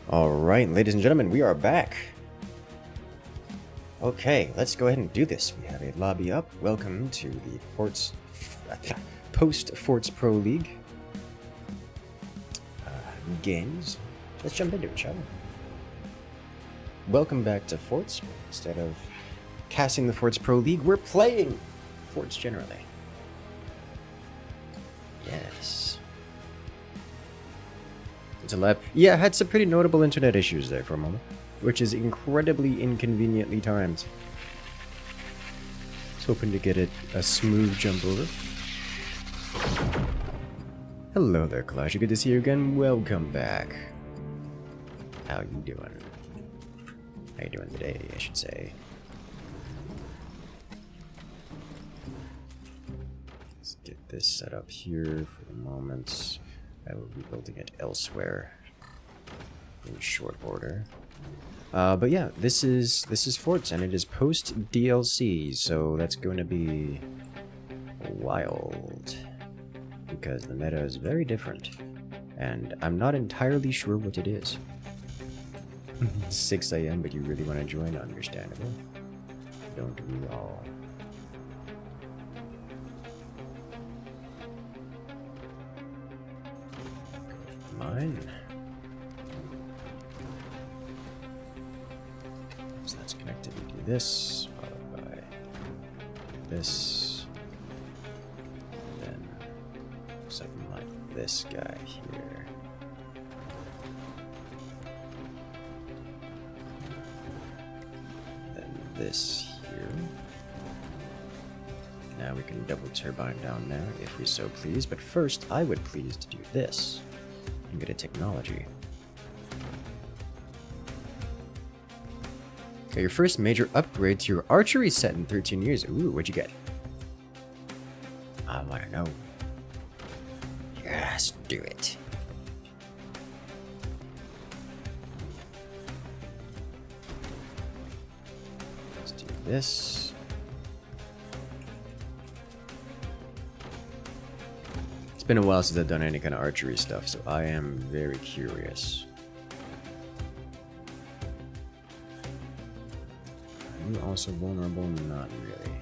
Alright, ladies and gentlemen, we are back. Okay, let's go ahead and do this. We have a lobby up. Welcome to the post-Forts Pro League games. Let's jump into it, shall we? Welcome back to Forts. Instead of casting the Forts Pro League, we're playing Forts generally. Yes. It's a lab. Yeah, I had some pretty notable internet issues there for a moment, which is incredibly inconveniently timed. I was hoping to get it a smooth jump over. Hello there, Clash. Good to see you again. Welcome back. How you doing? How you doing today, I should say. Let's get this set up here for the moment. I will be building it elsewhere in short order. But yeah, this is Forts, and it is post DLC, so that's going to be wild because the meta is very different, and I'm not entirely sure what it is. 6 AM, but you really want to join? Understandable. Don't we all? Mine. So that's connected. We do this, followed by this, then something like this guy here. Then this here. Now we can double turbine down there if we so please, but first I would please to do this. And get a technology. Got your first major upgrade to your archery set in 13 years. Ooh, what'd you get? I wanna know. Yes, do it. Let's do this. It's been a while since I've done any kind of archery stuff, so I am very curious. Are you also vulnerable? Not really.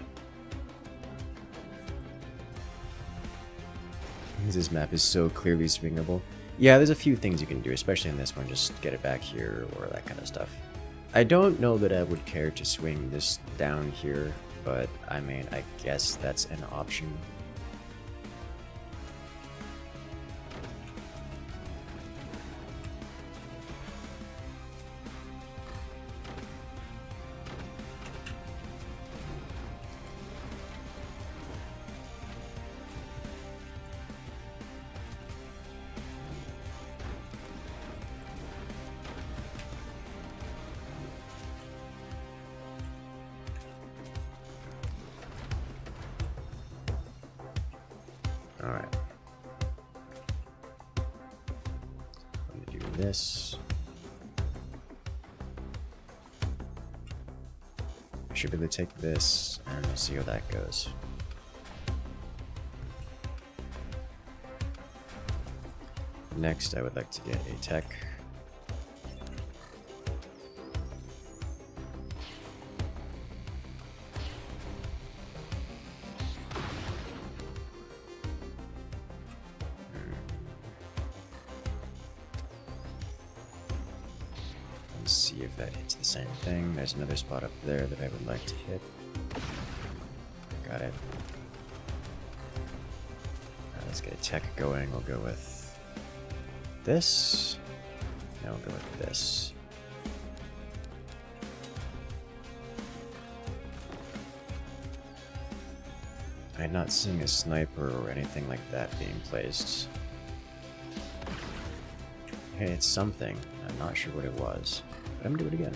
This map is so clearly swingable. Yeah, there's a few things you can do, especially in this one. Just get it back here or that kind of stuff. I don't know that I would care to swing this down here, but I mean, I guess that's an option. Alright. I'm gonna do this. I should be able to take this and we'll see how that goes. Next, I would like to get a tech. See if that hits the same thing. There's another spot up there that I would like to hit. Got it. Let's get a tech going. We'll go with this. Now we'll go with this. I'm not seeing a sniper or anything like that being placed. Hey, it's something. I'm not sure what it was. But I'm gonna do it again.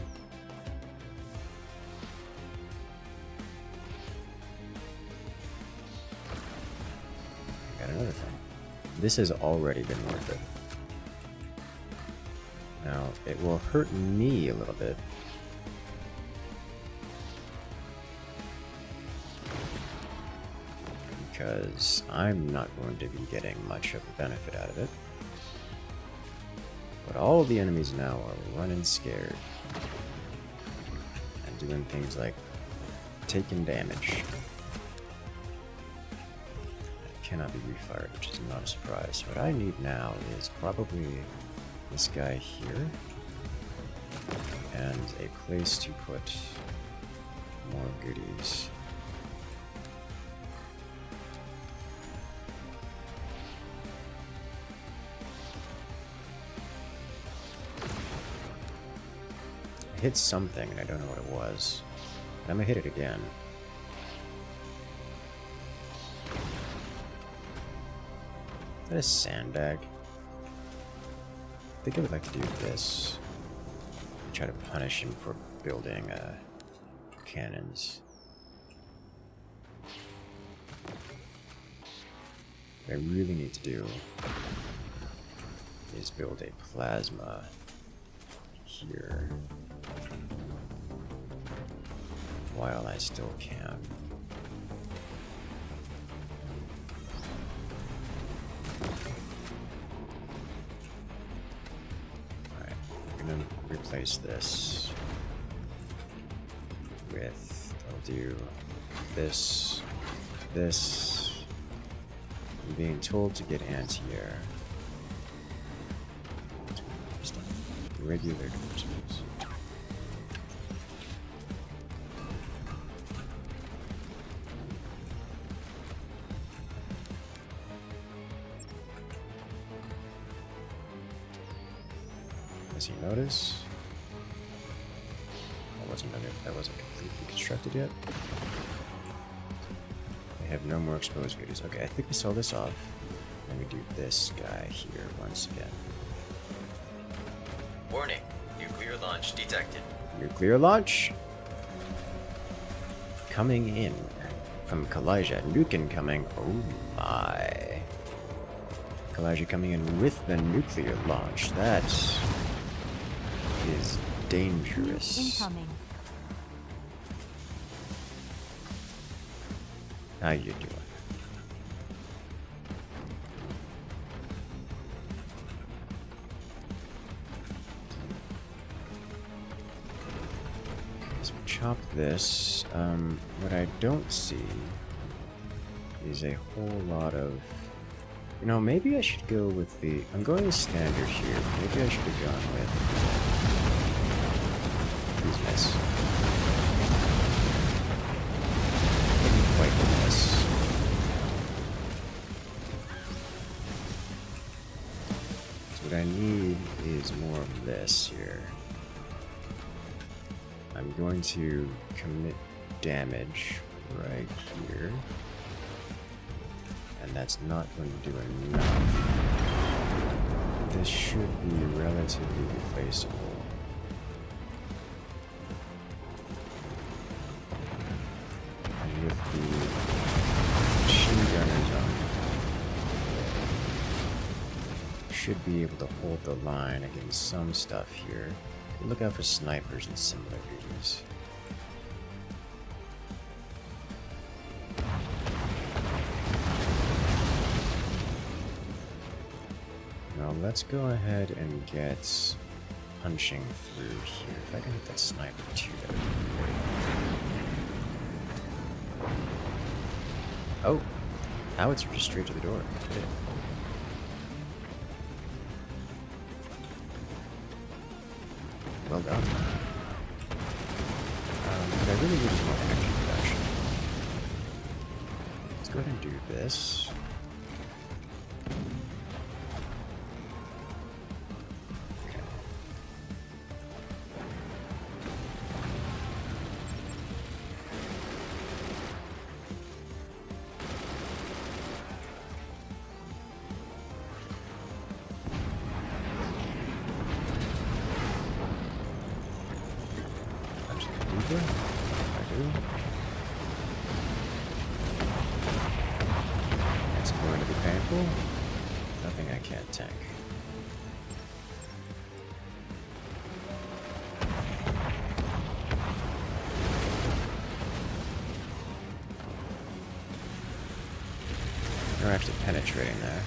I got another thing. This has already been worth it. Now, it will hurt me a little bit. Because I'm not going to be getting much of a benefit out of it. But all the enemies now are running scared. And doing things like taking damage. That cannot be refired, which is not a surprise. What I need now is probably this guy here. And a place to put more goodies. I hit something and I don't know what it was. I'm gonna hit it again. Is that a sandbag? I think I would like to do this. Try to punish him for building cannons. What I really need to do is build a plasma here while I still can. Alright, I'm gonna replace this with, I'll do this, this. I'm being told to get anti-air. Regular tools. Does he notice? That wasn't completely constructed yet. I have no more exposed goodies. Okay, I think we sell this off. Let me do this guy here once again. Warning, nuclear launch detected. Nuclear launch? Coming in from Kalijah. Nuke incoming. Oh my. Kalijah coming in with the nuclear launch. That is dangerous. Incoming. How you doing? Chop this. What I don't see is a whole lot of... You know, maybe I should go with the... I'm going standard here. Maybe I should have gone with... Please miss. Didn't quite miss. So what I need is more of this here. I'm going to commit damage right here, and that's not going to do enough. This should be relatively replaceable. And with the machine gunners on, should be able to hold the line against some stuff here. Look out for snipers and similar duties. Now let's go ahead and get punching through here. If I can hit that sniper too, that would be great. Oh! Howitzer just straight to the door. Hit it. Well done. But I really need more energy production. Let's go ahead and do this. Okay. I do. It's going to be painful. Nothing I can't tank. They're actually penetrating there.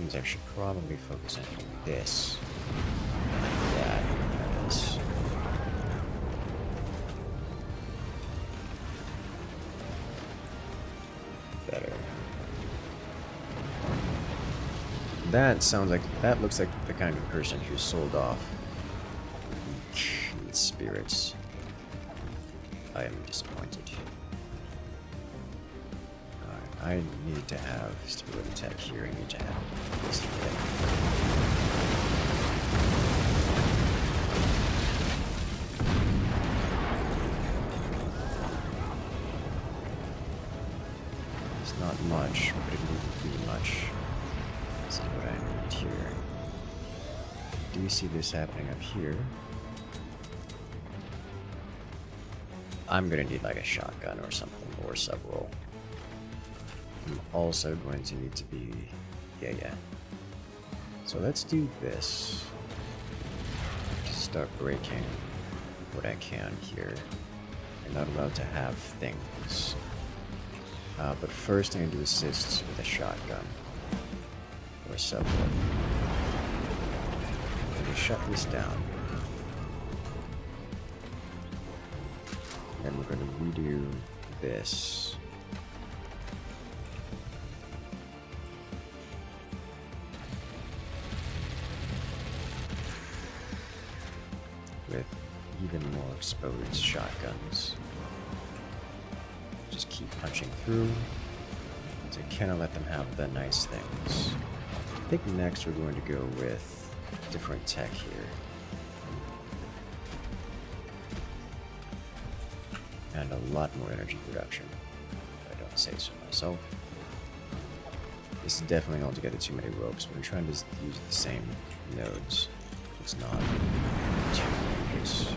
Means I should probably focus on this. That. This. Better. That sounds like, that looks like the kind of person who sold off these spirits. I am disappointed. Alright, I need to have stability tech here. I need to have this thing. It's not much, but it wouldn't be much. This is what I need here. Do you see this happening up here? I'm gonna need like a shotgun or something, or several. I'm also going to need to be... yeah. So let's do this. Just start breaking what I can here. You're not allowed to have things. But first I need to assist with a shotgun. Or several. I'm gonna shut this down. And we're going to redo this. With even more exposed shotguns. Just keep punching through. So I cannot let them have the nice things. I think next we're going to go with different tech here. And a lot more energy production, if I don't say so myself. This is definitely altogether too many ropes, but I'm trying to use the same nodes. It's not too dangerous.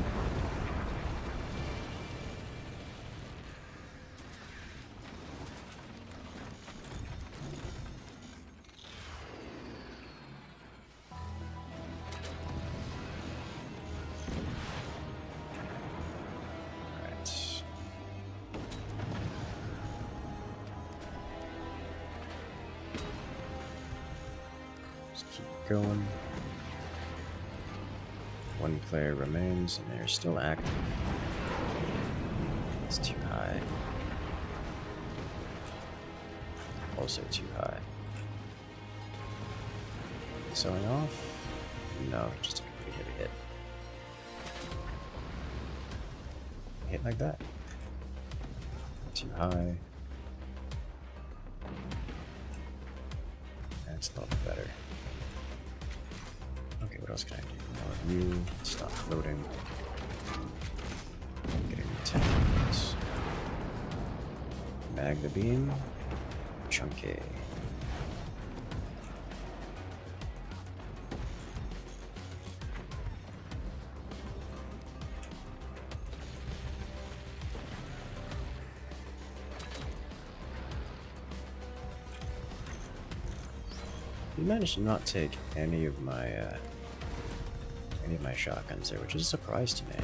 Going. One player remains, and they're still active. It's too high. Also too high. Selling off? No, just a pretty heavy hit. Hit like that. Too high. That's a little better. Okay, what else can I do? More of you. Stop floating. Getting 10 points. Mag the beam. Chunky. You managed to not take any of my shotguns there, which is a surprise to me.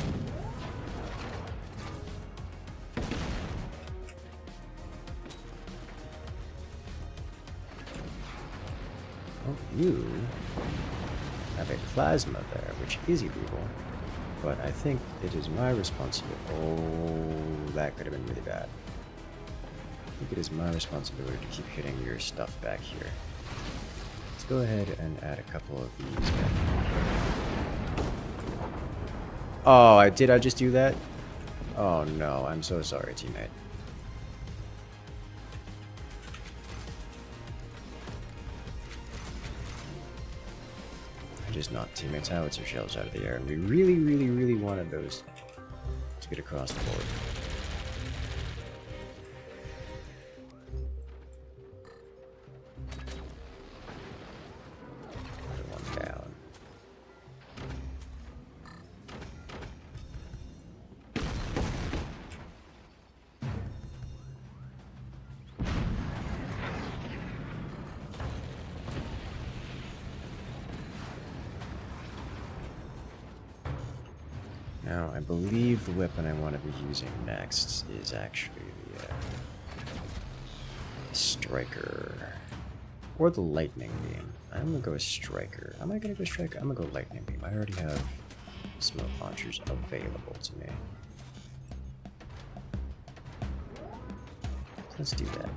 Oh, you have a plasma there, which is illegal, but I think it is my responsibility. Oh, that could have been really bad. I think it is my responsibility to keep hitting your stuff back here. Let's go ahead and add a couple of these back here. Oh, did I just do that? Oh no, I'm so sorry, teammate. I just knocked teammates' howitzer shells out of the air, and we really wanted those to get across the board. Now, I believe the weapon I want to be using next is actually the striker. Or the lightning beam. I'm gonna go striker. Am I gonna go striker? I'm gonna go lightning beam. I already have smoke launchers available to me. Let's do that.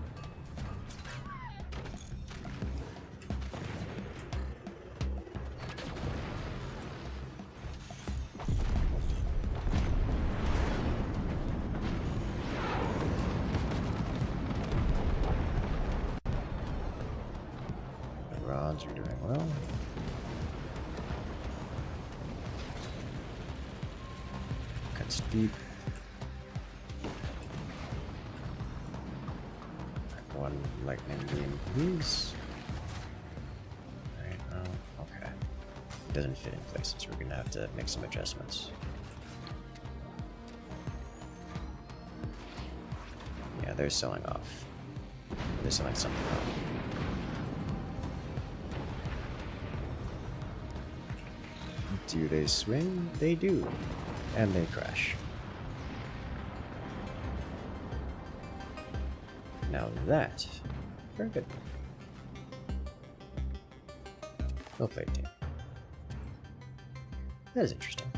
The rods are doing well. Cuts deep. One lightning beam, please. Alright, okay. It doesn't fit in places. We're gonna have to make some adjustments. Yeah, they're selling off. They're selling something off. Do they swing? They do. And they crash. Now that, very good. Well played, team. That is interesting.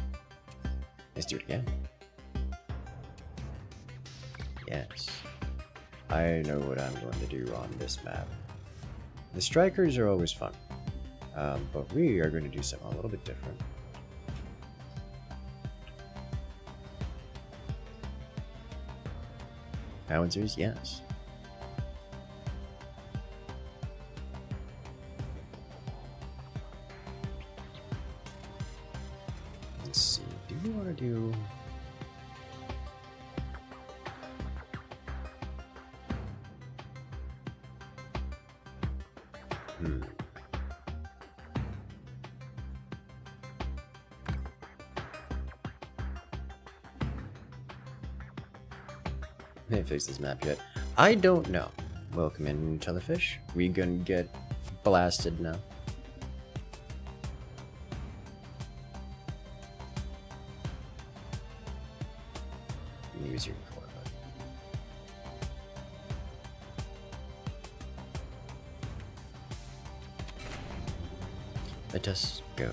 Let's do it again. Yes. I know what I'm going to do on this map. The strikers are always fun. But we are going to do something a little bit different. Howitzers, yes. Let's see, do we want to do... They haven't fixed this map yet. I don't know. Welcome in, Telefish. We gonna get blasted now. Use your before, but let us go.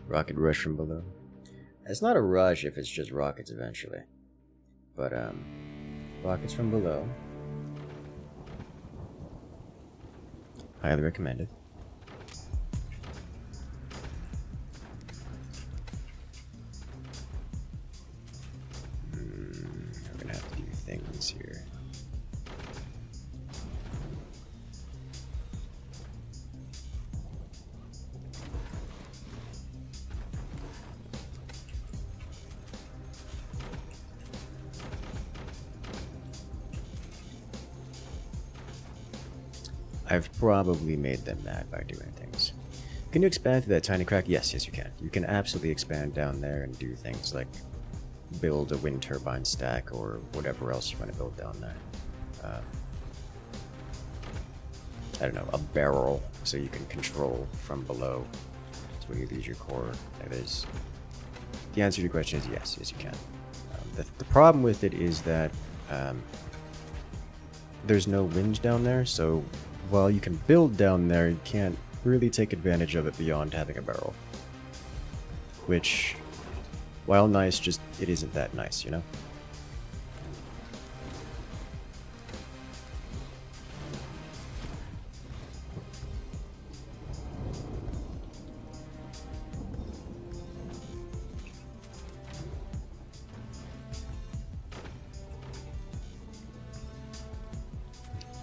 Rocket rush from below. It's not a rush if it's just rockets eventually. But rockets from below. Highly recommended. We're gonna have to do things here. I've probably made them mad by doing things. Can you expand through that tiny crack? Yes, yes you can. You can absolutely expand down there and do things like build a wind turbine stack or whatever else you want to build down there. I don't know, a barrel so you can control from below. So when you lose your core, the answer to your question is yes, yes you can. The problem with it is that there's no wind down there, so while you can build down there, you can't really take advantage of it beyond having a barrel. Which, while nice, just it isn't that nice, you know?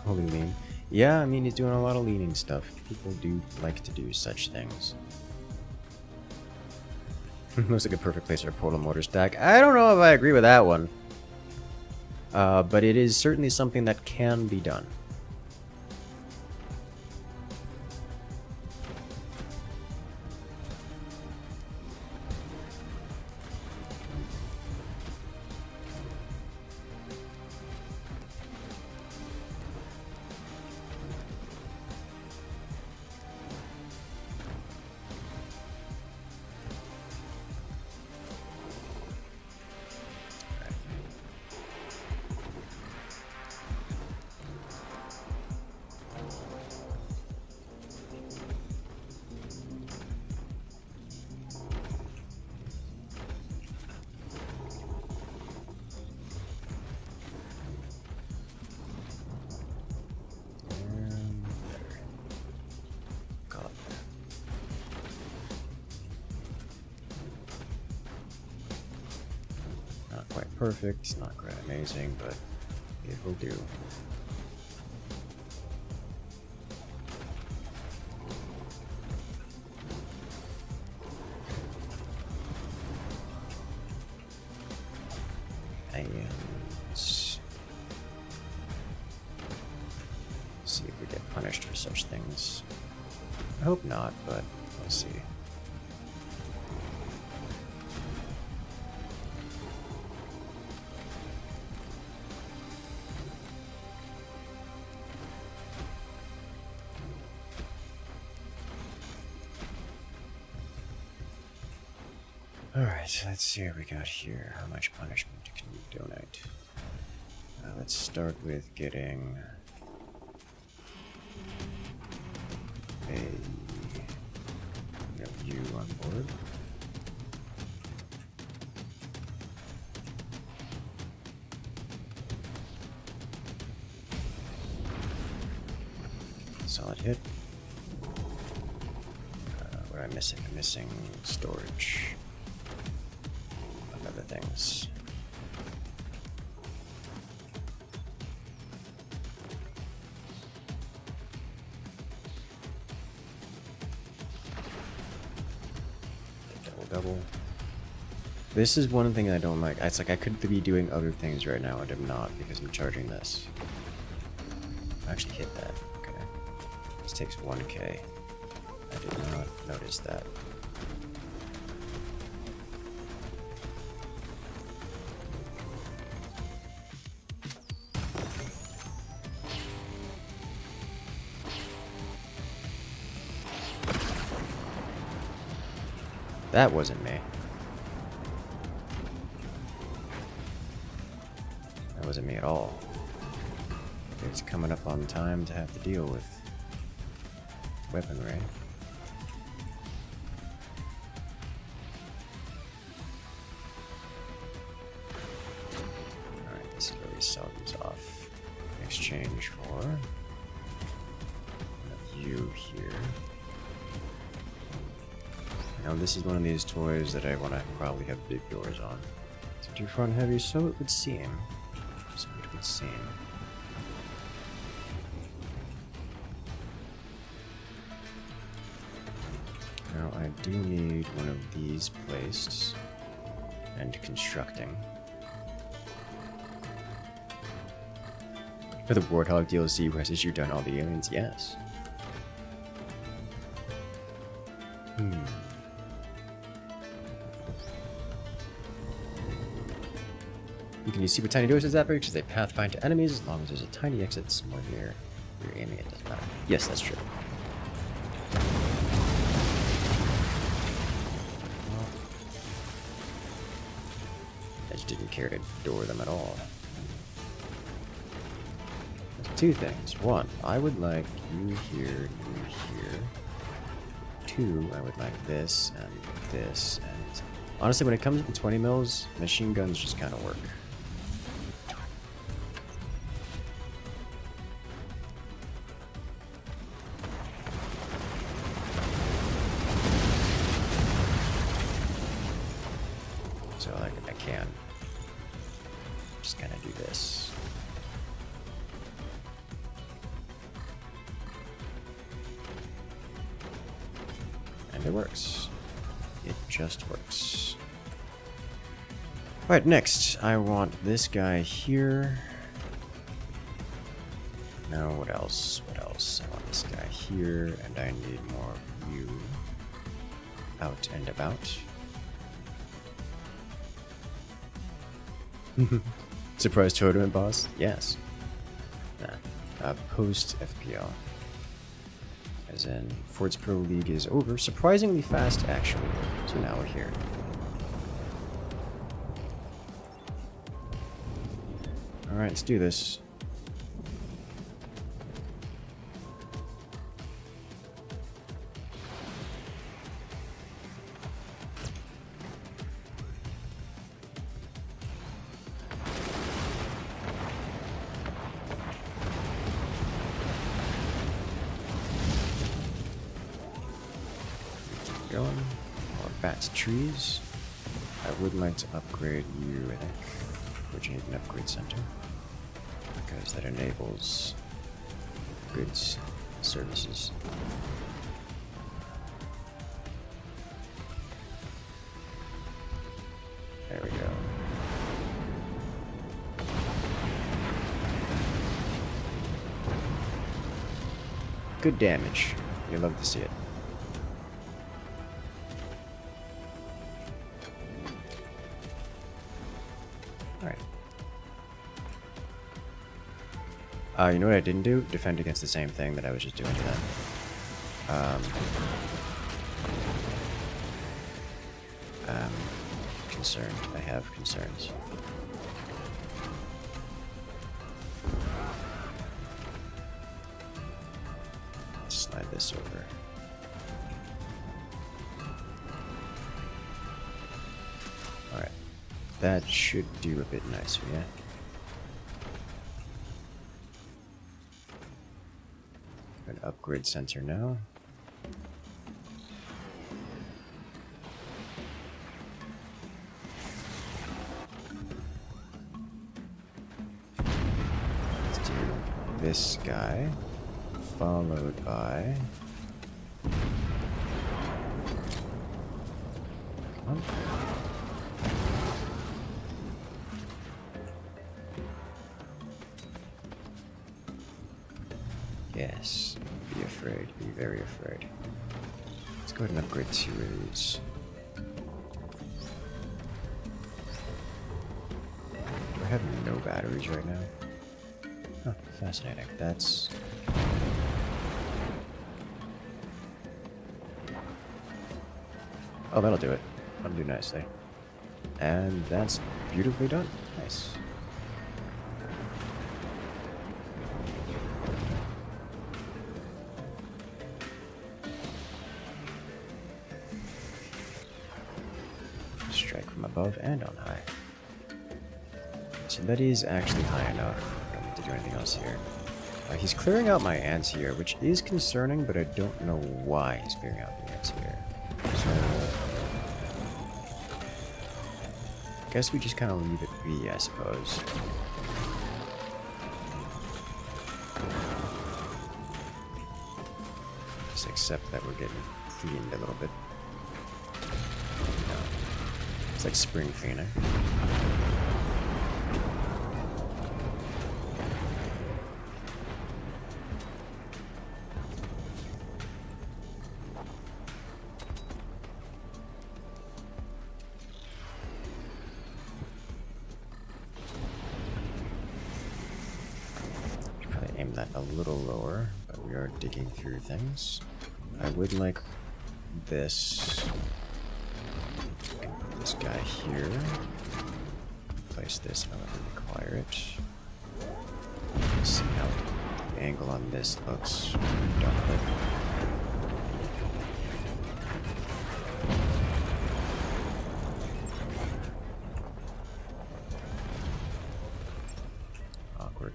Holy lean. Yeah, I mean, he's doing a lot of leaning stuff. People do like to do such things. Looks like a perfect place for a portal mortar stack. I don't know if I agree with that one. But it is certainly something that can be done. perfect, not quite amazing, but it will do. And see if we get punished for such things. I hope not, but we'll see. Alright, let's see what we got here. How much punishment can we donate? Let's start with getting you on board. Solid hit. What am I missing? I'm missing storage of other things. Double. This is one thing I don't like. It's like I could be doing other things right now and I'm not because I'm charging this. I actually hit that. Okay. This takes 1k. I did not notice that. That wasn't me. That wasn't me at all. It's coming up on time to have to deal with weaponry. Alright, this is where we sell these off in exchange for you here. Now this is one of these toys that I want to probably have big doors on. Is it too front heavy? So it would seem. So it would seem. Now I do need one of these placed and constructing. For the Warthog DLC, where you shoot down all the aliens? Yes. You can use super tiny doors as that because they pathfind to enemies as long as there's a tiny exit somewhere near you're aiming, it doesn't matter. Yes, that's true. Well, I just didn't care to door them at all. There's two things. One, I would like you here, you here. Two, I would like this and this. And honestly, when it comes to 20 mils, machine guns just kind of work. So like I can just kind of do this. And it works. It just works. Alright, next I want this guy here. Now what else? What else? I want this guy here, and I need more of you out and about. Surprise tournament boss? Yes. Nah. Post FPL. As in, Forts Pro League is over. Surprisingly fast, actually. So now we're here. Alright, let's do this. Going. More bats trees. I would like to upgrade you, I think. which you need an upgrade center, because that enables goods services. There we go. Good damage. You love to see it. Alright. You know what I didn't do? Defend against the same thing that I was just doing to them. Concerned. I have concerns. Slide this over. Alright. That should do a bit nicer, yeah? An upgrade center now. Let's do this guy, followed by... Come on. Yes, be afraid, be very afraid. Let's go ahead and upgrade 2 of these. Do I have no batteries right now? Huh, fascinating. That's... Oh, that'll do it. That'll do nicely. And that's beautifully done. Nice. Strike from above and on high. So that is actually high enough. I don't need to do anything else here. He's clearing out my ants here, which is concerning, but I don't know why he's clearing out the ants here. So, I guess we just kind of leave it be, I suppose. Just accept that we're getting cleaned a little bit. No. It's like spring cleaning. Aim that a little lower, but we are digging through things. I would like this guy here. Place this however we require it. Let's see how the angle on this looks. Done with it. Awkward.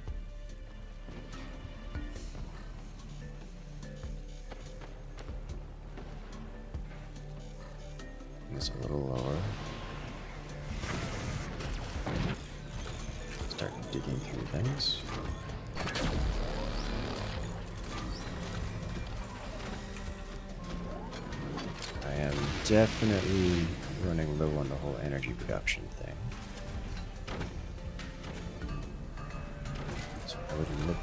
It's a little lower. Start digging through things. I am definitely running low on the whole energy production thing. So I would look.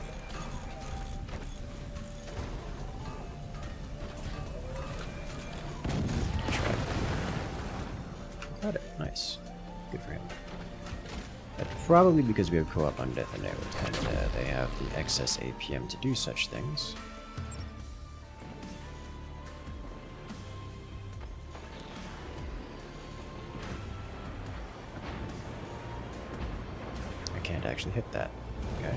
Got it. Nice. Good for him. That's probably because we have co-op on Death and Note, and they have the excess APM to do such things. I can't actually hit that. Okay.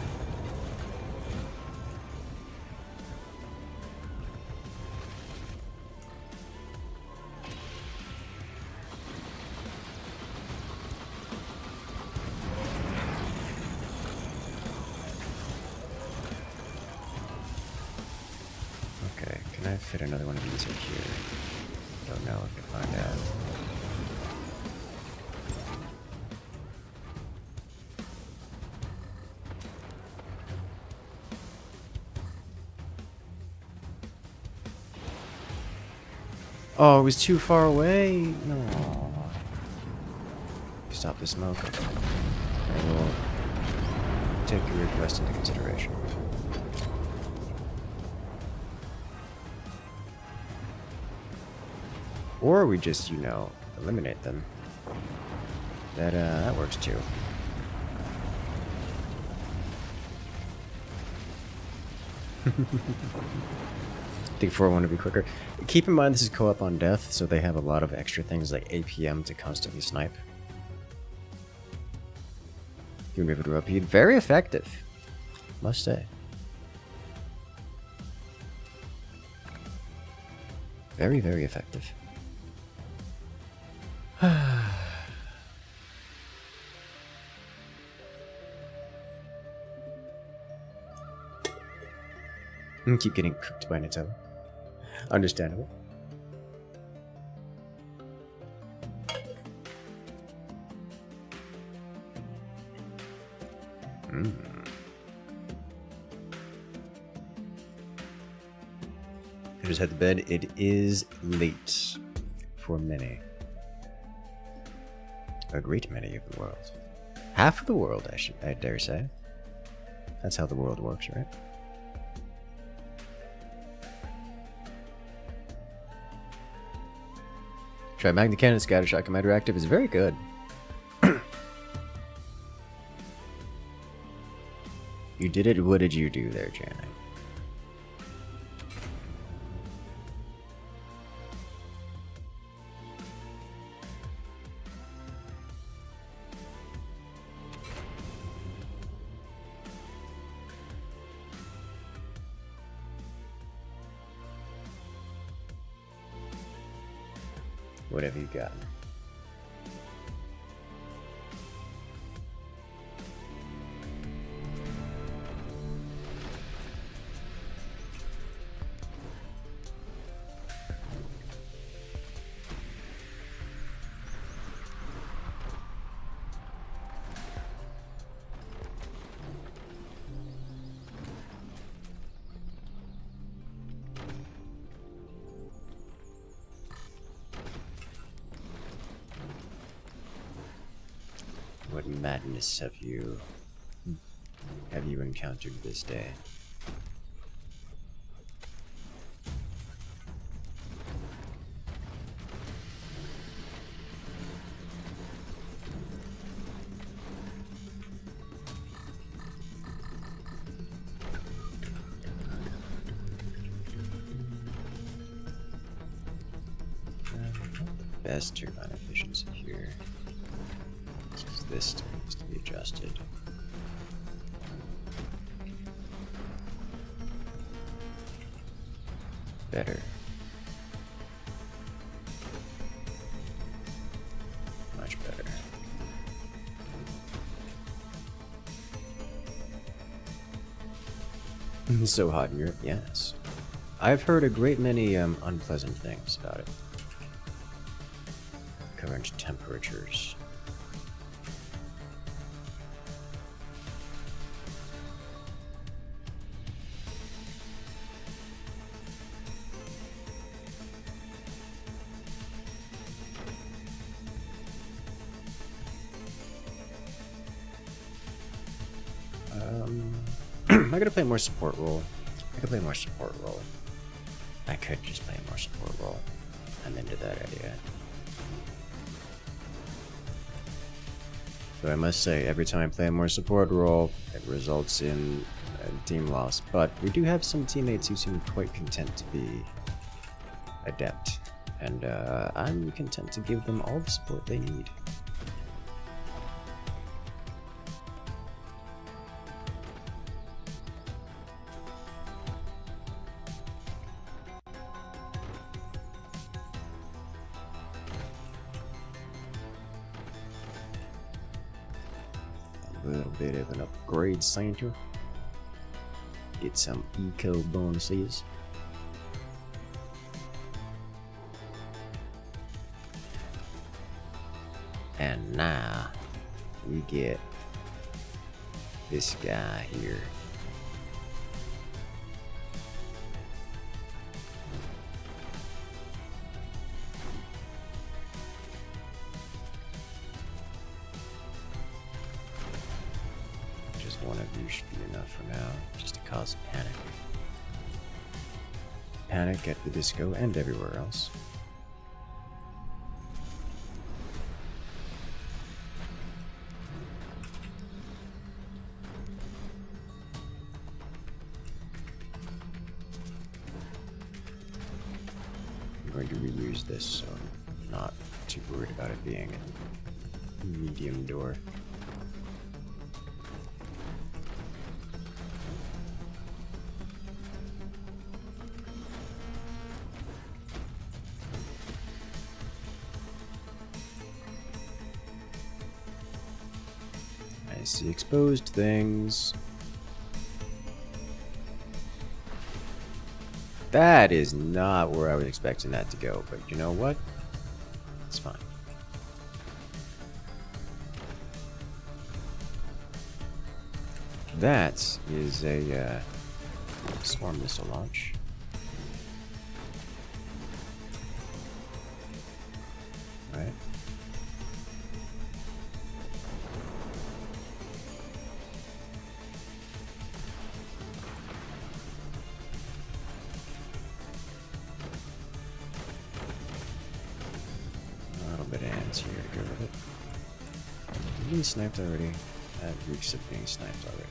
Can I fit another one of these in here? Don't know. I can find out. Oh, it was too far away. No. Stop the smoke. I will take your request into consideration. Or we just, you know, eliminate them. That works too. I think 4-1 would be quicker. Keep in mind this is co-op on death, so they have a lot of extra things like APM to constantly snipe. You move it repeat. Very effective, must say. Very, very effective. Keep getting cooked by Nutella. Understandable. I just had to bed. It is late for many. A great many of the world. Half of the world, I dare say. That's how the world works, right? Try Magna Cannon Scattershot Commander Active is very good. You did it. What did you do there, Janet? What have you got? What madness have you encountered this day? Best turbine efficiency here. This still needs to be adjusted. Better. Much better. So hot in Europe, yes. I've heard a great many unpleasant things about it. Current temperatures. I'm gonna play more support role. I could play more support role. I could just play more support role. I'm into that idea. But I must say, every time I play a more support role, it results in a team loss. But we do have some teammates who seem quite content to be adept. And I'm content to give them all the support they need. A little bit of an upgrade center. Get some eco bonuses. And now we get this guy here. one of you should be enough for now, just to cause panic. Panic at the disco and everywhere else. I'm going to reuse this, so I'm not too worried about it being a medium door. I see exposed things. That is not where I was expecting that to go, but you know what? It's fine. That is a swarm missile launch. Right. A little bit of ants here to go with it. Being sniped already. That reeks of being sniped already.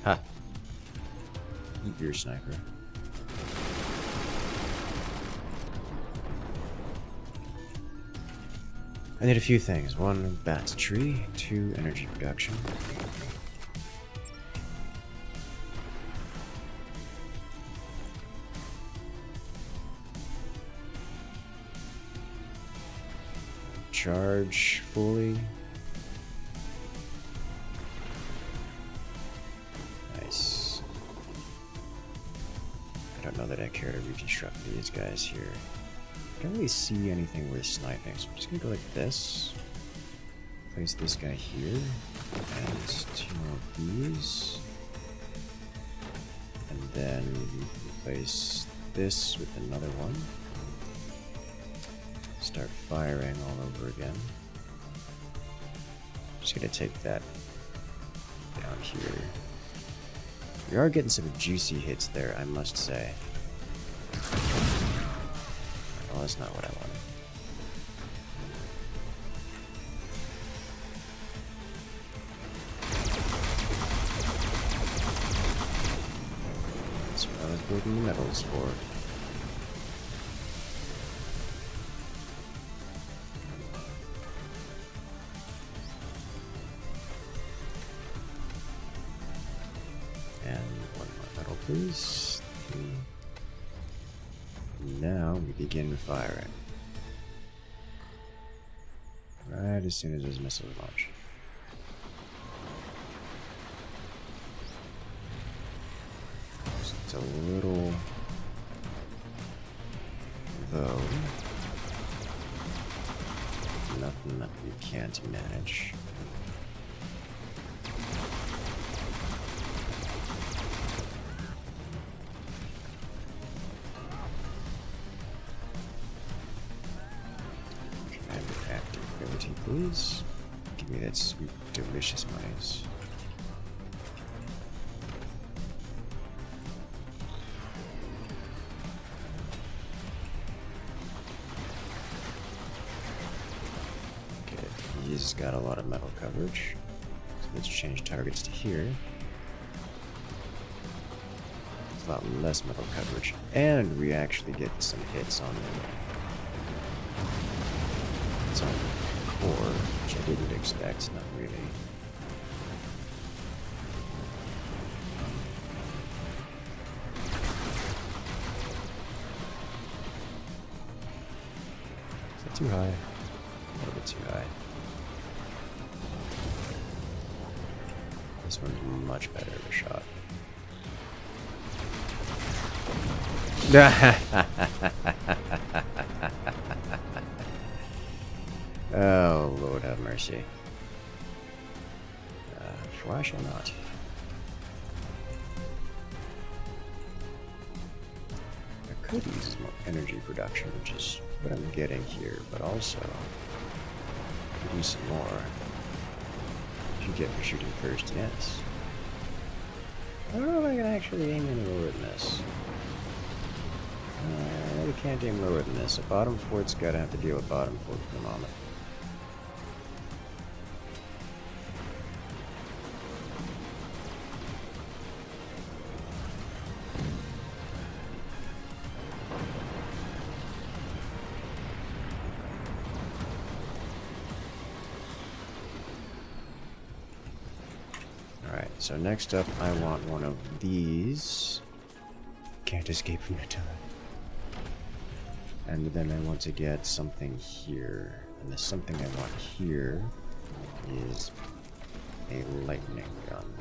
Ha! Eat your sniper. I need a few things. 1, bats tree. 2, energy production. Charge fully. Nice. I don't know that I care to reconstruct these guys here. I can't really see anything worth sniping, so I'm just gonna go like this. Place this guy here. And 2 more of these. And then replace this with another one. Start firing all over again. Just gonna take that down here. We are getting some juicy hits there, I must say. Well, that's not what I wanted. That's what I was building the metals for. Please. Now we begin firing. Right as soon as those missiles launch. It's a little though. Nothing that we can't manage. Please give me that sweet, delicious monies. Okay, he's got a lot of metal coverage. So let's change targets to here. It's a lot less metal coverage, and we actually get some hits on them. It's on core, which I didn't expect, not really. Is that too high? A little bit too high. This one's much better of a shot. Oh, Lord have mercy. For I shall not. could use more energy production, which is what I'm getting here, but also produce some more. You get for shooting first, yes. I don't know if I can actually aim any lower than this. I really can't aim lower than this. A bottom fort's gotta have to deal with bottom fort for the moment. Alright, so next up I want one of these. Can't escape from the time. And then I want to get something here. And the something I want here is a lightning gun,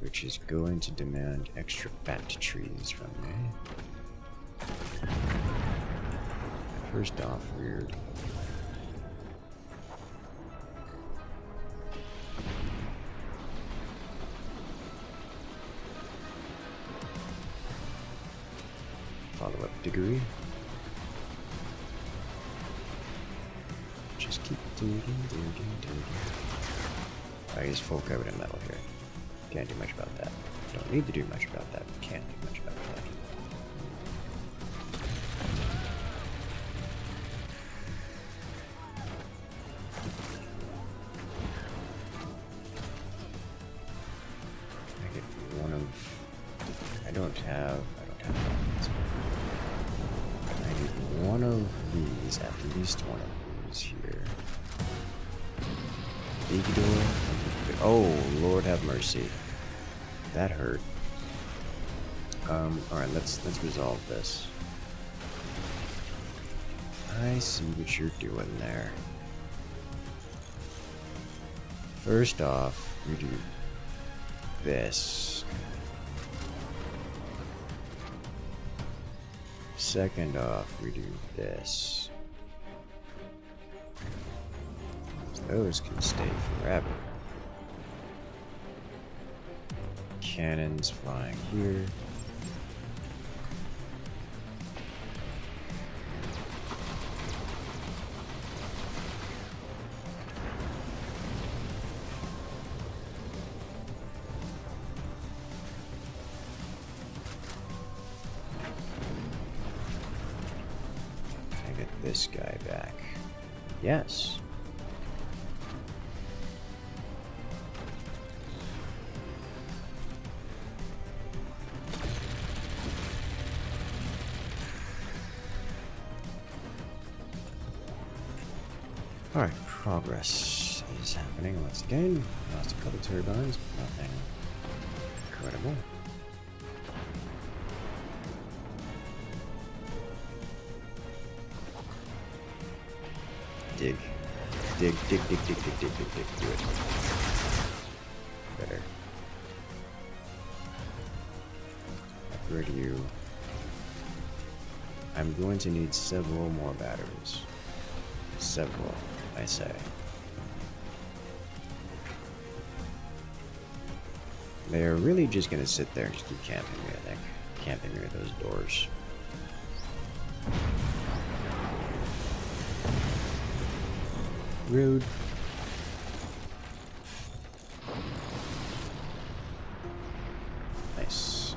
which is going to demand extra fat trees from me. First off, weird. Follow-up degree. Just keep digging. I use full covered in metal here. Can't do much about that. Don't need to do much about that. Can't do much about that. I get one of. I don't have buttons. I need one of these, at least one of these here. Big door. Oh, Lord have mercy. That hurt. Alright, let's resolve this. I see what you're doing there. First off, we do this. Second off, we do this. Those can stay forever. Cannons flying here. I get this guy back. Yes. Alright, progress is happening once again. Lost a couple turbines, but nothing incredible. Dig. Dig. Do it. Better. Upgrade you. I'm going to need several more batteries. Several, I say. They're really just gonna sit there and just keep camping me, I think. Camping near those doors. Rude. Nice.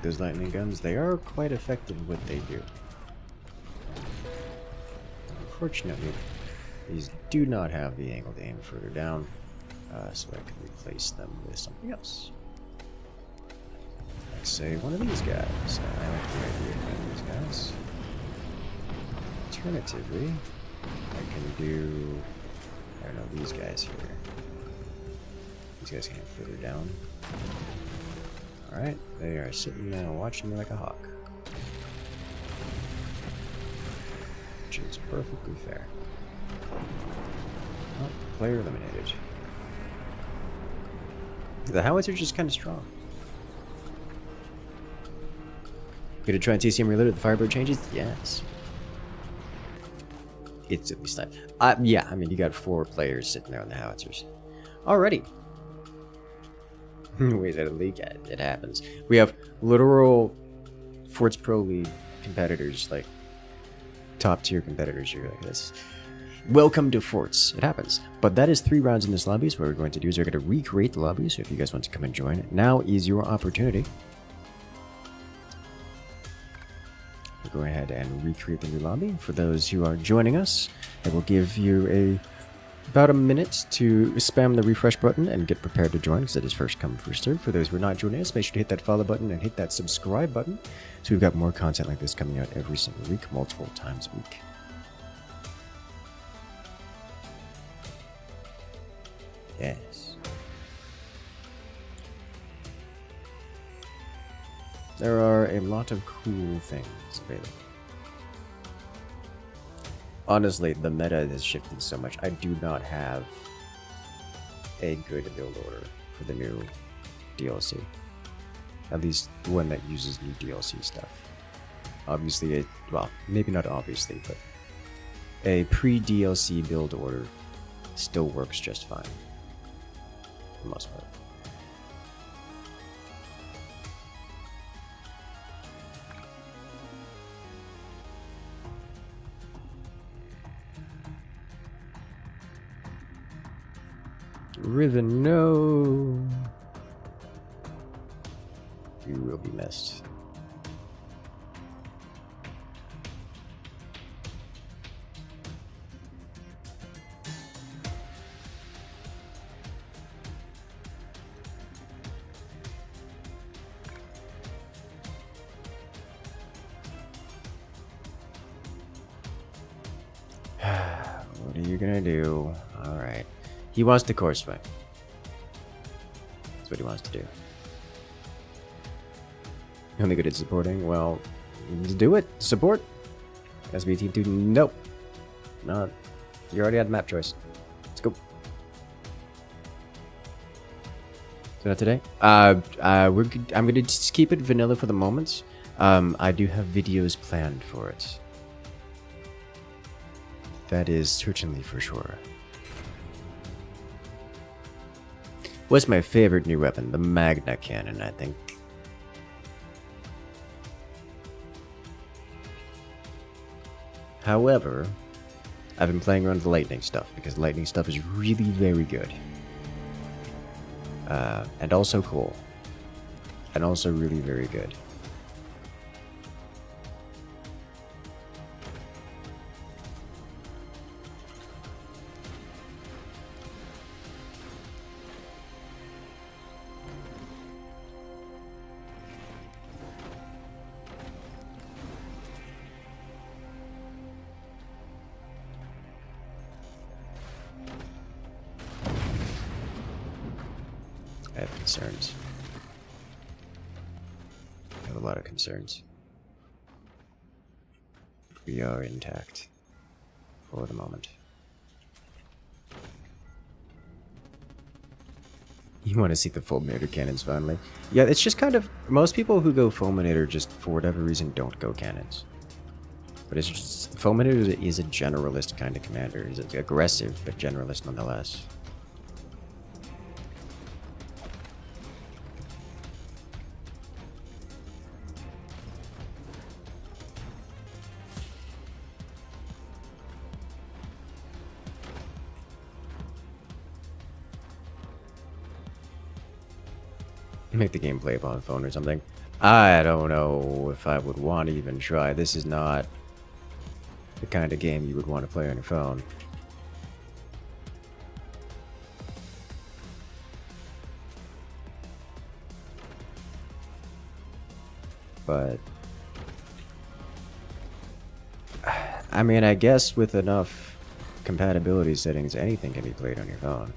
Those lightning guns, they are quite effective at what they do. Unfortunately, these do not have the angle to aim further down, so I can replace them with something else. Like say one of these guys. I like the idea of one of these guys. Alternatively, I can do, I don't know, these guys here. These guys can aim further down. Alright, they are sitting there watching me like a hawk. Which is perfectly fair. Oh, player eliminated. The howitzer is just kind of strong. Gonna try and TCM reloaded the Firebird changes? Yes. instantly sniped. Yeah, I mean, you got 4 players sitting there on the howitzers. Alrighty. Wait, that a leak? It happens. We have literal Forts Pro League competitors, like top tier competitors here like this. Welcome to Forts. It happens. But that is 3 rounds in this lobby. So what we're going to do is we're going to recreate the lobby. So if you guys want to come and join, now is your opportunity. We'll go ahead and recreate the new lobby. For those who are joining us, I will give you about a minute to spam the refresh button and get prepared to join, because it is first come, first serve. For those who are not joining us, make sure to hit that follow button and hit that subscribe button. So we've got more content like this coming out every single week, multiple times a week. Yes. There are a lot of cool things available. Honestly, the meta has shifted so much. I do not have a good build order for the new DLC. At least one that uses new DLC stuff. Obviously, well, maybe not obviously, but a pre-DLC build order still works just fine. For the most part. Riven, no. You will be missed. What are you gonna do? All right. He wants to course fight. That's what he wants to do. Only good at supporting? Well, do it. Support. SB Team 2. Nope. Not. You already had the map choice. Let's go. So not today? I'm gonna just keep it vanilla for the moment. I do have videos planned for it. That is certainly for sure. What's my favorite new weapon? The Magna Cannon, I think. However, I've been playing around with the lightning stuff, because lightning stuff is really very good. And also cool. And also really very good. I have concerns. I have a lot of concerns. We are intact. For the moment. You want to see the fulminator cannons finally? Yeah, it's just kind of... Most people who go fulminator just, for whatever reason, don't go cannons. But it's just... Fulminator is a generalist kind of commander. He's aggressive, but generalist nonetheless. Make the game playable on phone or something. I don't know if I would want to even try. This is not the kind of game you would want to play on your phone. But I mean, I guess with enough compatibility settings, anything can be played on your phone.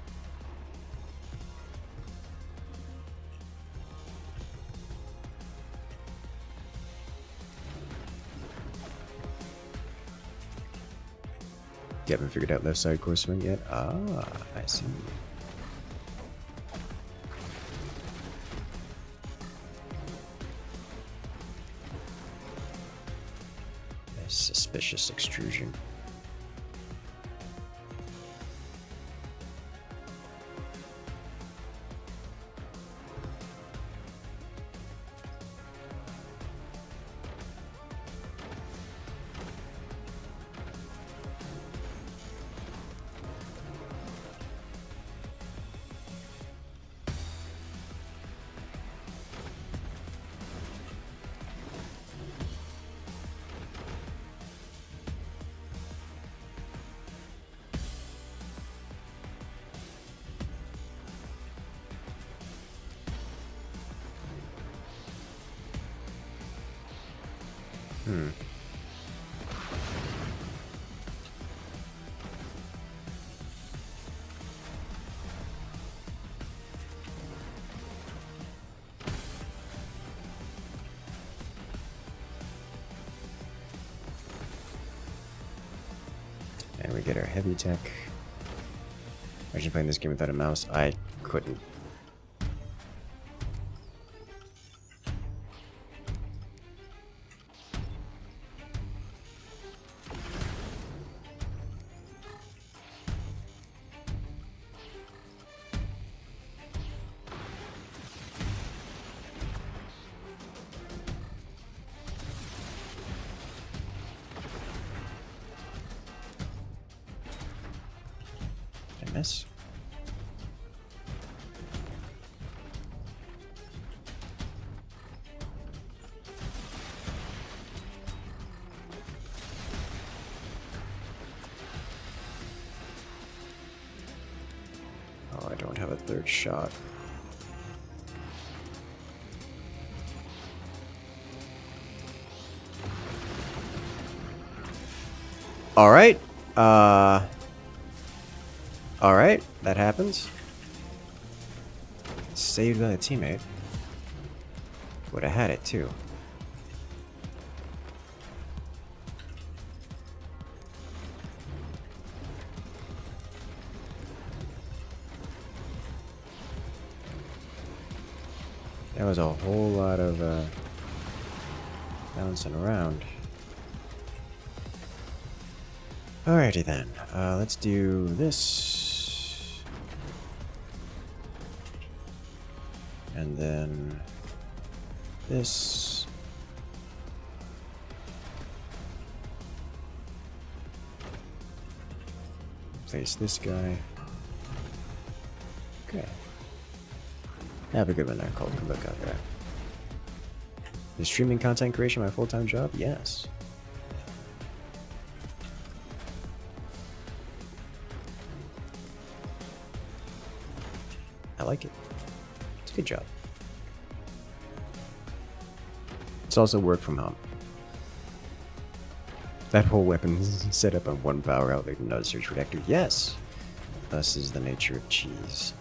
You haven't figured out left side course swing yet? Ah, I see. A suspicious extrusion. Hmm. And we get our heavy tech. Imagine playing this game without a mouse. I couldn't. Did I miss? Oh, I don't have a third shot. Alright. Alright, that happens. Saved by a teammate. Would have had it too. That was a whole lot of bouncing around. Alrighty then, let's do this. And then this. Place this guy. Okay. Have a good one there, Colt. Good luck out there. Is streaming content creation my full-time job? Yes. I like it. It's a good job. It's also work from home. That whole weapon is set up on one power outlet and not a search protector. Yes! Thus is the nature of cheese.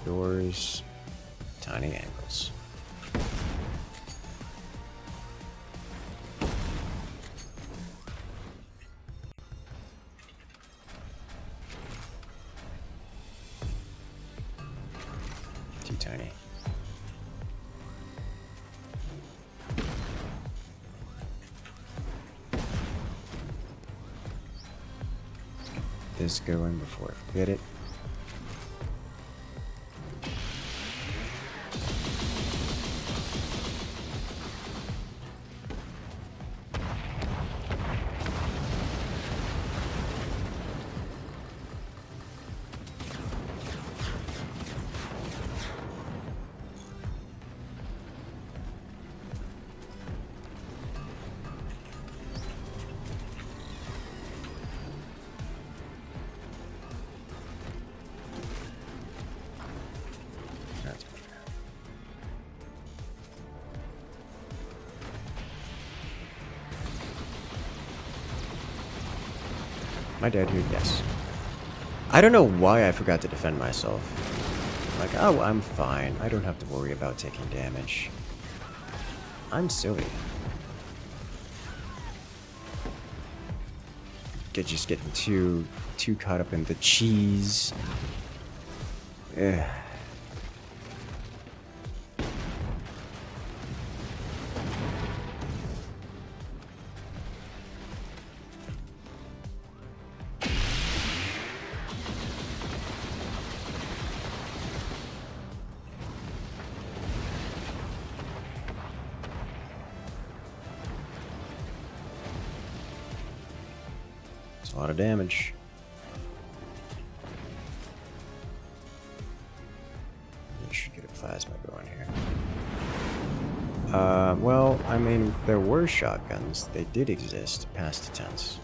Doors, tiny angles. Too tiny. Let's get this going before I forget it. My dad here, yes. I don't know why I forgot to defend myself. Like, oh, I'm fine. I don't have to worry about taking damage. I'm silly. Just getting too caught up in the cheese. Ugh. a lot of damage. You should get a plasma going here. Well, I mean, there were shotguns. They did exist past tense.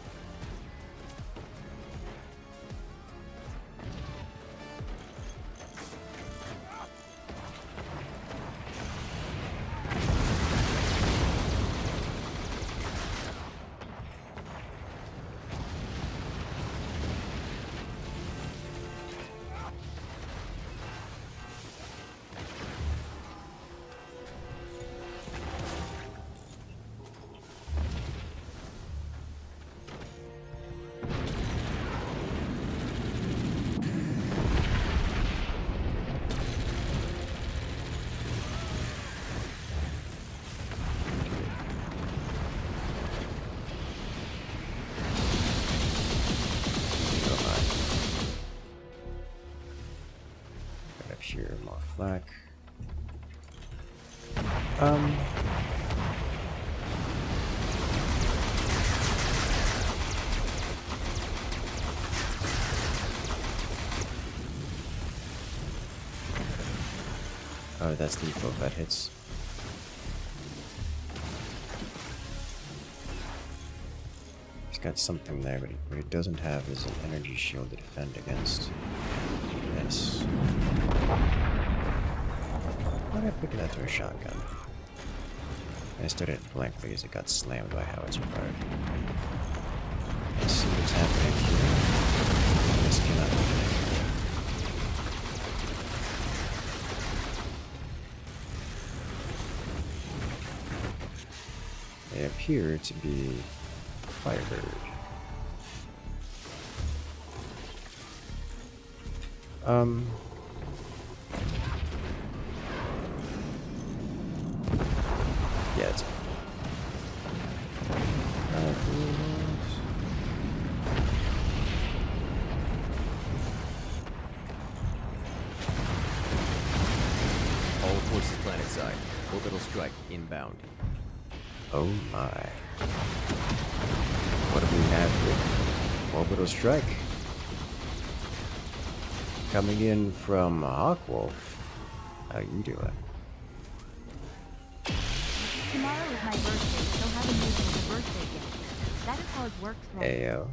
Here, more flak. Oh, that's the default that hits. He's got something there, but what he doesn't have is an energy shield to defend against. Yes. Why did I pick it up to a shotgun? I stood it blankly as it got slammed by howitzer fire. Let's see what's happening here. This cannot be good. They appear to be Firebird. Yeah, it's all forces planet side. Orbital strike inbound. oh my. What do we have here? Orbital strike. Coming in from Hawkwolf. How you doing? Tomorrow is my birthday, so haven't used the birthday gift. That is how it works, right? Ayo.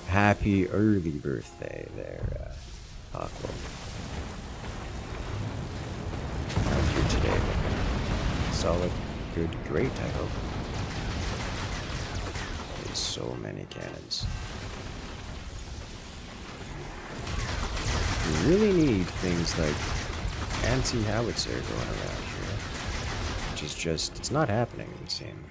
Happy early birthday there, Hawkwolf. How's you today? Solid, good, great, I hope. There's so many cannons. You really need things like anti-howitzer going around here. Which is just, it's not happening, it would seem.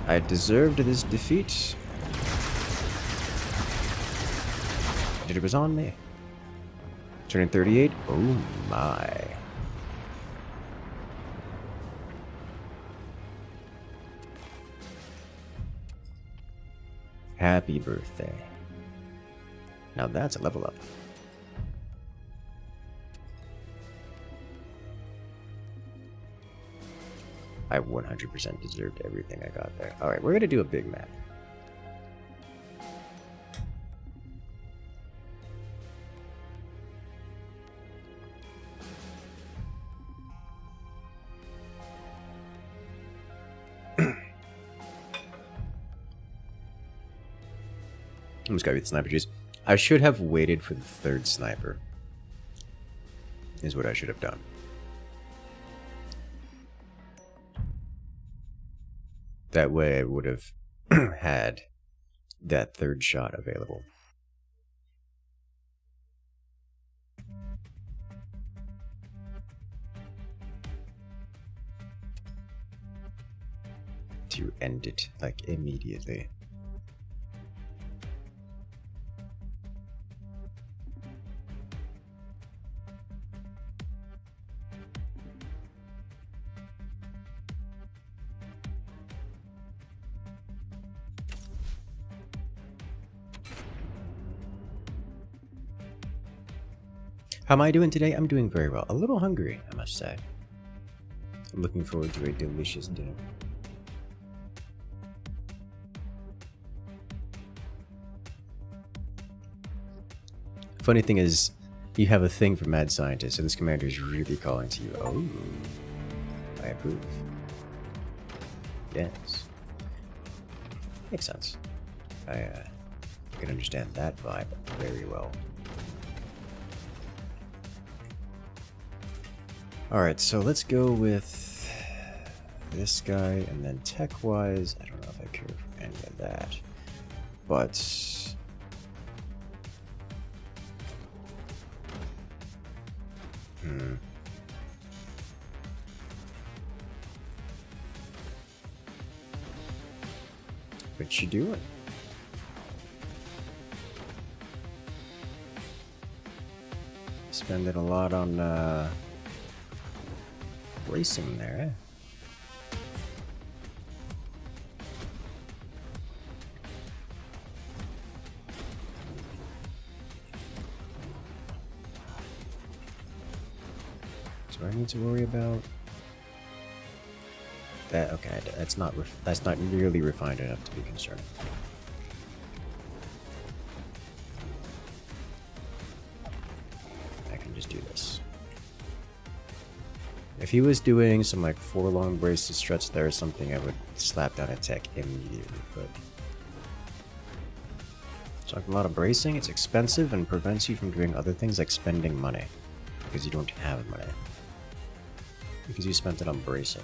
I deserved this defeat. It was on me. Turning 38. Oh my. Happy birthday. Now that's a level up. I 100% deserved everything I got there. Alright, we're gonna do a big map. Almost gotta be the sniper juice. I should have waited for the third sniper. Is what I should have done. That way I would have had that third shot available. To end it, like, immediately. How am I doing today? I'm doing very well. A little hungry, I must say. I'm looking forward to a delicious dinner. Funny thing is, you have a thing for mad scientists, and this commander is really calling to you. Oh, I approve. Yes. Makes sense. I can understand that vibe very well. Alright, so let's go with this guy, and then tech-wise, I don't know if I care for any of that. But what you doing? Spending a lot on racing there, eh? Do I need to worry about that? Okay, that's not nearly refined enough to be concerned. I can just do this. If he was doing some like 4 long braces struts there or something, I would slap down a tech immediately, but talking a lot of bracing, it's expensive and prevents you from doing other things like spending money because you don't have money. Because you spent it on bracing.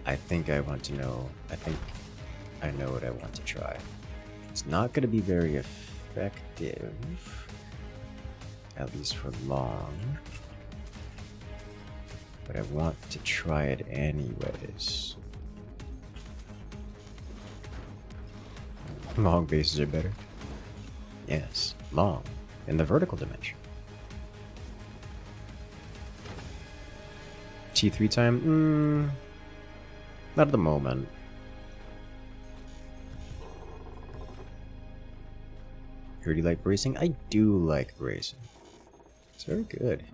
I think I know what I want to try. It's not going to be very effective, at least for long, but I want to try it anyways. Long bases are better. Yes, long, in the vertical dimension. T3 time? Not at the moment. Heard you like bracing? I do like bracing. It's very good.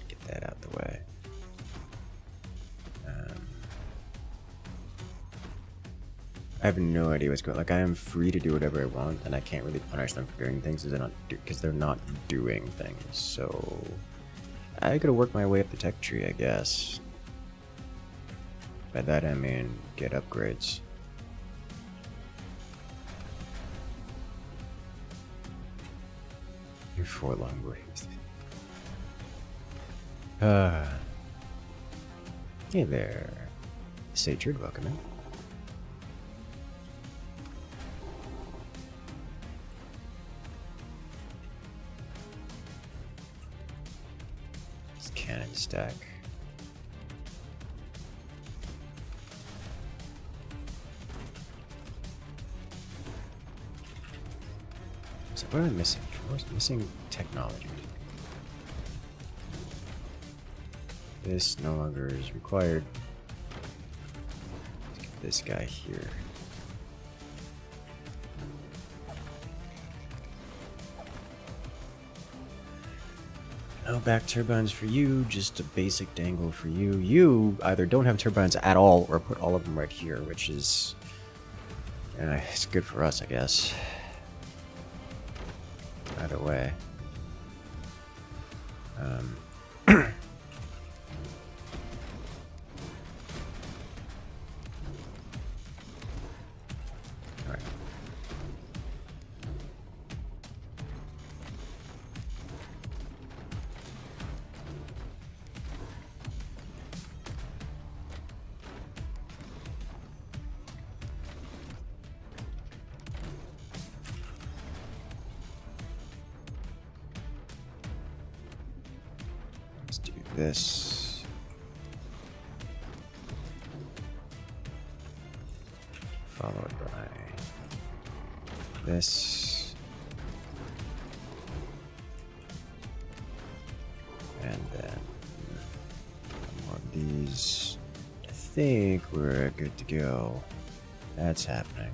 Get that out the way. I have no idea what's going on. Like, I am free to do whatever I want, and I can't really punish them for doing things because they're not doing things. So I gotta work my way up the tech tree, I guess. By that I mean get upgrades. You're 4 long waves. Hey there, Satred, welcome in. Cannon stack. So what am I missing? What's missing? Technology. This no longer is required. Let's get this guy here. No back turbines for you, just a basic dangle for you. You either don't have turbines at all or put all of them right here, which is... it's good for us, I guess. Either way. Alright. this. Followed by this. And then more of these. I think we're good to go. That's happening.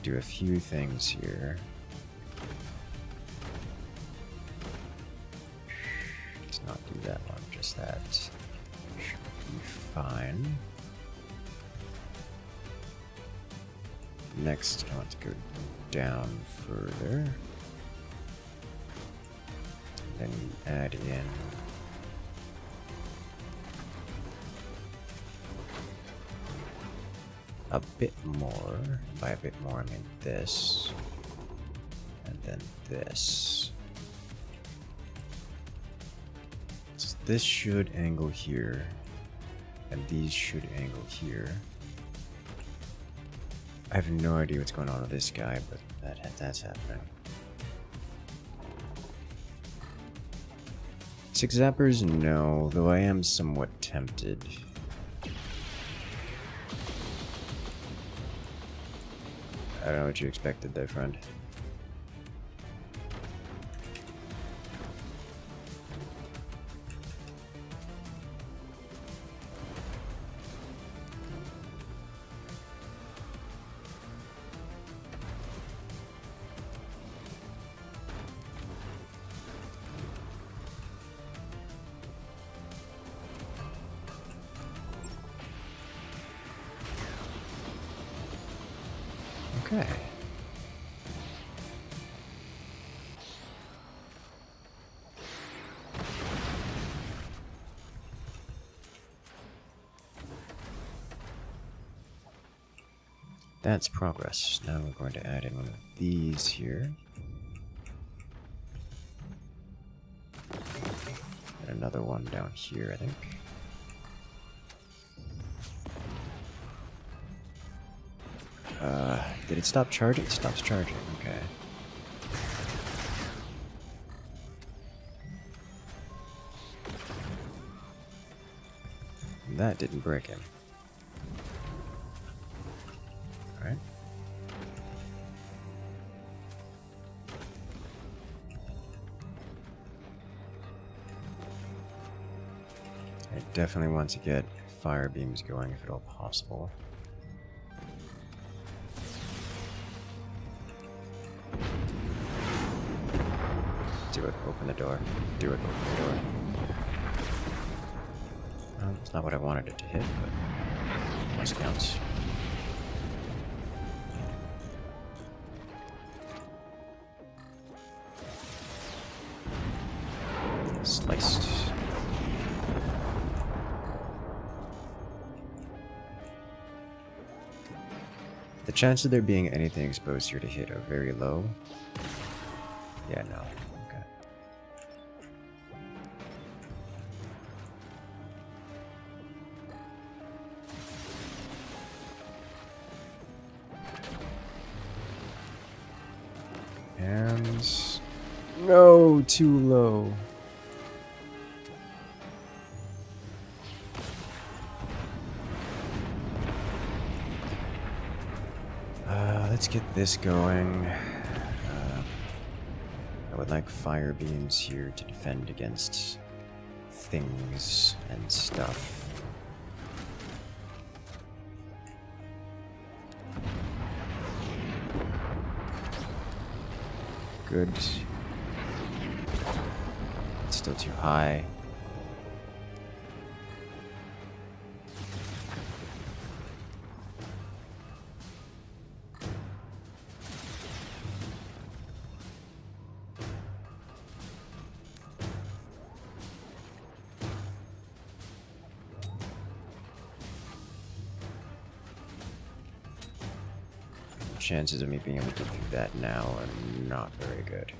Do a few things here. Let's not do that one, just that. Should be fine. Next, I want to go down further. Then we add in a bit more. By a bit more, I mean this. And then this. So this should angle here. And these should angle here. I have no idea what's going on with this guy, but that's happening. 6 zappers? No, though I am somewhat tempted. I don't know what you expected there, friend. Okay. That's progress. Now we're going to add in one of these here. And another one down here, I think. Did it stop charging? It stops charging, okay. That didn't break him. Alright. I definitely want to get fire beams going if at all possible. Do it, open the door. Do it, open the door. Well, it's not what I wanted it to hit, but once counts. Sliced. The chance of there being anything exposed here to hit are very low. Yeah, no. Okay. And no, too low. Let's get this going. I would like fire beams here to defend against things and stuff. Good. It's still too high. Chances of me being able to do that now are not very good.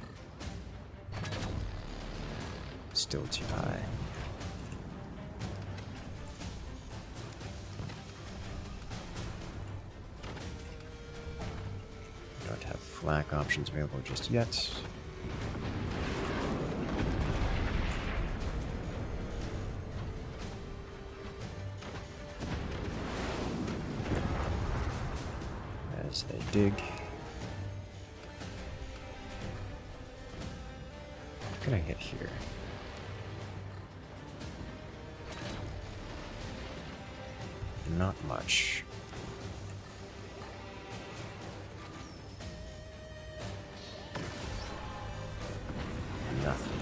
Still too high. Don't have flak options available just yet. As they dig. What can I hit here? Not much. Nothing.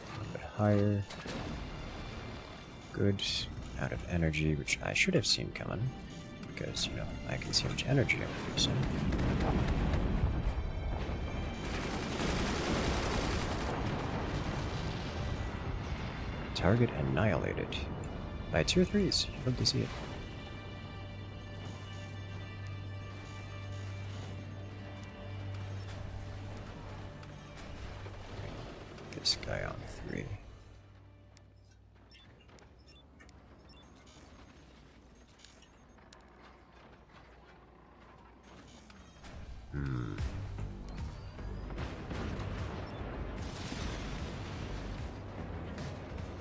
A little bit higher. Good. Out of energy, which I should have seen coming, because, you know, I can see how much energy I'm producing. Target annihilated by tier 3s. You'd love to see it. This guy on 3.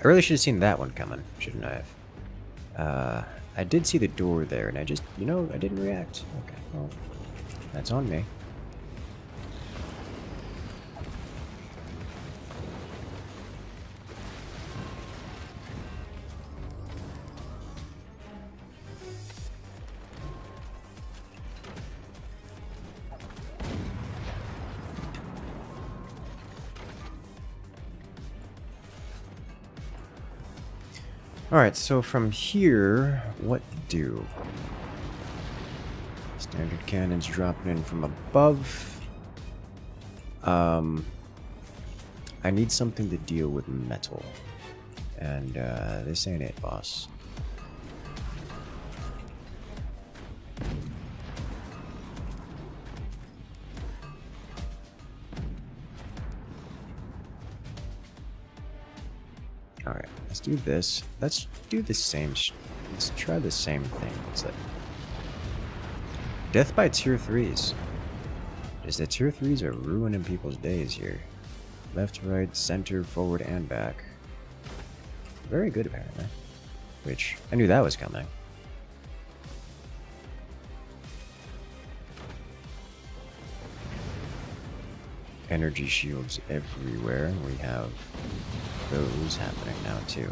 I really should have seen that one coming, shouldn't I have? I did see the door there, and I just, you know, I didn't react. Okay, well, that's on me. Alright, so from here, what do? Standard cannons dropping in from above. I need something to deal with metal. And this ain't it, boss. Alright, let's do this. Let's do the same. Let's try the same thing. It's like death by tier 3s. Just the tier 3s are ruining people's days here. Left, right, center, forward, and back. Very good, apparently. Which, I knew that was coming. Energy shields everywhere. We have those happening now too.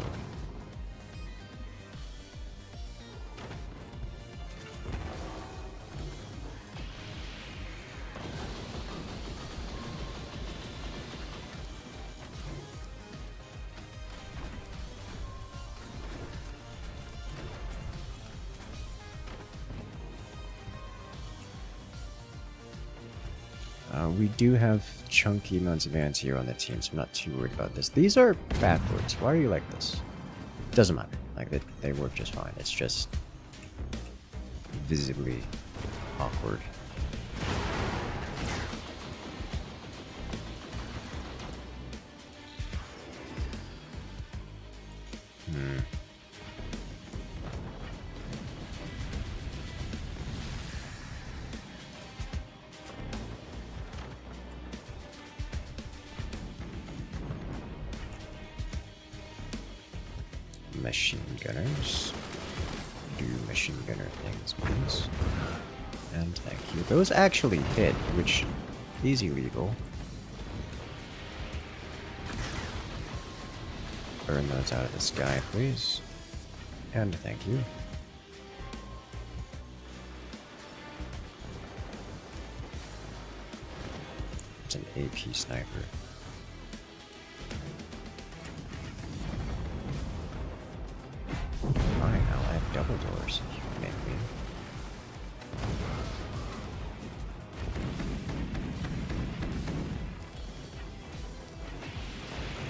We do have chunky amounts of ants here on the team, so I'm not too worried about this. These are backwards. Why are you like this? Doesn't matter. Like, they work just fine. It's just visibly awkward. Machine gunners. Do machine gunner things, please. And thank you. Those actually hit, which is illegal. Burn those out of the sky, please. And thank you. It's an AP sniper. Fine, I'll have double doors if you can make me.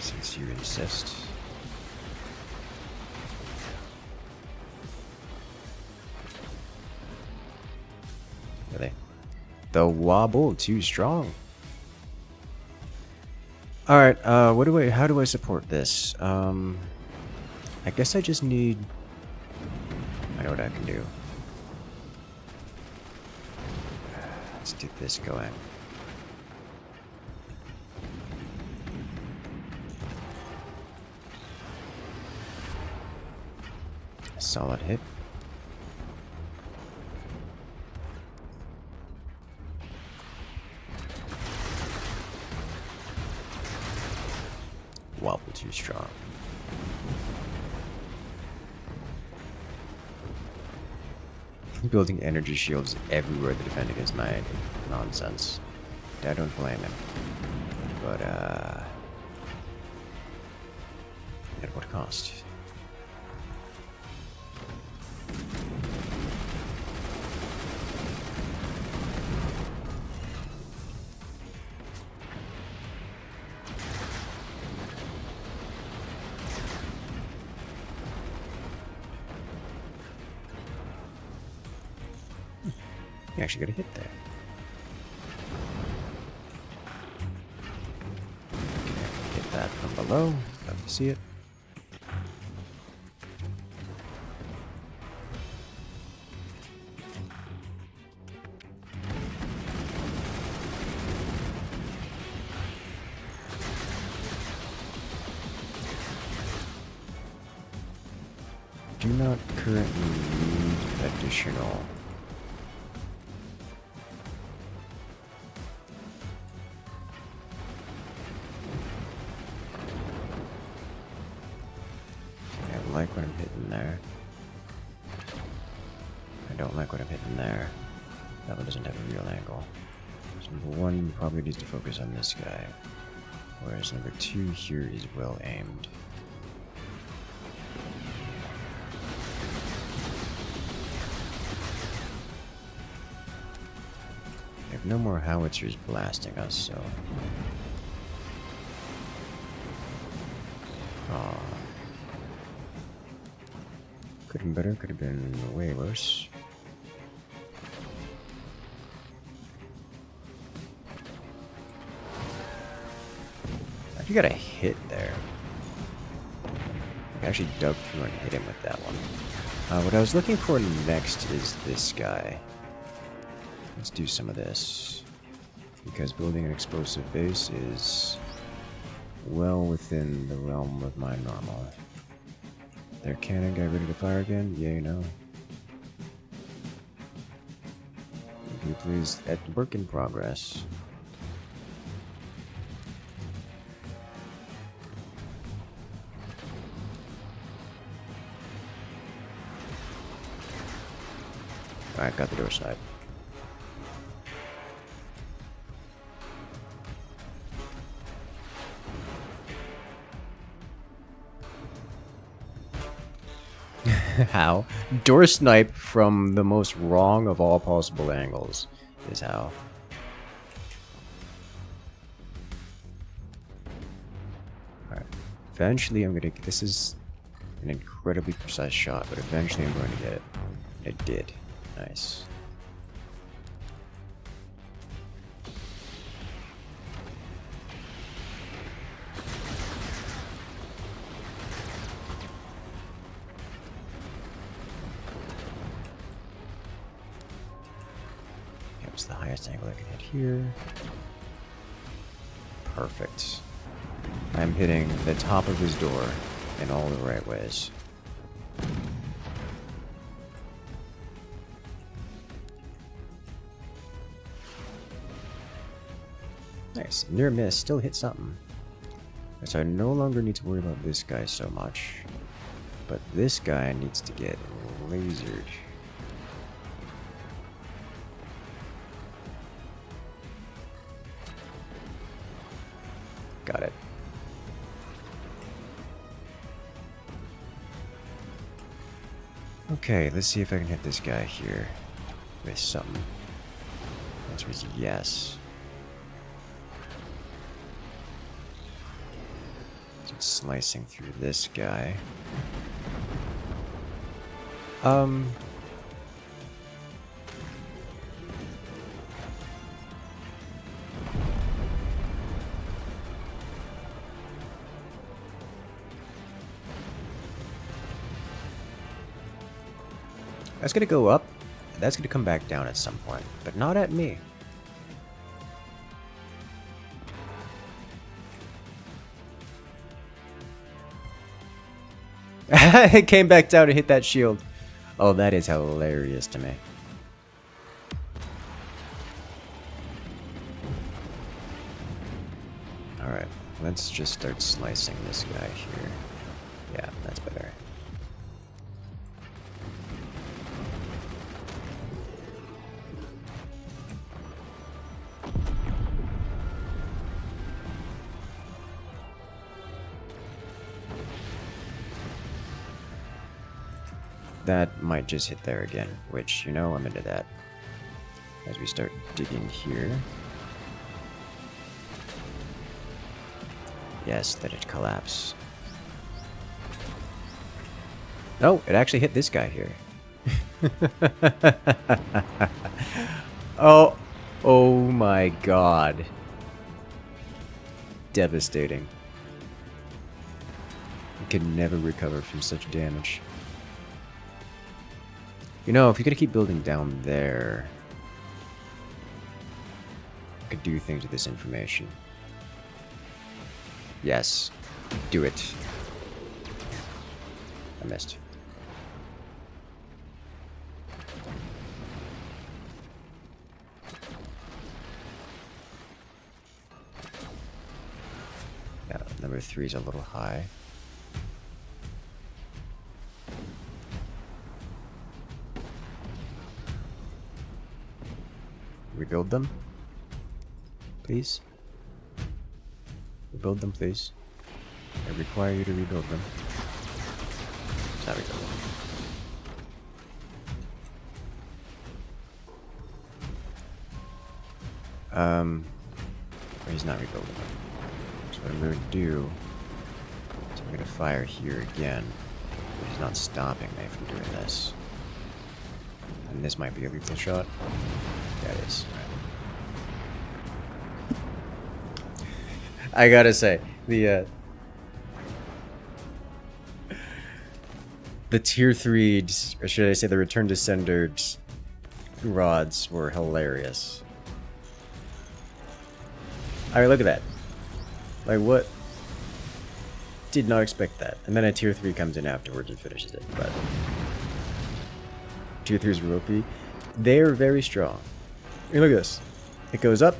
Since you insist. Really? The wobble too strong. Alright, how do I support this? I guess I just need... I know what I can do. Let's get this going. Solid hit. Wobble too strong. Building energy shields everywhere to defend against my nonsense. I don't blame him. But, at what cost? You actually got a hit there. Okay, hit that from below. Love to see it. Do not currently need additional. I like what I'm hitting there. I don't like what I'm hitting there. That one doesn't have a real angle. So number one probably needs to focus on this guy. Whereas number two here is well aimed. We have no more howitzers blasting us, so... Aww. Could have been better, could have been way worse. You got a hit there. I actually dug through and hit him with that one. What I was looking for next is this guy. Let's do some of this. Because building an explosive base is well within the realm of my normal. Their cannon guy ready to fire again? Yeah, you know. If you please, at work in progress. Alright, got the door side. How? Door snipe from the most wrong of all possible angles is how. Alright. Eventually I'm gonna... This is an incredibly precise shot, but eventually I'm going to get it. It did. Nice. What's the highest angle I can hit here? Perfect. I'm hitting the top of his door in all the right ways. Nice. Near miss, still hit something. So I no longer need to worry about this guy so much. But this guy needs to get lasered. Got it. Okay, let's see if I can hit this guy here with something. Answer is yes. So it's slicing through this guy. That's gonna go up. That's gonna come back down at some point, but not at me. It came back down and hit that shield. Oh, that is hilarious to me. Alright, let's just start slicing this guy here. Yeah, that's better. That might just hit there again, which, you know, I'm into that. As we start digging here. Yes, let it collapse. No, it actually hit this guy here. Oh my god. Devastating. You can never recover from such damage. You know, if you're gonna keep building down there, I could do things with this information. Yes, do it. I missed. Yeah, number 3 is a little high. Rebuild them, please. Rebuild them, please. I require you to rebuild them. It's not rebuilding. He's not rebuilding them. So what I'm going to do is I'm going to fire here again. He's not stopping me from doing this. And this might be a lethal shot. That is. I gotta say, the tier 3, or should I say the Return to Sender rods were hilarious. I mean, look at that. Like, what? Did not expect that. And then a tier 3 comes in afterwards and finishes it, but tier 3's real OP. They're very strong. I mean, look at this. It goes up.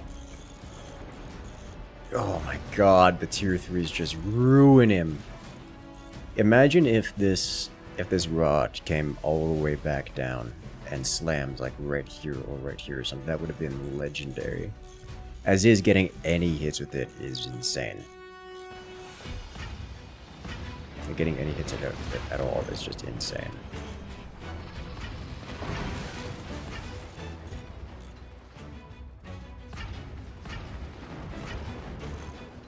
Oh my god, the tier 3s just ruin him. Imagine if this rod came all the way back down and slammed like right here or right here or something. That would have been legendary. As is, getting any hits with it is insane. And getting any hits at all is just insane.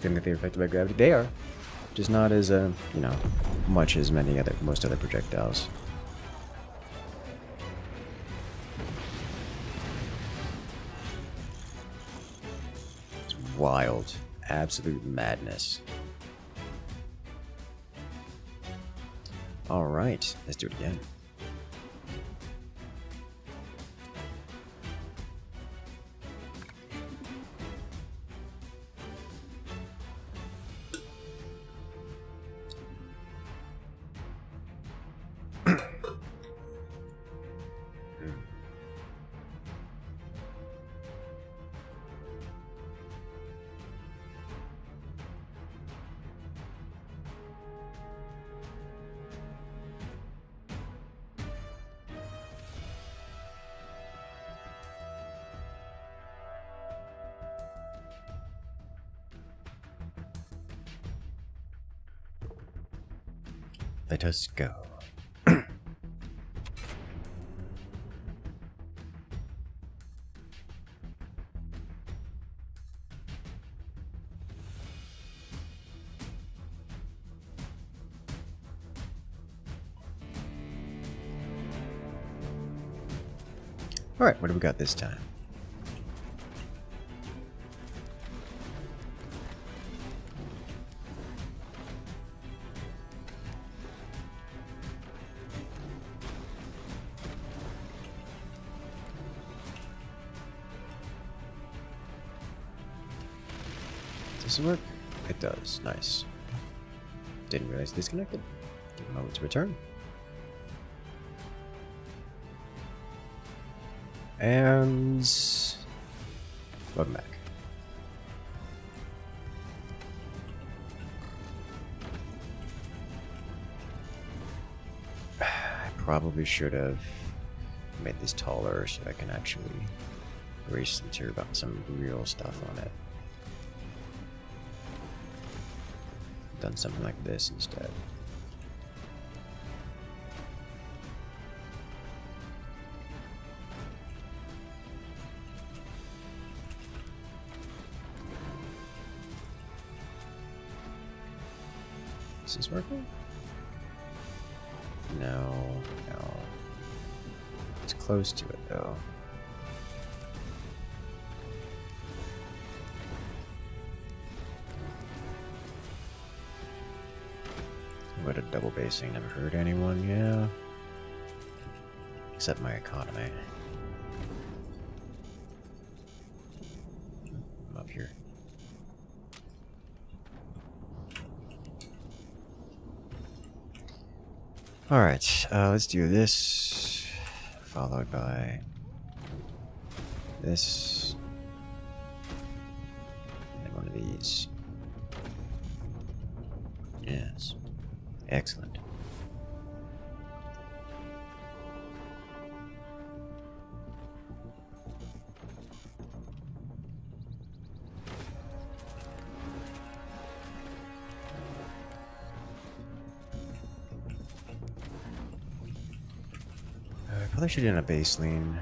Think that they're affected by gravity? They are. Just not as, you know, much as most other projectiles. It's wild. Absolute madness. Alright, let's do it again. Let us go. Alright, what do we got this time? Does this work? It does. Nice. Didn't realize disconnected. Give a moment to return. And welcome back. I probably should have made this taller so I can actually erase the material about some real stuff on it. Done something like this instead. Is this working? No, no. It's close to it though. What a double basing never hurt anyone, yeah. Except my economy. I'm up here. Alright, let's do this, followed by this, and one of these. Yes. Excellent. I probably should do a base lean.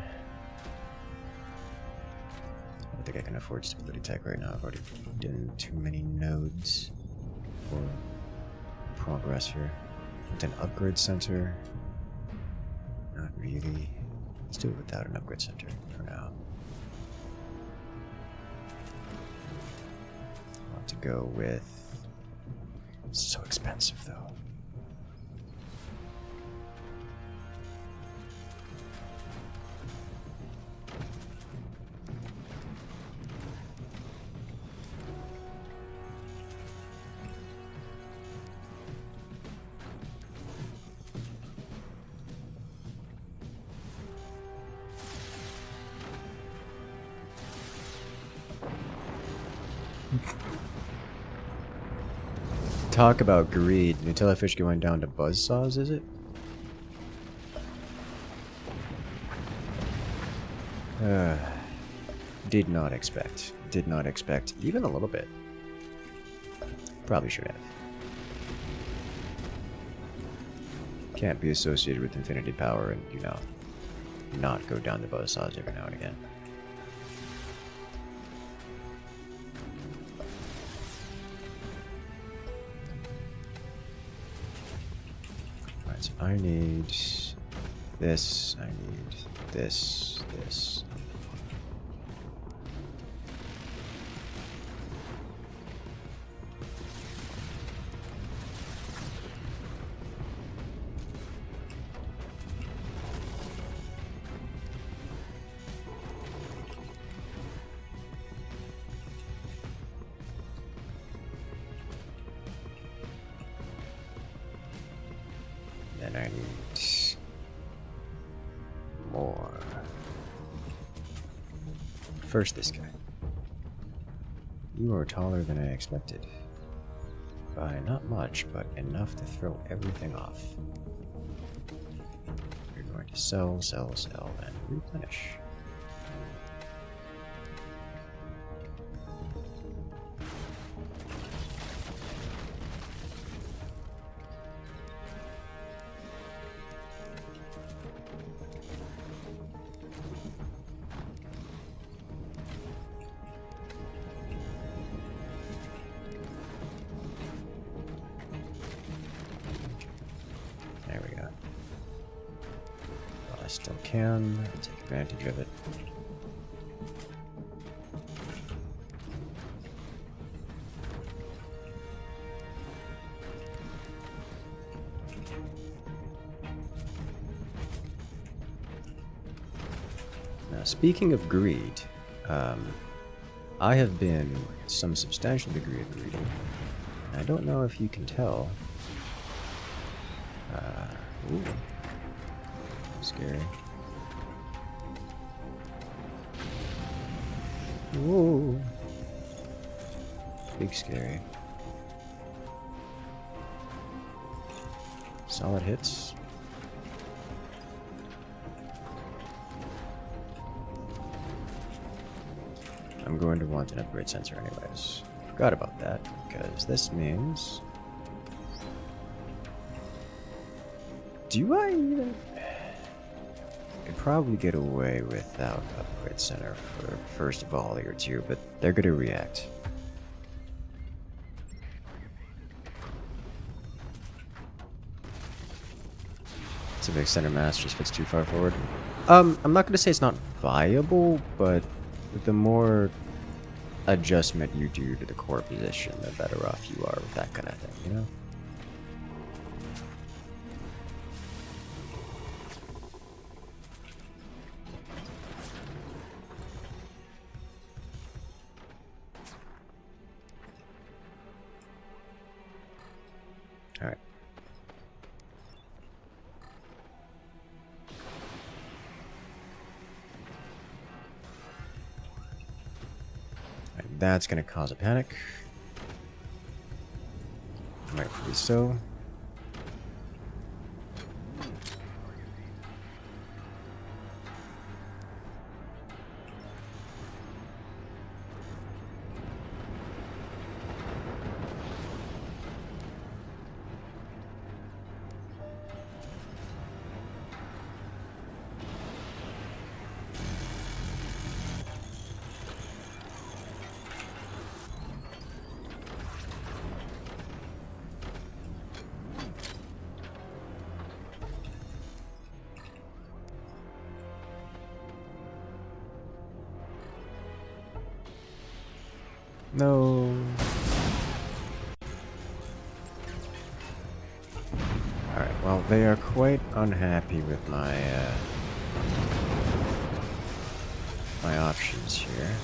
I don't think I can afford stability tech right now. I've already done too many nodes for progress here. With an upgrade center. Not really. Let's do it without an upgrade center for now. I want to go with... It's so expensive though. Talk about greed. Nutella fish going down to buzzsaws, is it? Did not expect. Did not expect. Even a little bit. Probably should have. Can't be associated with infinity power and, you know, not go down to buzzsaws every now and again. So I need this, I need this, this. Then I need more. First, this guy. You are taller than I expected. By not much, but enough to throw everything off. You're going to sell, sell, sell, and replenish. I still can. I'll take advantage of it. Now, speaking of greed, I have been some substantial degree of greedy. I don't know if you can tell. Ooh. Scary. Whoa. Big scary. Solid hits. I'm going to want an upgrade sensor anyways. Forgot about that, because this means... Do I even... I could probably get away without upgrade center for first volley or two, but they're going to react. Civic center mass just fits too far forward. I'm not going to say it's not viable, but the more adjustment you do to the core position, the better off you are with that kind of thing, you know? Alright. That's going to cause a panic. Rightfully so. No. Alright, well, they are quite unhappy with my, my options here.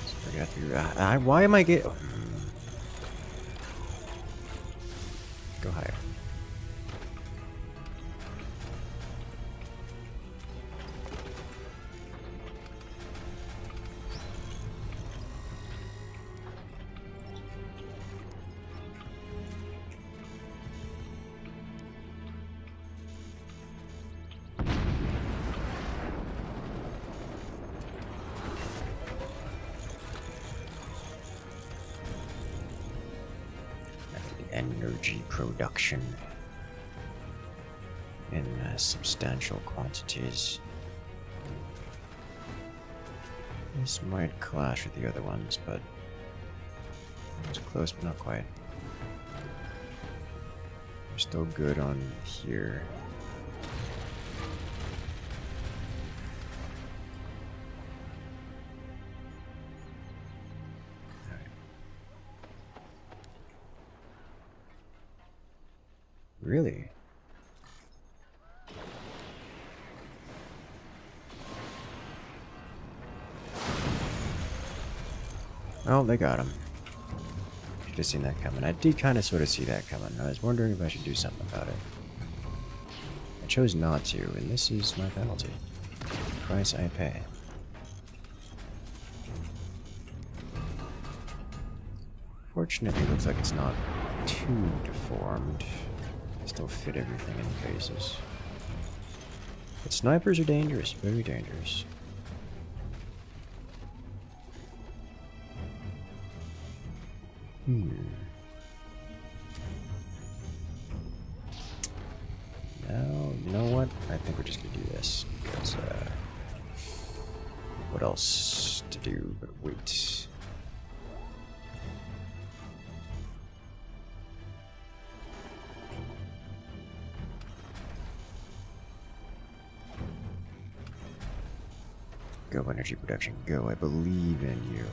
So we got to... why am I getting... Go higher. Energy production in substantial quantities. This might clash with the other ones, but it's close, but not quite. We're still good on here. Really? Oh, they got him. Should have seen that coming. I did kind of sort of see that coming. I was wondering if I should do something about it. I chose not to, and this is my penalty. Price I pay. Fortunately, it looks like it's not too deformed. Still fit everything in places. But snipers are dangerous, very dangerous. Now, you know what? I think we're just gonna do this because what else to do but wait. Go, energy production, go. I believe in you.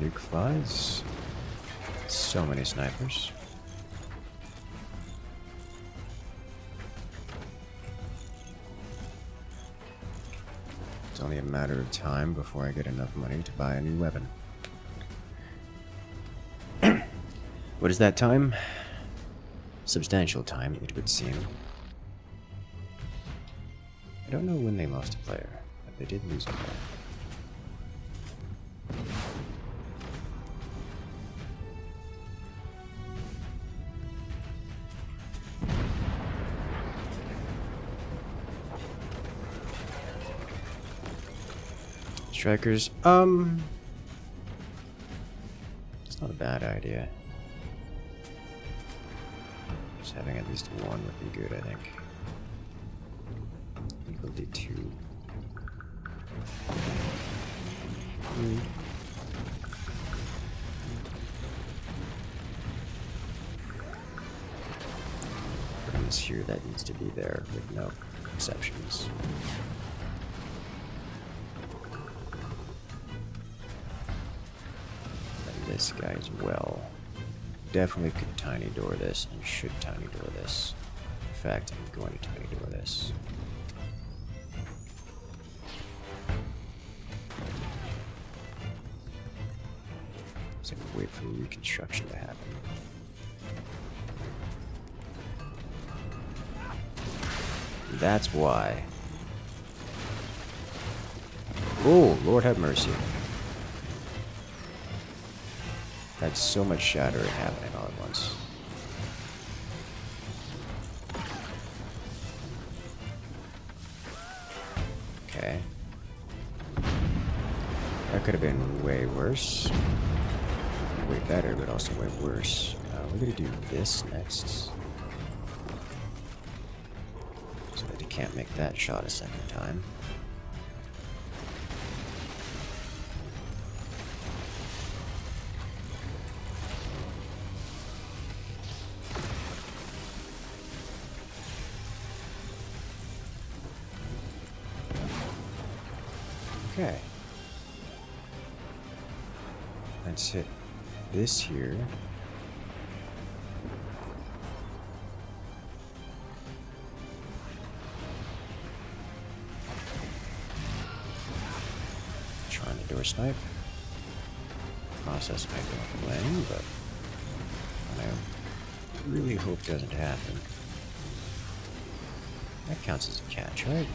Nuke flies. So many snipers. It's only a matter of time before I get enough money to buy a new weapon. What is that time? Substantial time, it would seem. I don't know when they lost a player, but they did lose a player. Strikers, it's not a bad idea. Just having at least one would be good, I think. I think we'll do 2. Items here that needs to be there with no exceptions. This guy as well. Definitely could tiny door this and should tiny door this. In fact, I'm going to tiny door this. So wait for reconstruction to happen. That's why. Oh, Lord have mercy. That's so much shattering happening all at once. Okay. That could have been way worse. Way better, but also way worse. We're gonna do this next. So that he can't make that shot a second time. Okay. Let's hit this here. Trying to door snipe. Process might go lane, but I really hope doesn't happen. That counts as a catch, right?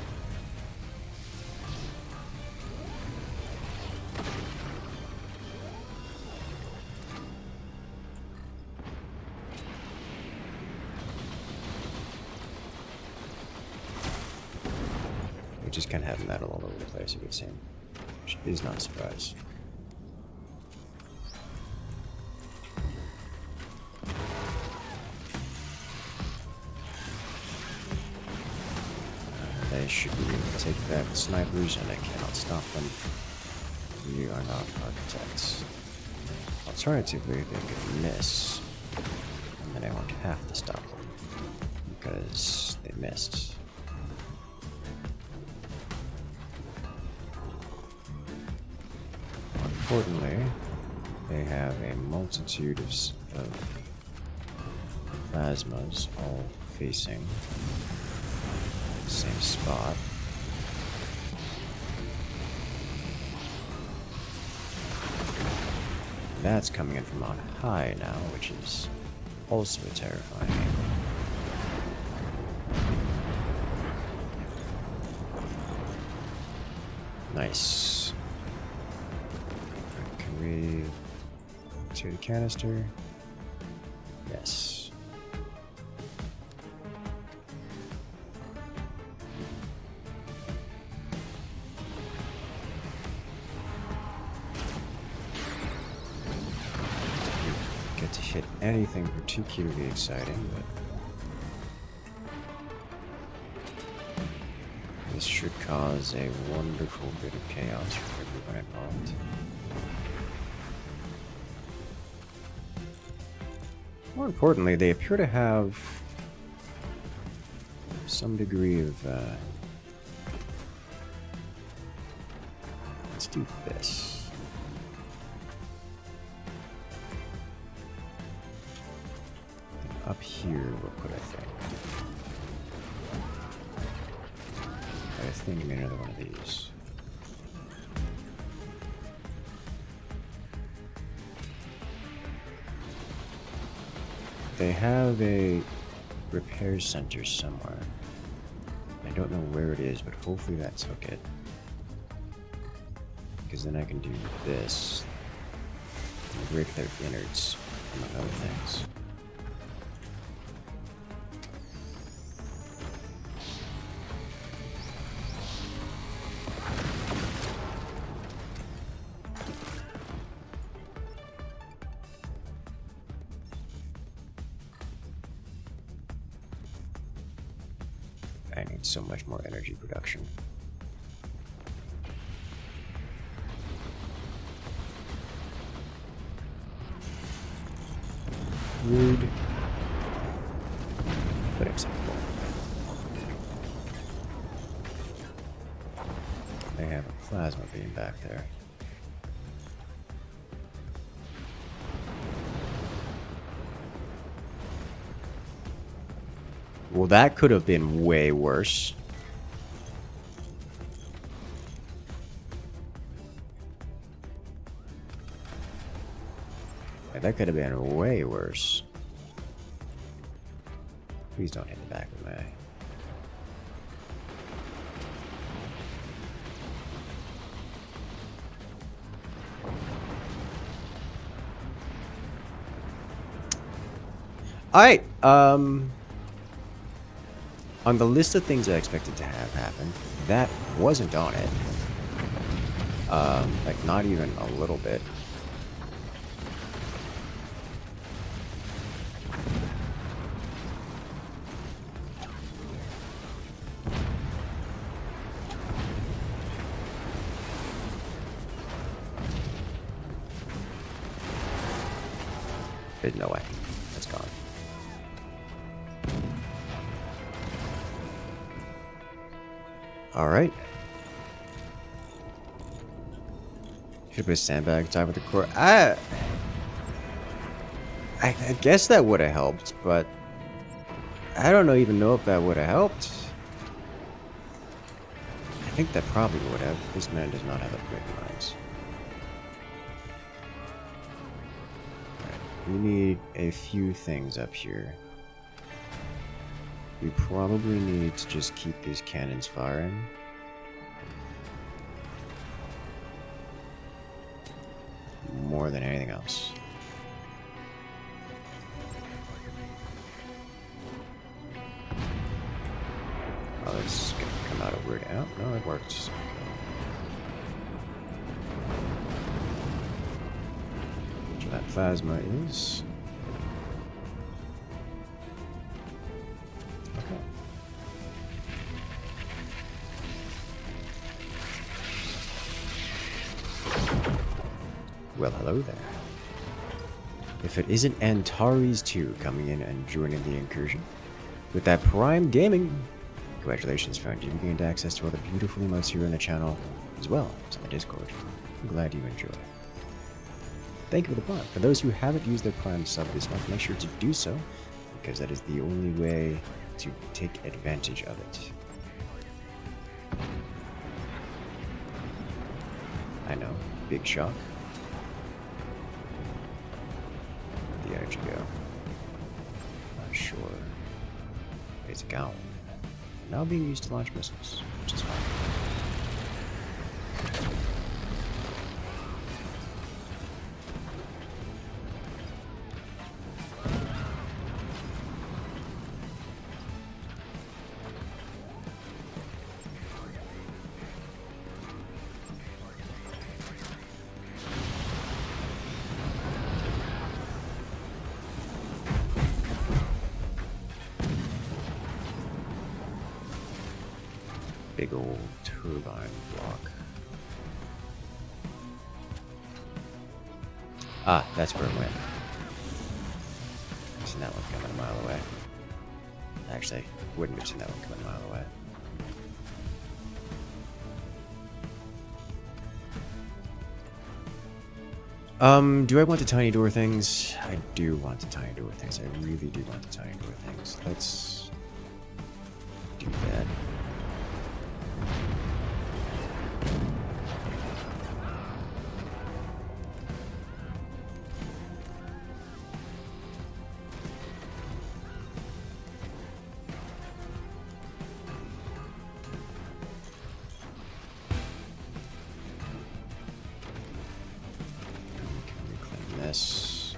We just kind of have metal all over the place, it would seem. Which is not a surprise. They should be able to take back the snipers, and I cannot stop them. We are not architects. Alternatively, they could miss, and then I won't have to stop them, because they missed. Importantly, they have a multitude of plasmas all facing the same spot. That's coming in from on high now, which is also terrifying. Nice. Can we see the canister? Yes. Get to hit anything particularly exciting, but This should cause a wonderful bit of chaos for everyone involved. More importantly, they appear to have some degree of, let's do this. And up here, we'll put a thing. I think another one of these. They have a repair center somewhere. I don't know where it is, but hopefully that's hook it. Because then I can do this and break their innards, among other things. I need so much more energy production. Rude, but acceptable. They have a plasma beam back there. Well, that could have been way worse. That could have been way worse. Please don't hit the back of my eye. Alright, on the list of things I expected to have happen, that wasn't on it. Like, not even a little bit. There's no way. That's gone. Alright. Should put a sandbag tied with the core. I guess that would have helped, but I don't even know if that would have helped. I think that probably would have. This man does not have upgrade mines. We need a few things up here. We probably need to just keep these cannons firing. More than anything else. Oh, this is gonna come out of weird out. No, it works. That plasma is. Okay. Well, hello there. If it isn't Antares 2 coming in and joining the incursion. With that Prime Gaming, congratulations, friend. You've gained access to all the beautiful emotes here on the channel, as well as on the Discord. I'm glad you enjoy. Thank you for the Prime. For those who haven't used their Prime sub this month, make sure to do so, because that is the only way to take advantage of it. I know, big shock. Where'd the energy go? Not sure. It's gone. Now being used to launch missiles, which is fine. big old turbine block. Ah, that's where it went. I've seen that one coming a mile away. Actually, wouldn't have seen that one coming a mile away. Do I want the tiny door things? I do want the tiny door things. I really do want the tiny door things. Let's do that. This.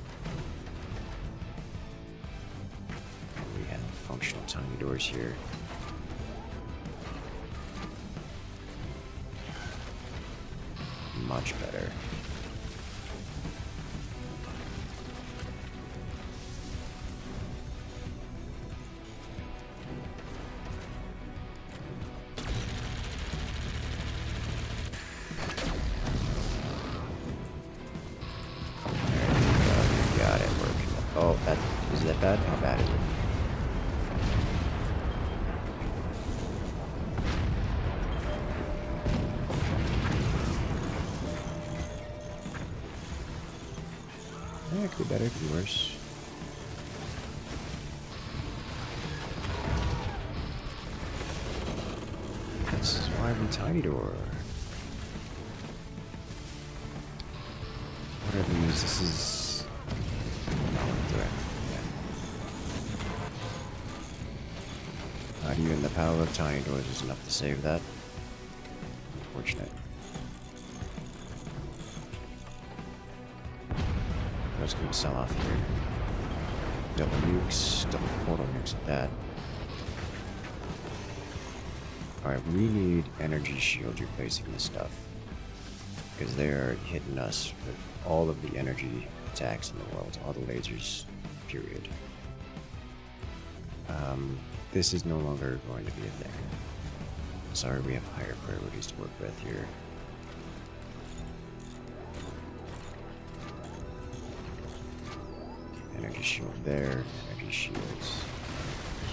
We have functional tiny doors here. Much better. Got it working. Oh, is that bad? How bad is it? Yeah, it could be better, it could be worse. This is why we tiny door. Whatever we use, this is not direct. Yeah. Not even the power of tiny doors is enough to save that. Unfortunate. What's going to sell off here? Double nukes, double portal nukes at that. Alright, we need energy shields replacing this stuff. Because they are hitting us with all of the energy attacks in the world, all the lasers, period. This is no longer going to be a thing. Sorry, we have higher priorities to work with here. Energy shield there, energy shields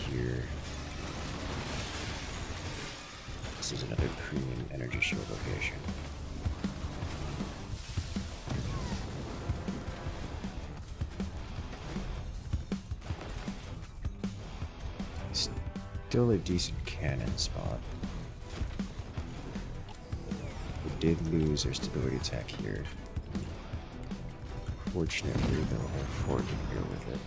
here. This is another premium energy shield location. Still a decent cannon spot. We did lose our stability attack here. Fortunately, the whole fort can deal with it.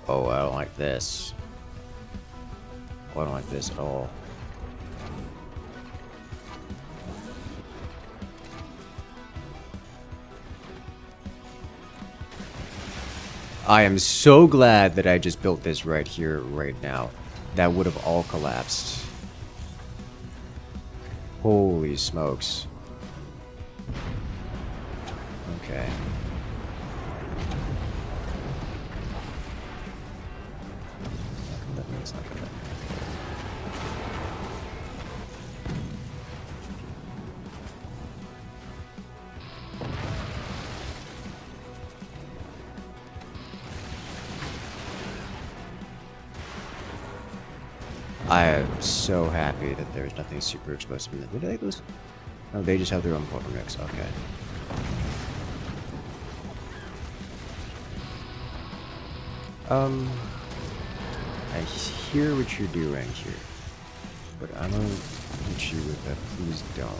Oh, I don't like this. Oh, I don't like this at all. I am so glad that I just built this right here, right now. That would have all collapsed. Holy smokes. Okay. That means not gonna. I am so happy that there's nothing super explosive in this. Did they lose? Oh, they just have their own portal mix. Okay. I hear what you're doing here, but I'm gonna hit you with that. Please don't.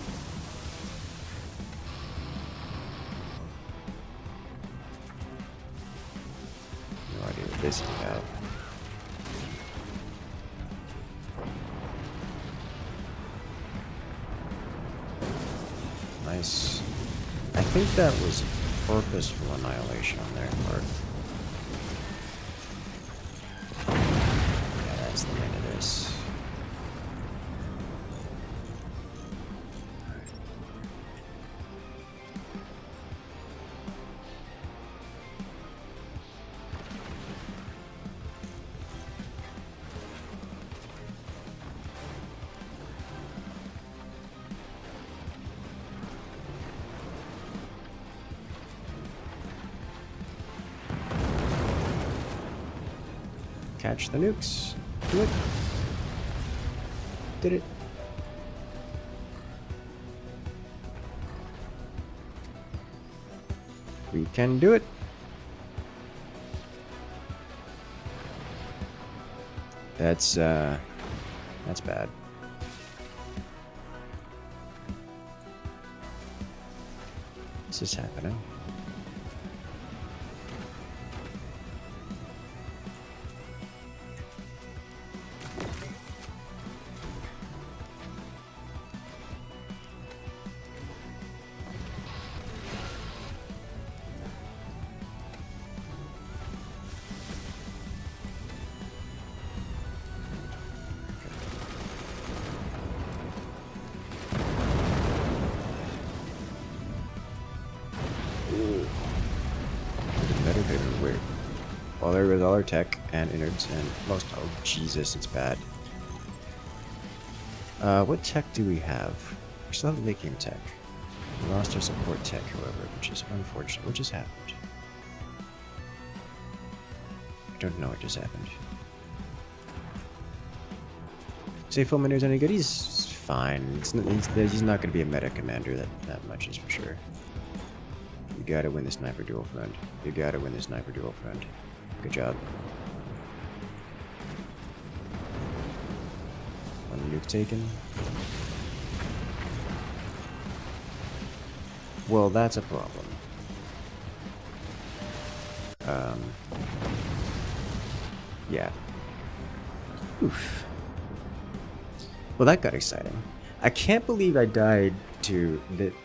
No idea what this out. Nice. I think that was purposeful annihilation on their part. Yeah, that's the end of this. Catch the nukes. Do it. Did it. We can do it. That's bad. This is happening. Well, there goes all our tech and innards and most. Oh, Jesus, it's bad. What tech do we have? We still have late game tech. We lost our support tech, however, which is unfortunate. What just happened? I don't know what just happened. Say Fulminer's any good? He's fine. He's not going to be a meta commander that much is for sure. You gotta win the sniper duel, friend. You gotta win the sniper duel, friend. Good job. One nuke taken. Well, that's a problem. Yeah. Oof. Well, that got exciting. I can't believe I died to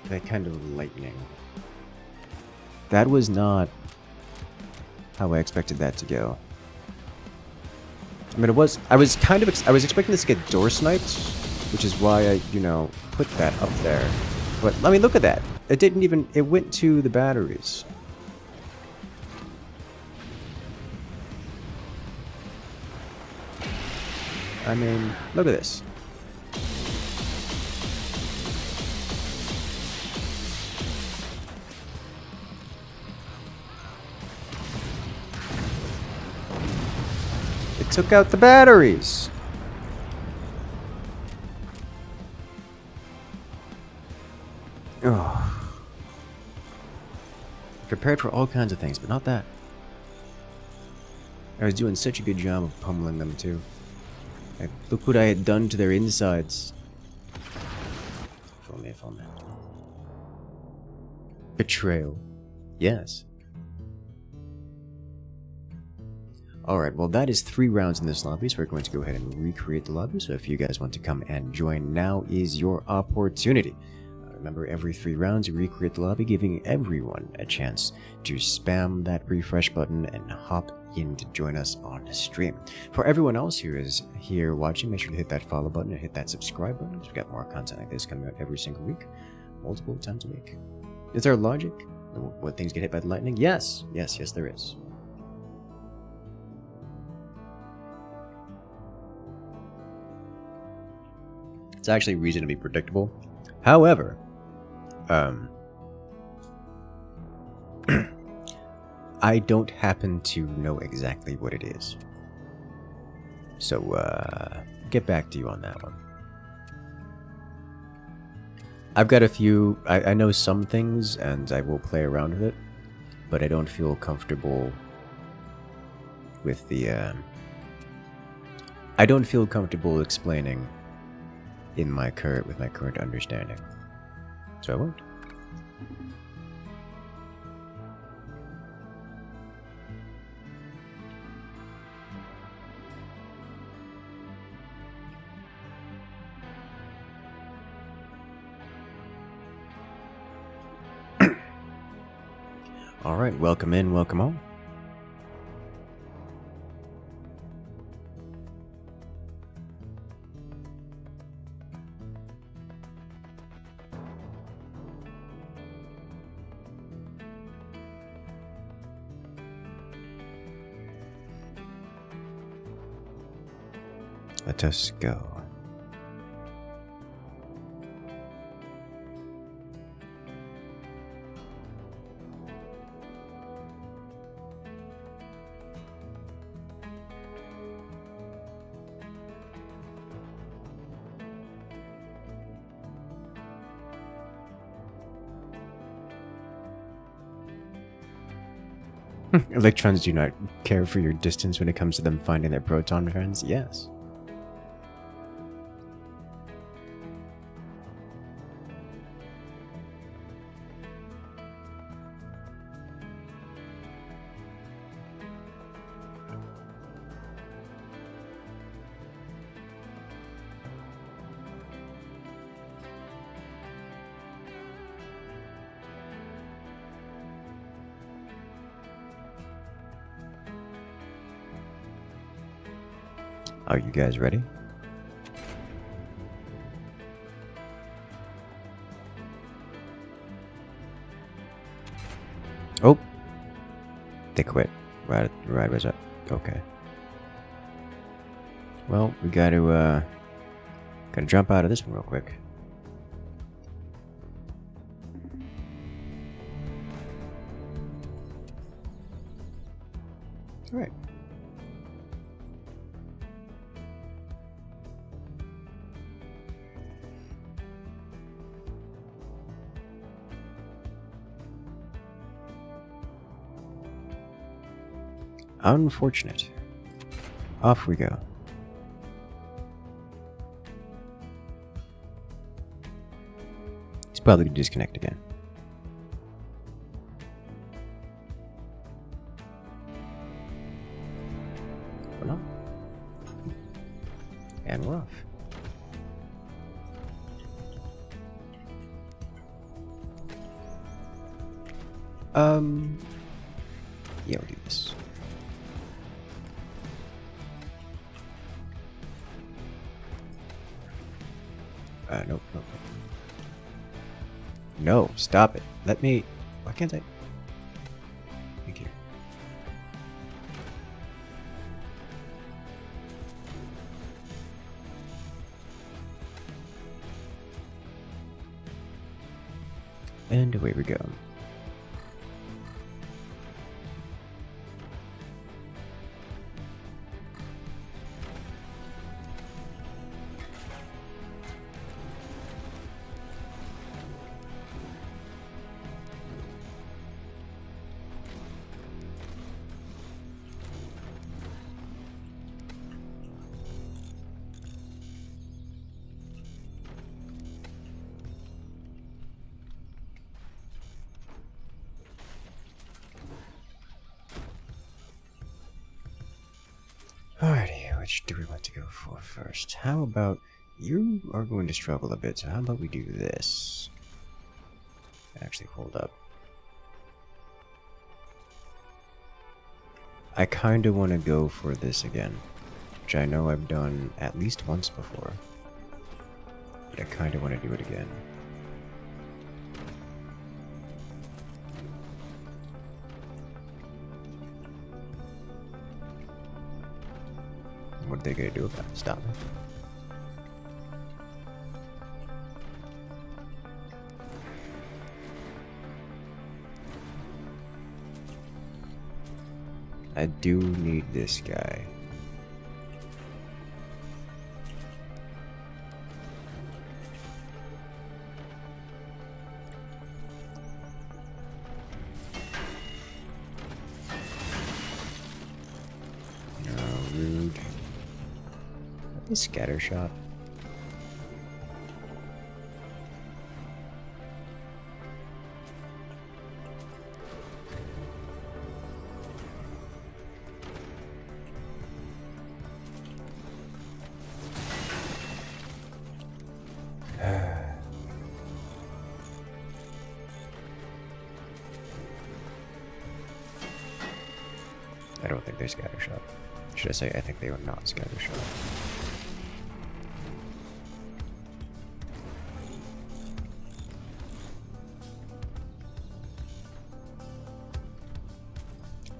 that kind of lightning. That was not how I expected that to go. I mean, I was expecting this to get door sniped, which is why I, put that up there. But, I mean, look at that. It didn't even, it went to the batteries. I mean, look at this. It took out the batteries. Oh. Prepared for all kinds of things, but not that. I was doing such a good job of pummeling them too. Look what I had done to their insides. If only, if only. Betrayal. Yes. Alright, well that is 3 rounds in this lobby, so we're going to go ahead and recreate the lobby. So if you guys want to come and join, now is your opportunity. Remember, every 3 rounds, you recreate the lobby, giving everyone a chance to spam that refresh button and hop in to join us on stream. For everyone else who is here watching, make sure to hit that follow button and hit that subscribe button. We've got more content like this coming out every single week, multiple times a week. Is there logic when things get hit by the lightning? Yes, yes, yes, there is. It's actually reasonably predictable. However, I don't happen to know exactly what it is. So, get back to you on that one. I've got a few, I know some things, and I will play around with it, but I don't feel comfortable with the, I don't feel comfortable explaining with my current understanding. So I won't. Alright, welcome in, welcome home. Let us go. Electrons do not care for your distance when it comes to them finding their proton friends? Yes. Are you guys ready? Oh! They quit. Right was up. Okay. Well, we gotta jump out of this one real quick. Alright. Unfortunate. Off we go. He's probably gonna disconnect again. Or not. And we're off. Yeah, we'll do this. Nope. No, stop it. Let me... Why can't I... Thank you. And away we go. Alrighty, which do we want to go for first? How about... You are going to struggle a bit, so how about we do this? Actually, hold up. I kinda want to go for this again, which I know I've done at least once before. But I kinda want to do it again. What are they gonna do about it? Stop me. I do need this guy. Rude. A scatter shot. I don't think they're scattershot. Should I say I think they are not scattershot?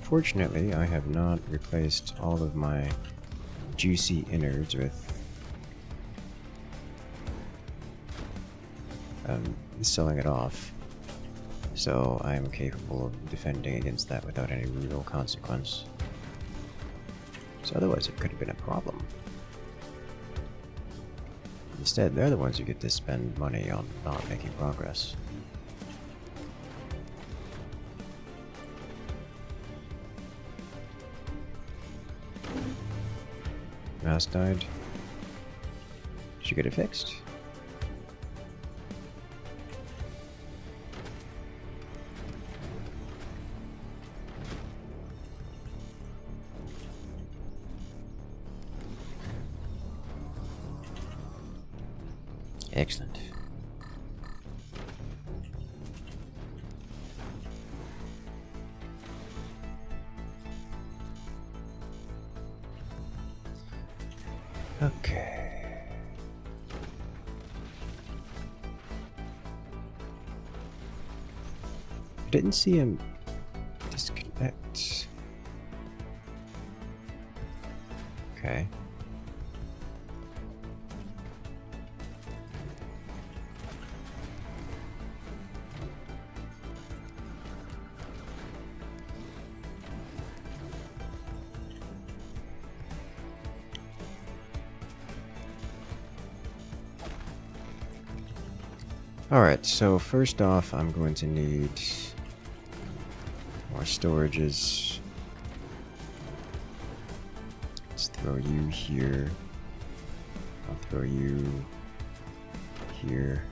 Fortunately, I have not replaced all of my juicy innards with selling it off, so I am capable of defending against that without any real consequence. So otherwise it could have been a problem. Instead, they're the ones who get to spend money on not making progress. Mouse died. Did you get it fixed? Excellent. Okay. I didn't see him disconnect. Okay. Alright, so first off, I'm going to need more storages. Let's throw you here. I'll throw you here.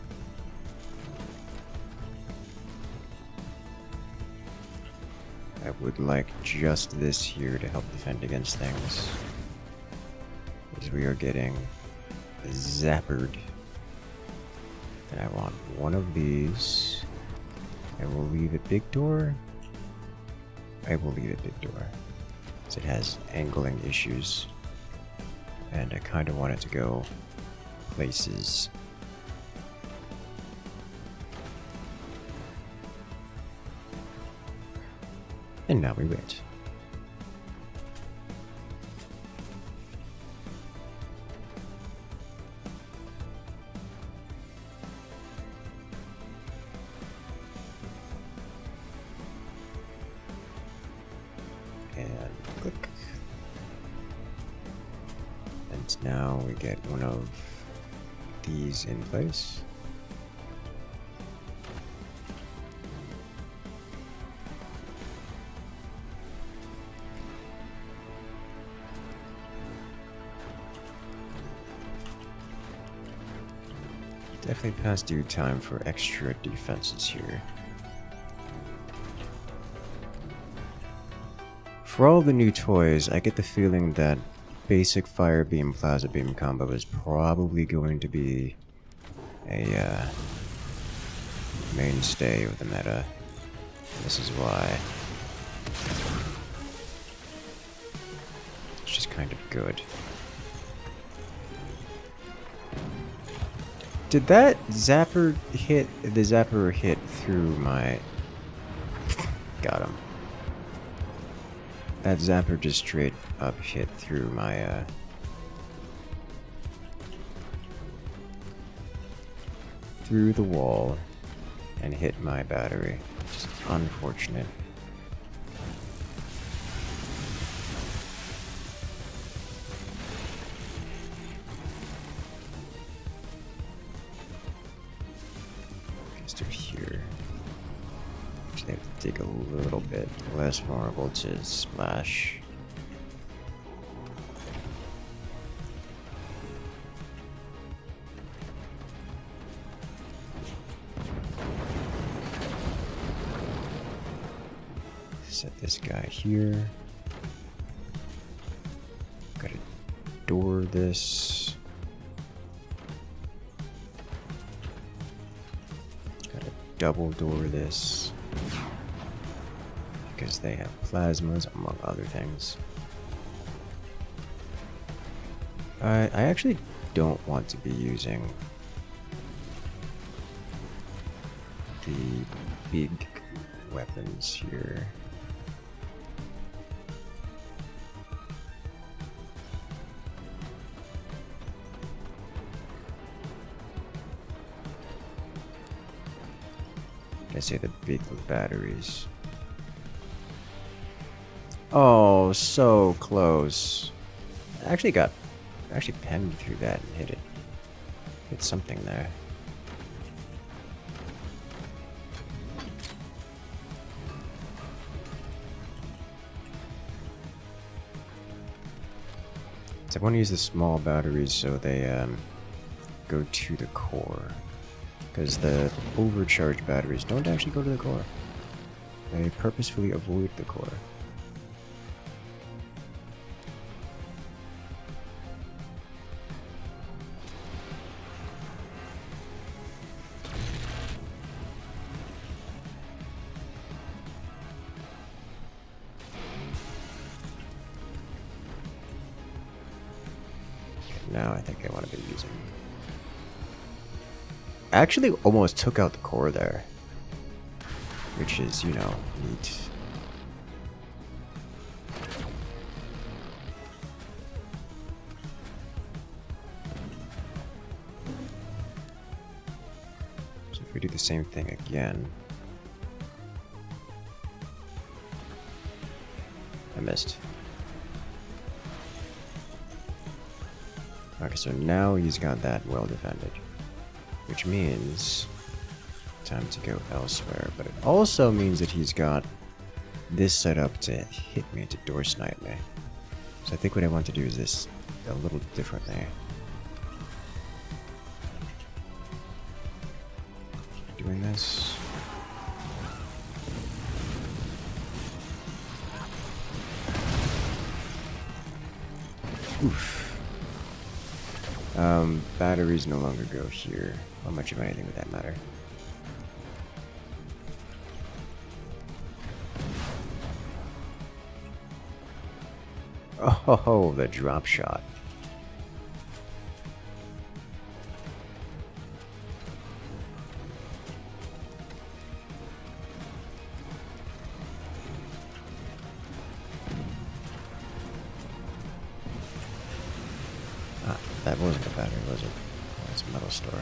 I would like just this here to help defend against things, as we are getting zappered. And I want one of these. I will leave it big door. I will leave it big door, because it has angling issues, and I kind of want it to go places. And now we wait. And click. And now we get one of these in place. Definitely past due time for extra defenses here. For all the new toys, I get the feeling that basic Fire Beam Plaza Beam combo is probably going to be a mainstay of the meta. This is why. It's just kind of good. Did that zapper hit? The zapper hit through my... Got him. That zapper just straight up hit through my, through the wall and hit my battery. Just unfortunate. Guess they're here. They have to dig a little bit less vulnerable to splash. Set this guy here. Gotta door this. Gotta double door this. because they have plasmas, among other things. I actually don't want to be using the big weapons here. I say the big batteries. Oh, so close. I actually penned through that and hit it. Hit something there. So I want to use the small batteries so they go to the core. Because the overcharged batteries don't actually go to the core. They purposefully avoid the core. Now I think I want to be using... Actually almost took out the core there. Which is, you know, neat. So if we do the same thing again... I missed. Okay, so now he's got that well defended. Which means time to go elsewhere. But it also means that he's got this set up to hit me, to door snipe me. So I think what I want to do is this a little differently. Doing this. Oof. Batteries no longer go here. How much of anything would that matter? Oh, the drop shot. That wasn't a battery, was it? Oh, it's a metal store.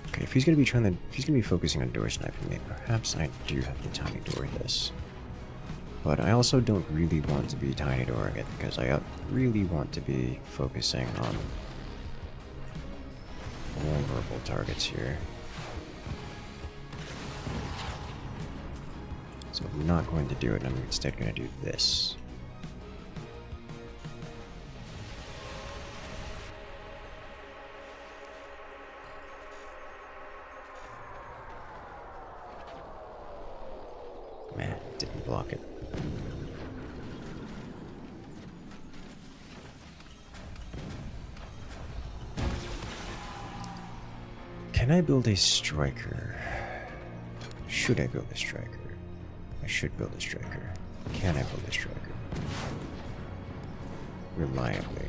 Okay, if he's gonna be focusing on door sniping me, perhaps I do have to tiny door this. But I also don't really want to be tiny dooring it because I really want to be focusing on vulnerable targets here. So I'm not going to do it, I'm instead going to do this. Man, didn't block it. Can I build a striker? Should I build a striker? I should build a striker. Can I build a striker? Reliably.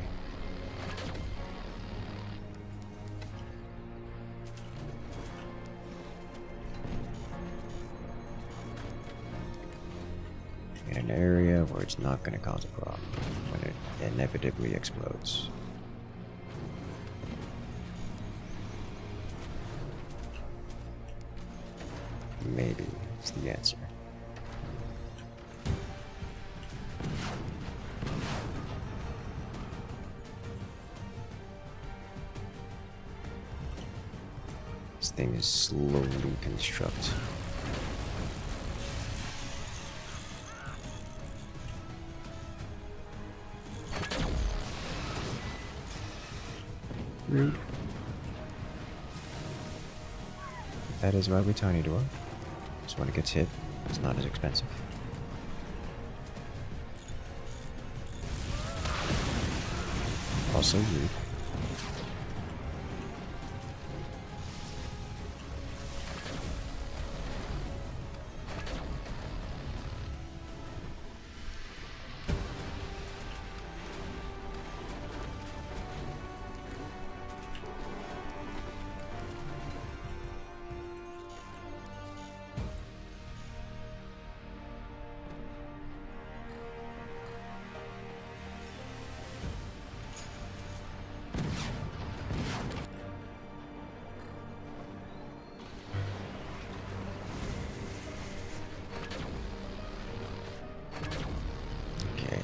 In an area where it's not going to cause a problem when it inevitably explodes. Maybe it's the answer. This thing is slowly construct. Rude. that is why we tiny door. So when it gets hit, it's not as expensive. Also you.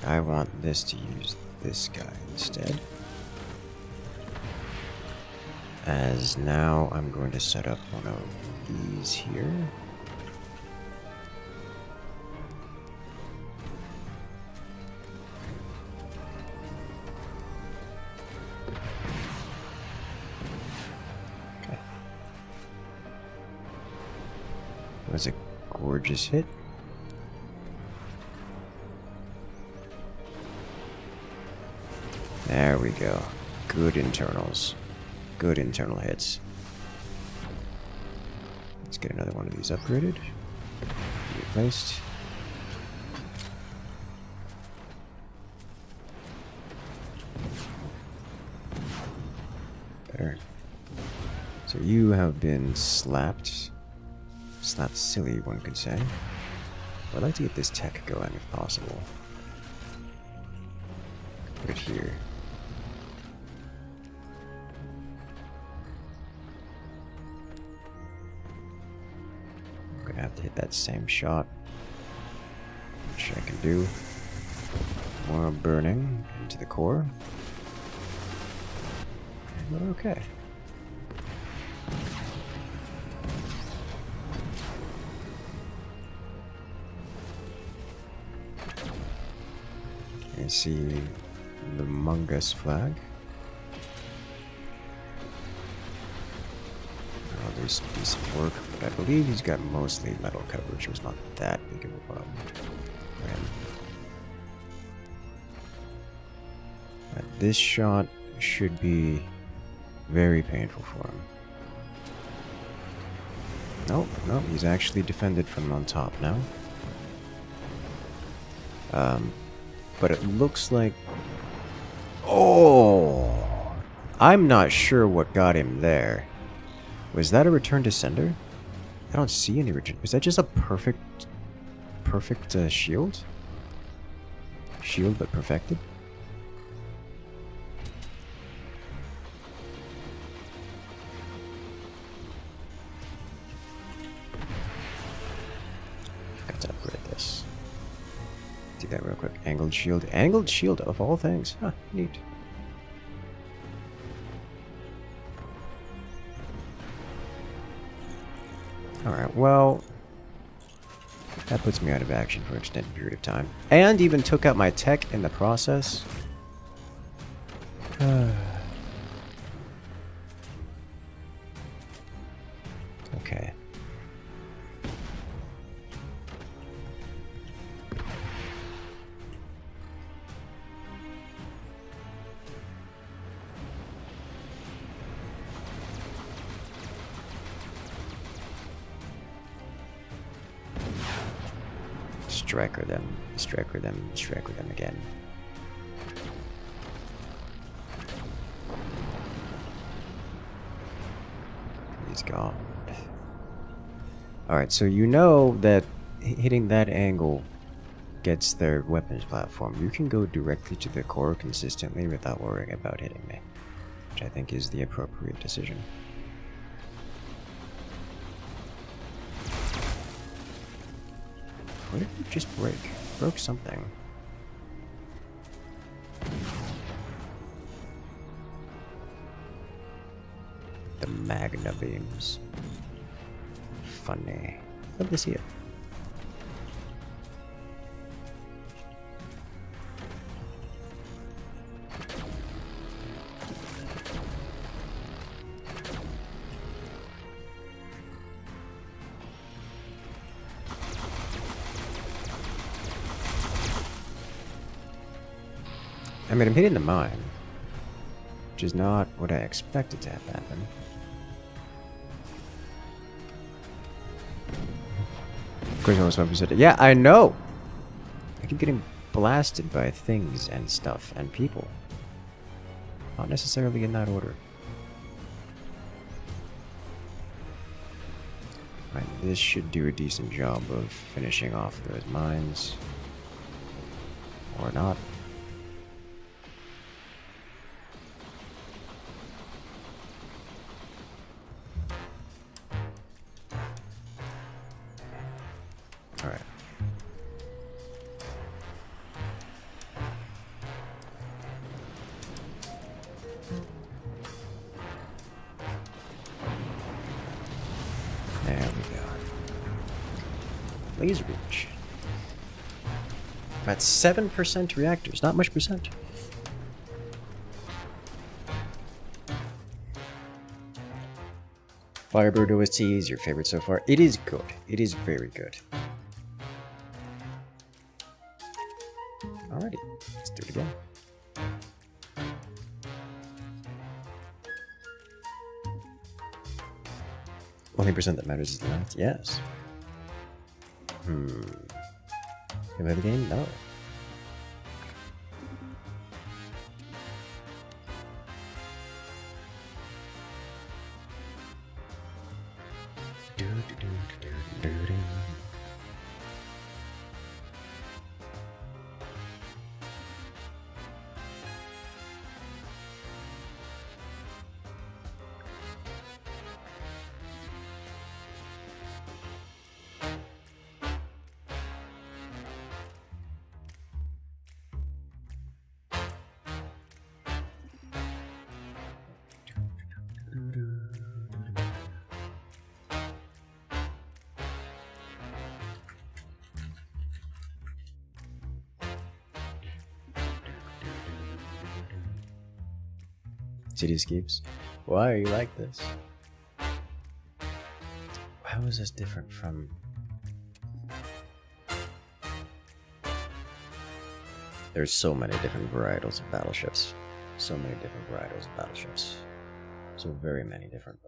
I want this to use this guy instead. As now I'm going to set up one of these here. Okay. That was a gorgeous hit. There we go. Good internals. Good internal hits. Let's get another one of these upgraded. Replaced. There. So you have been slapped. Slapped silly, one could say. I'd like to get this tech going if possible. Put it here. Have to hit that same shot, which I can do. More burning into the core. But okay. I see the Mungus flag. There's decent work, but I believe he's got mostly metal coverage. It was not that big of a problem for him. This shot should be very painful for him. Nope, nope, he's actually defended from on top now. But it looks like... Oh! I'm not sure what got him there. Was that a return to sender? I don't see any return. Was that just a perfect shield? Shield but perfected? Forgot to upgrade this. Do that real quick. Angled shield. Angled shield of all things. Huh, neat. Alright, well, that puts me out of action for an extended period of time. And even took out my tech in the process. Okay. Striker them, striker them, striker them again. He's gone. Alright, so you know that hitting that angle gets their weapons platform. You can go directly to the core consistently without worrying about hitting me, which I think is the appropriate decision. What did it just break? Broke something. The Magna beams. Funny. Love to see it. I mean, I'm hitting the mine, which is not what I expected to have happen. Of course, almost 1%. Yeah, I know! I keep getting blasted by things and stuff and people. Not necessarily in that order. Right, this should do a decent job of finishing off those mines. Or not. Alright. There we go. Laser reach. About 7% reactors, not much percent. Firebird OST is your favorite so far. It is good. It is very good. Alrighty, let's do it again. Only percent that matters is the length. Yes. Can I play the game? No. Cityscapes. Why are you like this? How is this different from... There's so many different varietals of battleships. So many different varietals of battleships. So very many different.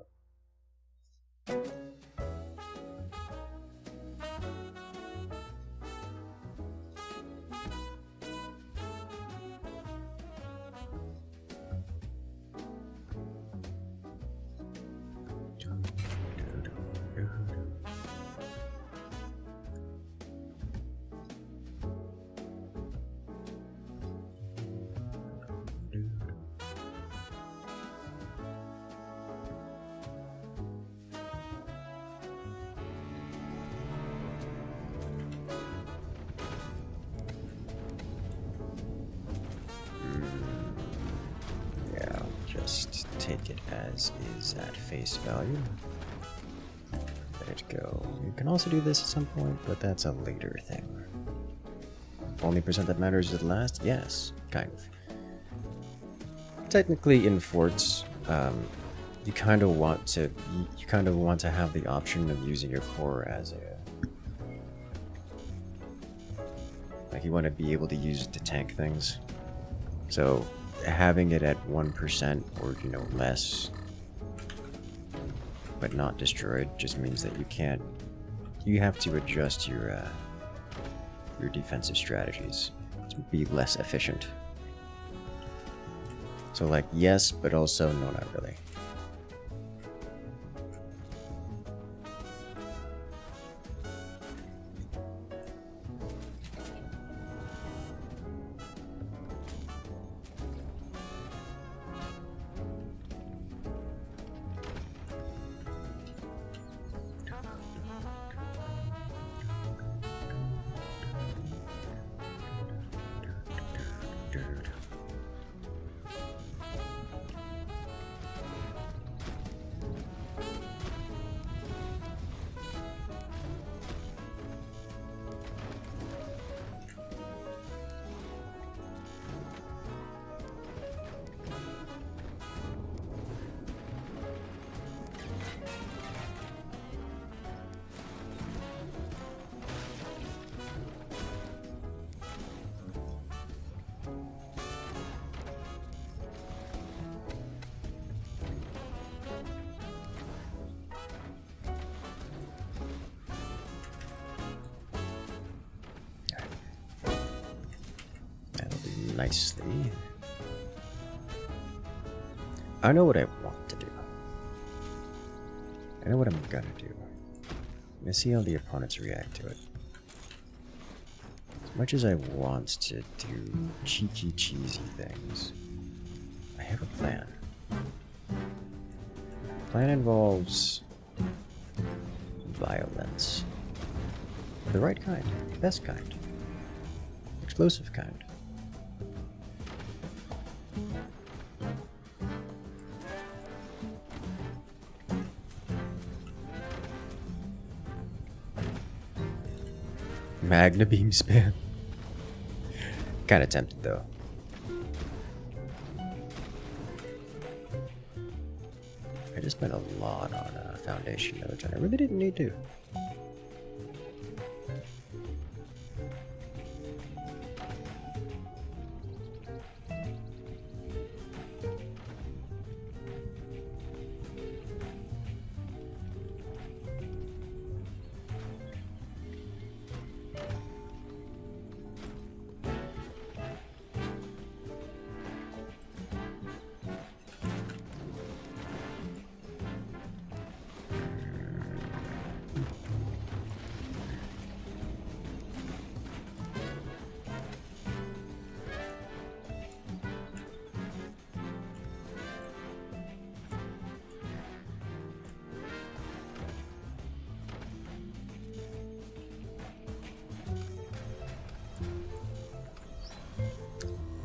Just take it as is at face value. Let it go. You can also do this at some point, but that's a later thing. Only percent that matters is the last? Yes, kind of. Technically, in forts, you kind of want to have the option of using your core as a you want to be able to use it to tank things. So having it at 1% or less, but not destroyed, just means that you have to adjust your defensive strategies to be less efficient. So yes, but also no, not really. nicely. I know what I want to do. I know what I'm gonna do. Let's see how the opponents react to it. As much as I want to do cheeky, cheesy things, I have a plan. The plan involves violence. The right kind, the best kind, explosive kind. Magna beam spam. Kinda tempted though. I just spent a lot on foundation nodes and I really didn't need to.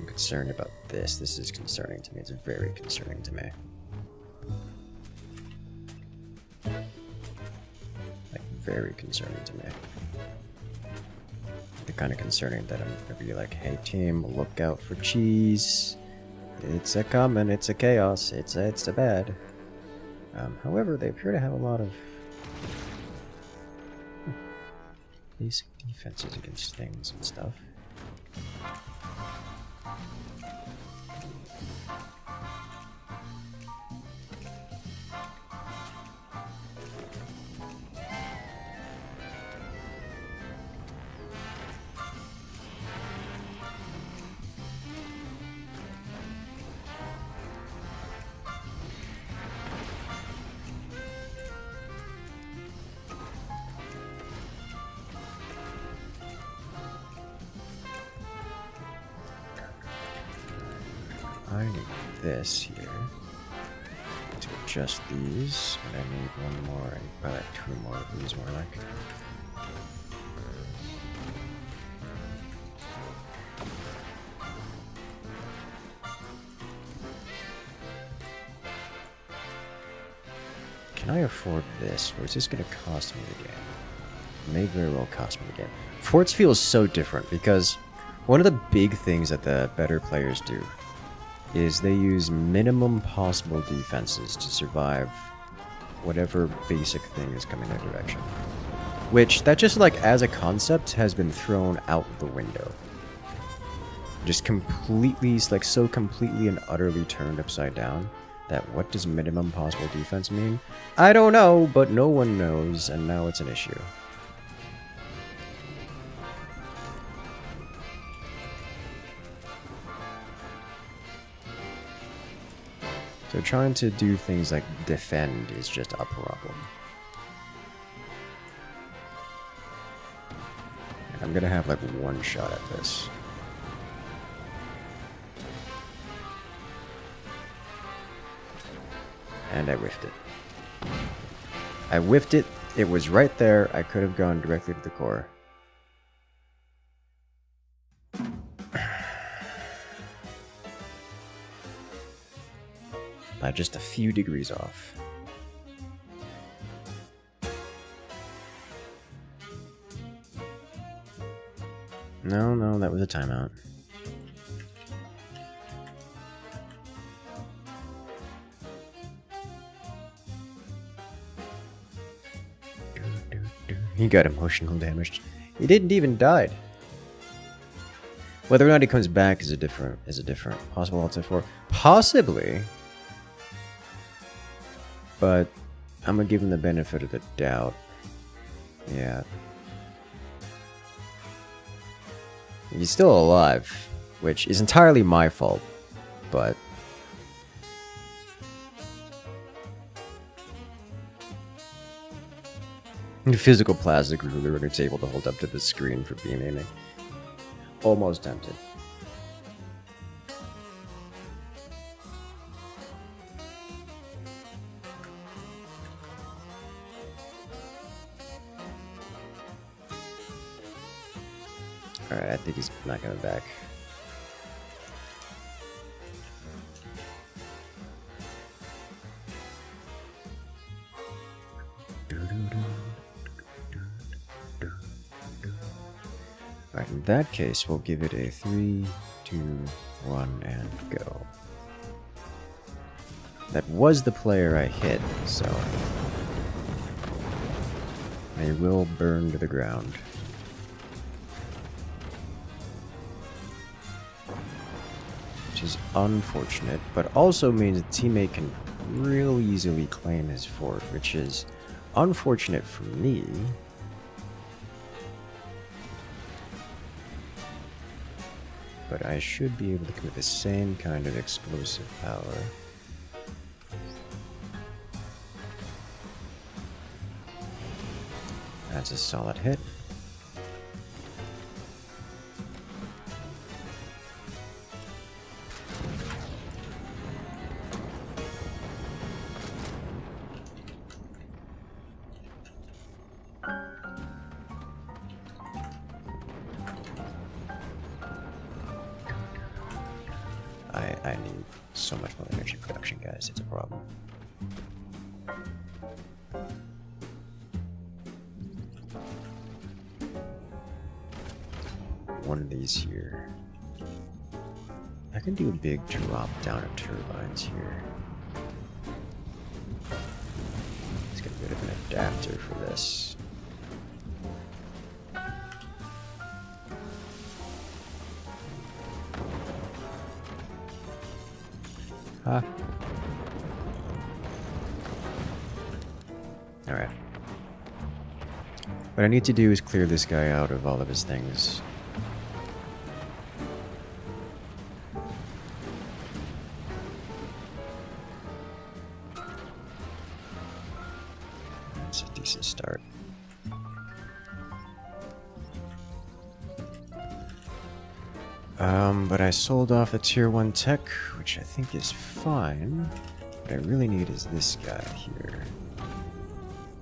Concerned about this. This is concerning to me. It's very concerning to me. Like, very concerning to me. The kind of concerning that I'm gonna be like, hey team, look out for cheese. It's a coming, it's a chaos, it's a bad. However, they appear to have a lot of basic defenses against things and stuff. I need this here to adjust these, and I need one more, two more of these more like. Can I afford this, or is this going to cost me the game? It may very well cost me the game. Forts feels so different because one of the big things that the better players do is they use minimum possible defenses to survive whatever basic thing is coming their direction. Which, that just like as a concept has been thrown out the window. Just completely, like so completely and utterly turned upside down that what does minimum possible defense mean? I don't know, but no one knows, and now it's an issue. So trying to do things like defend is just a problem. And I'm gonna have like one shot at this. And I whiffed it. I whiffed it. It was right there. I could have gone directly to the core. By just a few degrees off. No, that was a timeout. He got emotional damage. He didn't even die. Whether or not he comes back is a different possible alt 4. Possibly. But I'm gonna give him the benefit of the doubt. Yeah. He's still alive. which is entirely my fault, but the physical plastic ruler when it's able to hold up to the screen for beam aiming. Almost tempted. Alright, I think he's not coming back. Alright, in that case, we'll give it a 3, 2, 1, and go. That was the player I hit, so they will burn to the ground. Which is unfortunate, but also means the teammate can real easily claim his fort, which is unfortunate for me. But I should be able to commit the same kind of explosive power. That's a solid hit. I need so much more energy production, guys. It's a problem. One of these here. I can do a big drop down of turbines here. Let's get rid of an adapter for this. Huh? Alright. What I need to do is clear this guy out of all of his things. That's a decent start. But I sold off the tier 1 tech, which I think is fine. What I really need is this guy here.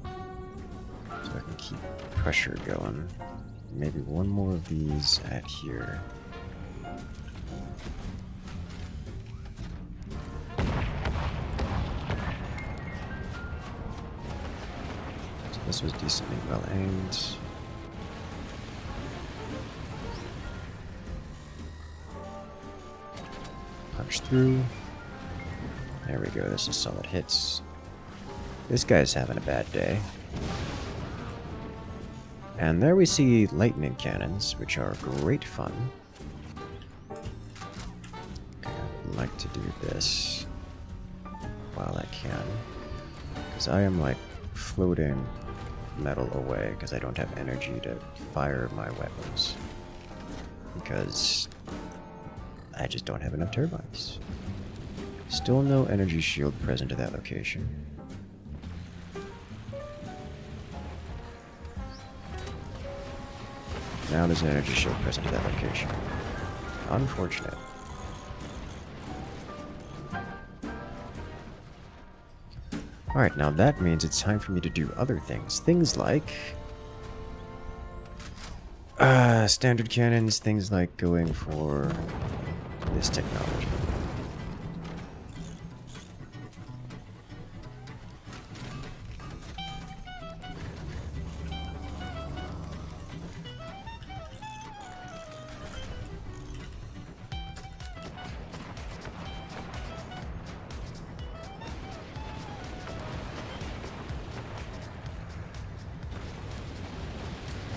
So I can keep pressure going. Maybe one more of these at here. So this was decently well aimed. Punch through. There we go, this is solid hits. This guy's having a bad day. And there we see lightning cannons, which are great fun. Okay, I'd like to do this while I can. Because I am like floating metal away because I don't have energy to fire my weapons. Because I just don't have enough turbines. Still no energy shield present at that location. Now there's an energy shield present at that location. Unfortunate. Alright, now that means it's time for me to do other things. Things like standard cannons, things like going for this technology.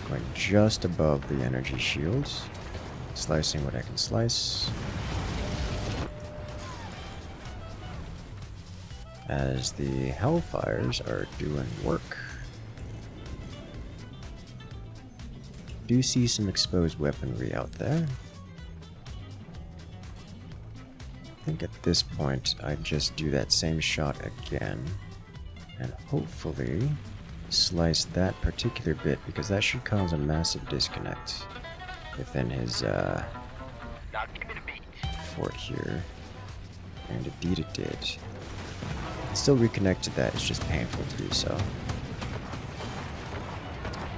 Going just above the energy shields. Slicing what I can slice. As the Hellfires are doing work. Do see some exposed weaponry out there. think at this point I just do that same shot again and hopefully slice that particular bit, because that should cause a massive disconnect within his fort here. And indeed it did. It still reconnected that, it's just painful to do so.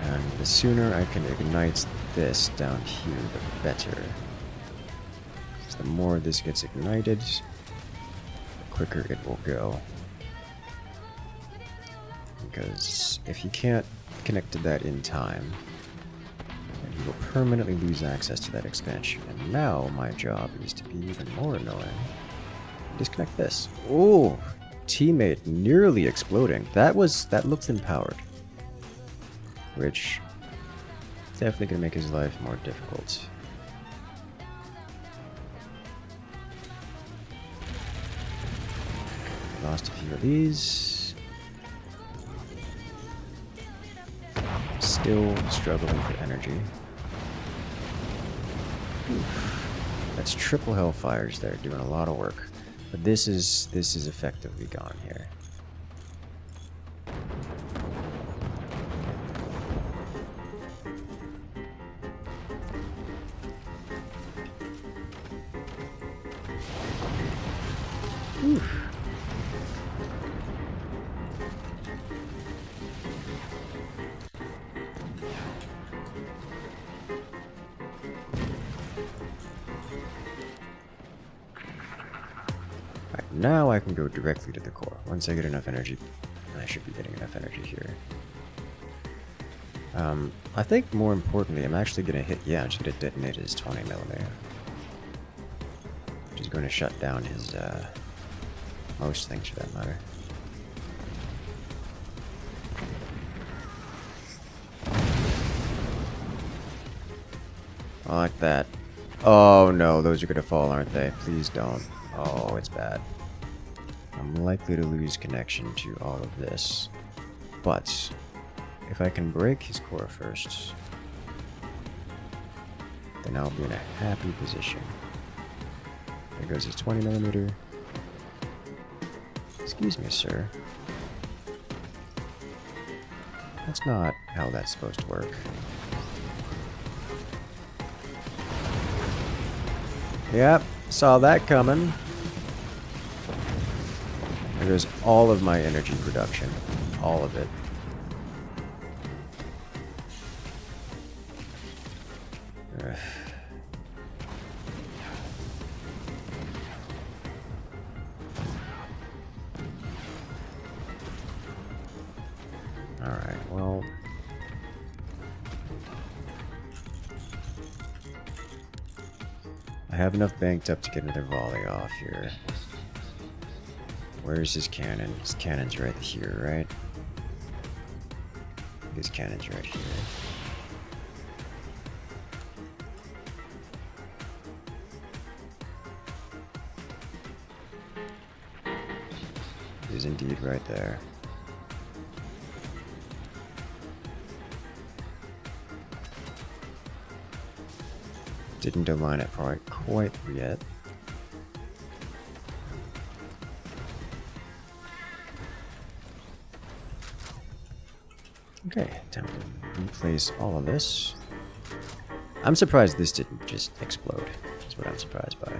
And the sooner I can ignite this down here, the better. So the more this gets ignited, the quicker it will go. Because if you can't connect to that in time, then you will permanently lose access to that expansion. And now my job is to be even more annoying. Disconnect this. Oh, teammate nearly exploding. That looks empowered, which is definitely gonna make his life more difficult. Lost a few of these. Still struggling for energy. That's triple hellfires there, doing a lot of work. But this is effectively gone here. Oof. Now I can go directly to the core. Once I get enough energy, I should be getting enough energy here. I think more importantly, I'm actually going to hit, yeah, I'm just going to detonate his 20mm. Which is going to shut down his, most things for that matter. I like that. Oh no, those are going to fall, aren't they? Please don't. Oh, it's bad. I'm likely to lose connection to all of this. But if I can break his core first, then I'll be in a happy position. There goes his 20mm. Excuse me, sir. That's not how that's supposed to work. Yep, saw that coming. There goes all of my energy production. All of it. Ugh. Alright, well... I have enough banked up to get another volley off here. Where's his cannon? His cannon's right here, right? His cannon's right here. It is indeed right there. Didn't align it quite yet. Okay, time to replace all of this. I'm surprised this didn't just explode. That's what I'm surprised by.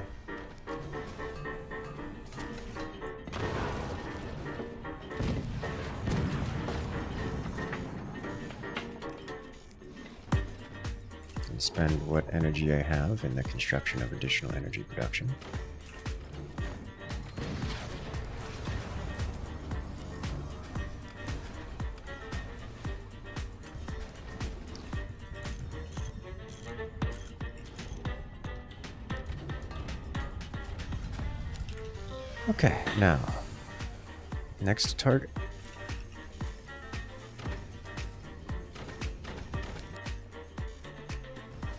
And spend what energy I have in the construction of additional energy production. Okay, now, next target.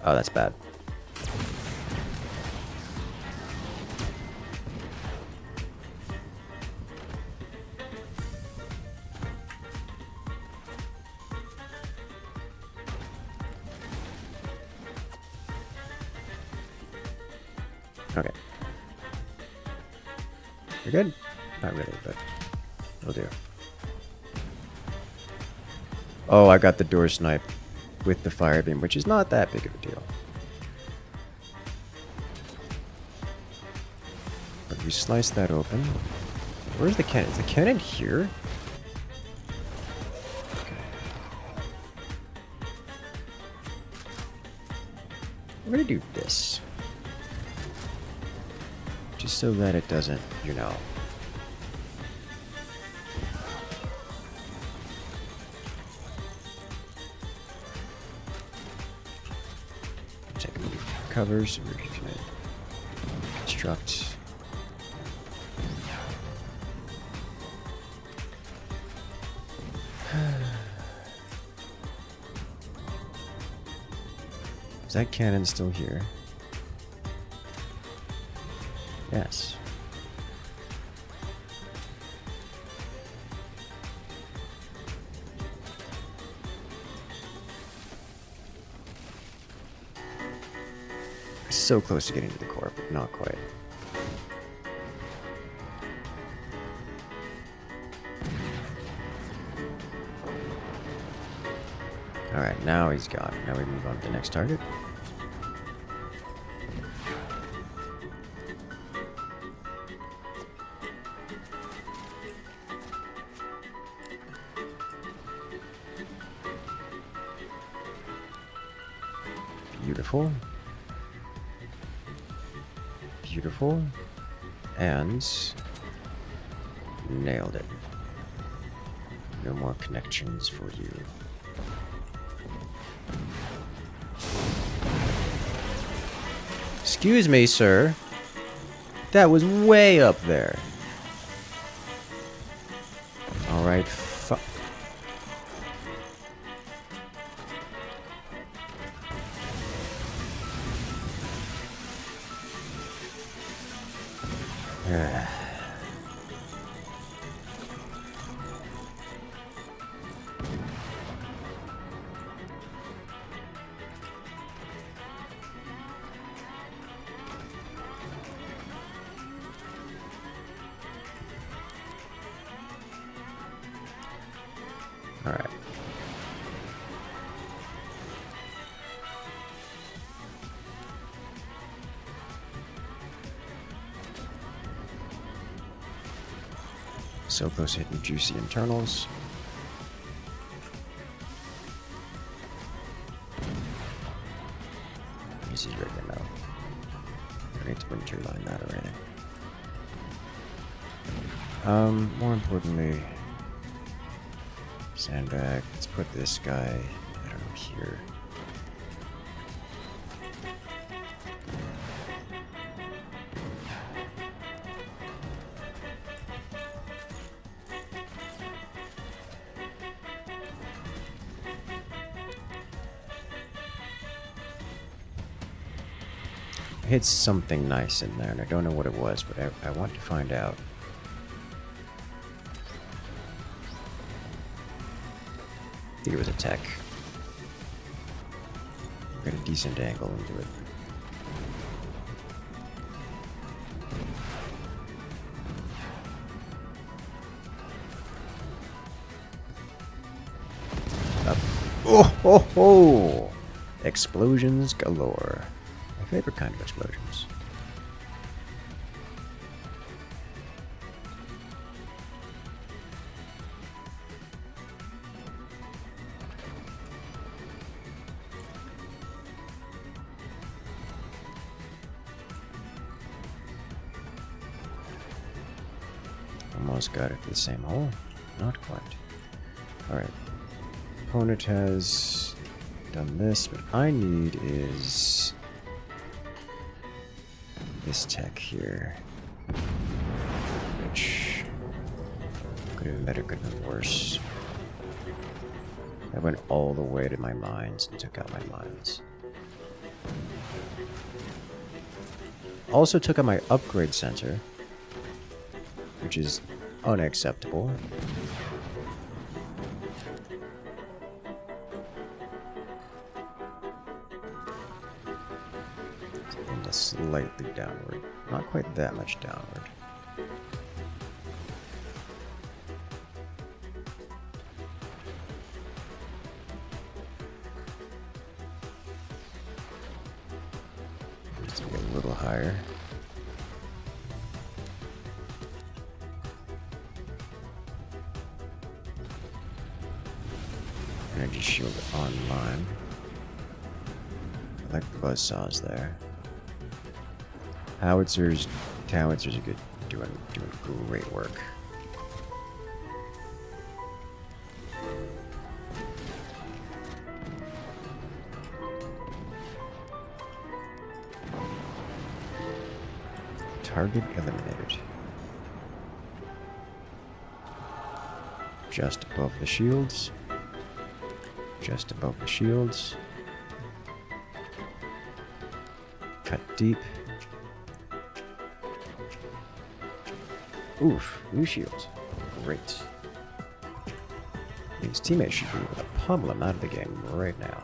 Oh, that's bad. Okay. You're good? Not really, but it'll do. Oh, I got the door snipe with the fire beam, which is not that big of a deal. But we slice that open. Where's the cannon? Is the cannon here? Okay. We're gonna do this. Just so that it doesn't, you know. Check the covers. We're just gonna construct. Is that cannon still here? Yes. So close to getting to the core, but not quite. Alright, now he's gone. Now we move on to the next target. Beautiful. Beautiful. And nailed it. No more connections for you. Excuse me, sir. That was way up there. Alright, Alright. So close to hitting juicy internals. This is ready to know. I need to winter line that already. More importantly, sandbag. Let's put this guy, I don't know, here. I hit something nice in there, and I don't know what it was, but I want to find out. I think it was a tech. Got a decent angle into it. Up. Oh ho ho! Explosions galore. My favorite kind of explosions. Almost got it to the same hole. Not quite. Alright. Opponent has done this. What I need is this tech here. Which could have been better, could have been worse. I went all the way to my mines and took out my mines. Also took out my upgrade center, which is unacceptable. And slightly downward. Not quite that much downward. higher. Energy shield online. I like the buzzsaws there. Howitzers are good, doing great work. Target eliminated. Just above the shields. Just above the shields. Cut deep. Oof, new shields. Great. His teammates should be able to pummel him out of the game right now.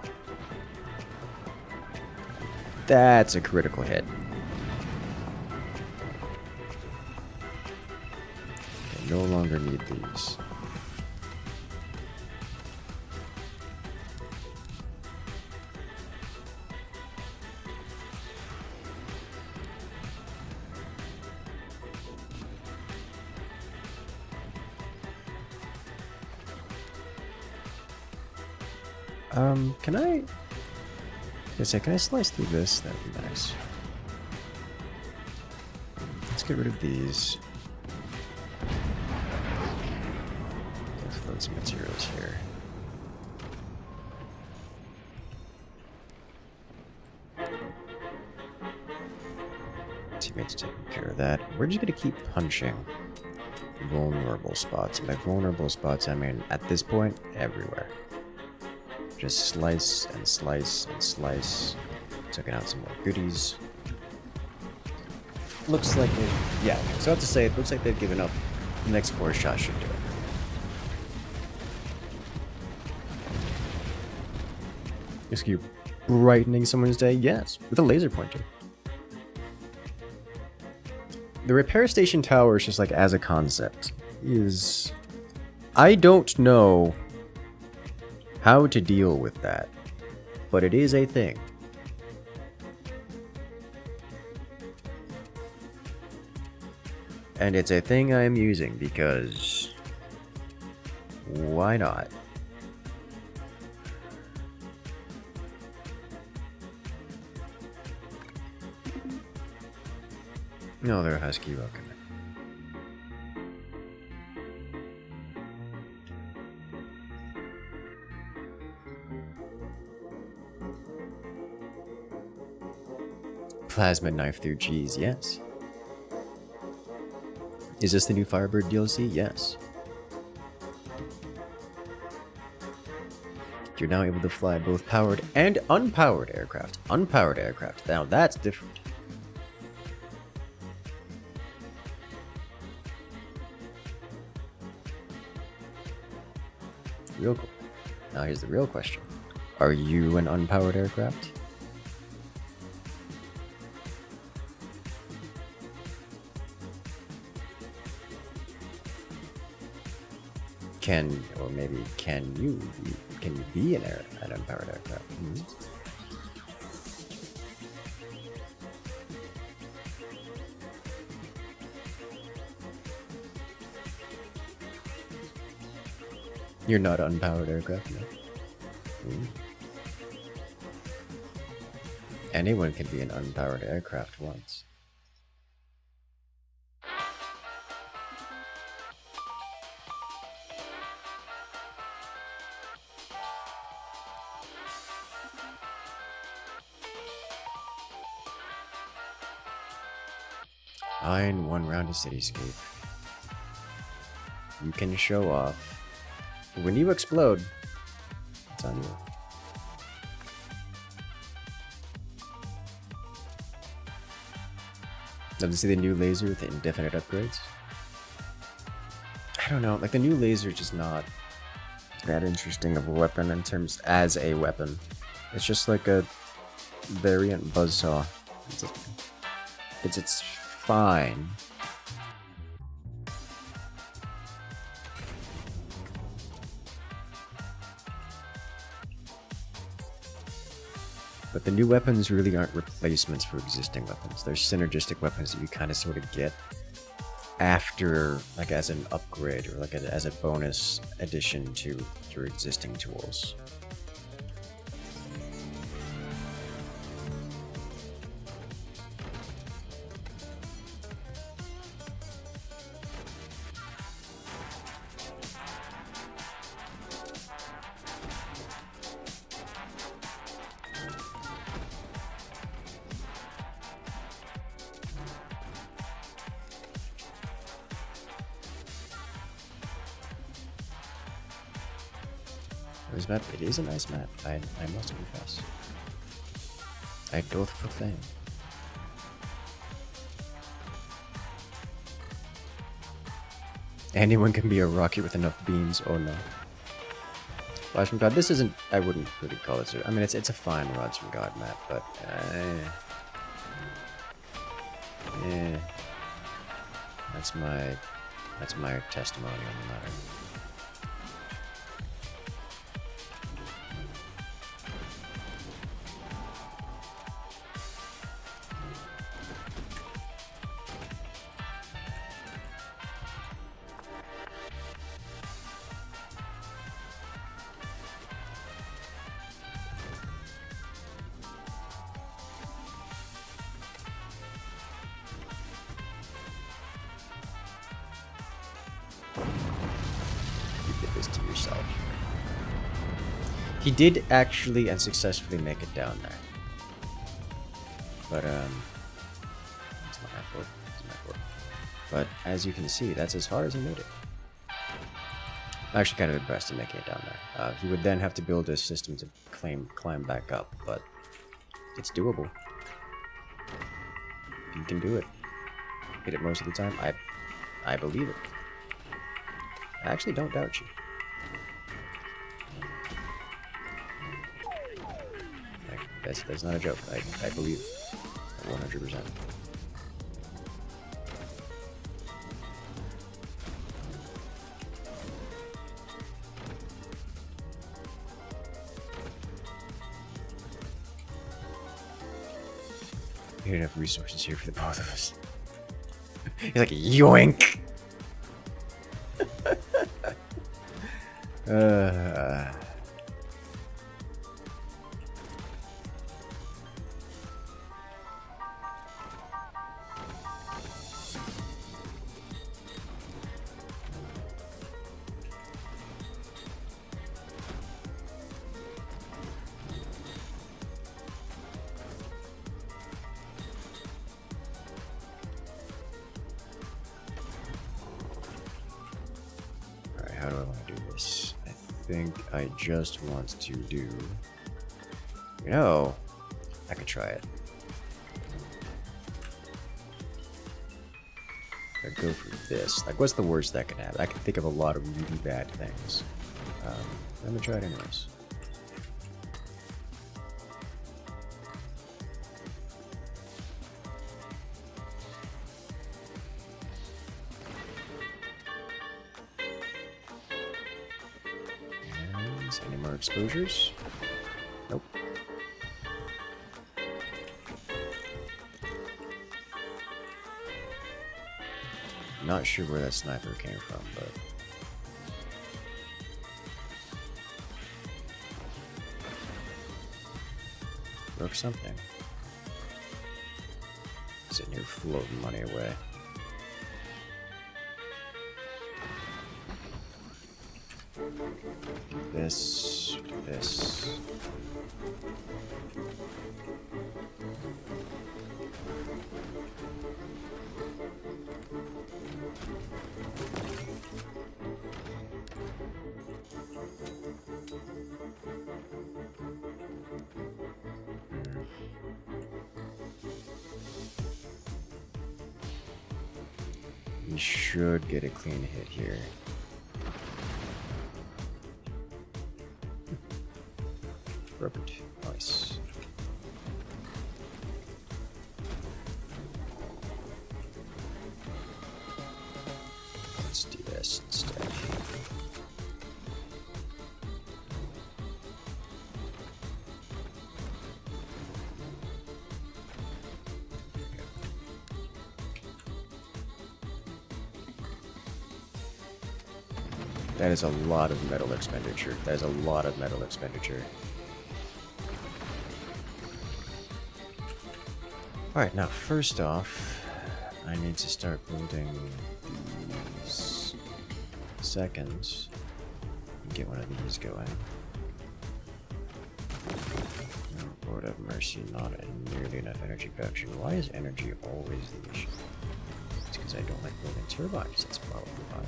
That's a critical hit. I no longer need these. Can I... can I slice through this? That'd be nice. Let's get rid of these. Let's load some materials here. Teammates taking care of that. We're just gonna keep punching vulnerable spots. And by vulnerable spots, I mean, at this point, everywhere. Just slice and slice and slice. Taking out some more goodies. Looks like it. Yeah, so I have to say, it looks like they've given up. The next core shot should do it. Is you brightening someone's day? Yes, with a laser pointer. The repair station tower is just like as a concept is. I don't know how to deal with that, but it is a thing. And it's a thing I am using because why not? No, they're a husky welcome. Plasma knife through cheese, yes. Is this the new Firebird DLC? Yes. You're now able to fly both powered and unpowered aircraft. Unpowered aircraft. Now that's different. Real cool. Now here's the real question. Are you an unpowered aircraft? Can, or maybe can you be an unpowered aircraft? Mm-hmm. You're not unpowered aircraft, no? Mm. Anyone can be an unpowered aircraft once. Fine, one round of Cityscape. You can show off. When you explode, it's on you. Love to see the new laser with the indefinite upgrades. I don't know, like the new laser is just not that interesting of a weapon in terms as a weapon. It's just like a variant buzzsaw. It's fine. But the new weapons really aren't replacements for existing weapons. They're synergistic weapons that you kind of sort of get after, like as an upgrade or like as a bonus addition to your existing tools. This map, it is a nice map, I must confess. I doth proclaim. Anyone can be a rocket with enough beans, oh no. Rods from God, this isn't, I wouldn't really call it, I mean it's a fine Rods from God map, but that's my testimony on the matter. To yourself. He did actually and successfully make it down there. But it's not my fault. It's my fault. But as you can see, that's as far as he made it. I'm actually kind of impressed in making it down there. He would then have to build a system to climb back up, but it's doable. You can do it. Hit it most of the time. I believe it. I actually don't doubt you. That's not a joke. I believe 100%. We don't have resources here for the both of us. He's like, yoink! How do I want to do this? I think I just want to do... You know, I could try it. I'd go for this. Like, what's the worst that could happen? I can think of a lot of really bad things. I'm gonna try it anyways. Any more exposures? Nope. Not sure where that sniper came from, but... broke something. Sitting here floating money away. This. We should get a clean hit here. Robert, nice. Let's do this instead. That is a lot of metal expenditure. That is a lot of metal expenditure. Alright, now first off, I need to start building these seconds. Get one of these going. No, Lord of mercy, not nearly enough energy production. Why is energy always the issue? It's because I don't like building turbines, that's probably why.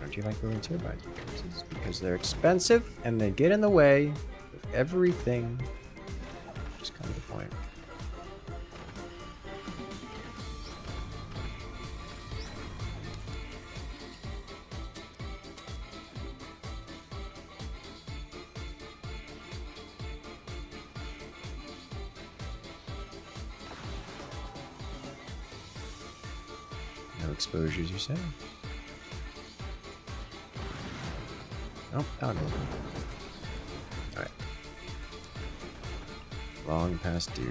Don't you like building turbines? It's because they're expensive and they get in the way of everything. Just come to the point. No exposures, you say? Nope, found it. Alright. Long past due.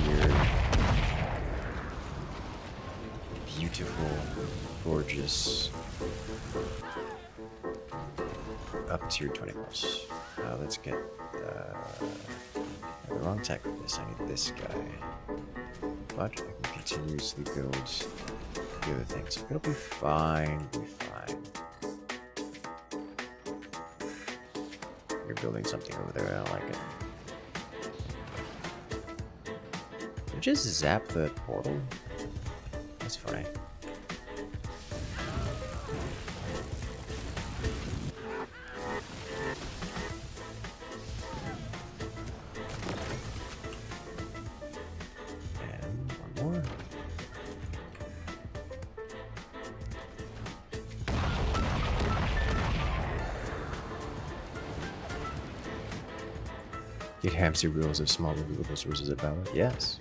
Here. Beautiful, gorgeous. Up tier 20 plus. Let's get the wrong tech with this. I need this guy. But I can continuously build the other things. It'll be fine. Be fine. You're building something over there. I don't like it. Did you just zap the portal? That's funny. Get hamster wheels of small renewable sources of power? Yes.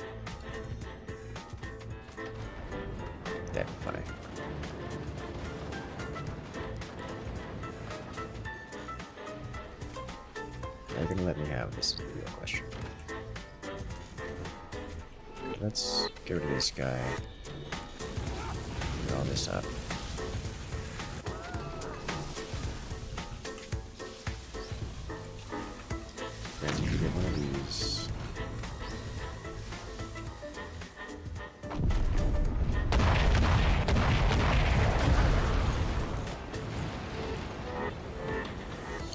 That'd be funny. Are you gonna let me have this? Is the real question. Let's get rid of this guy. Get all this up. One of these.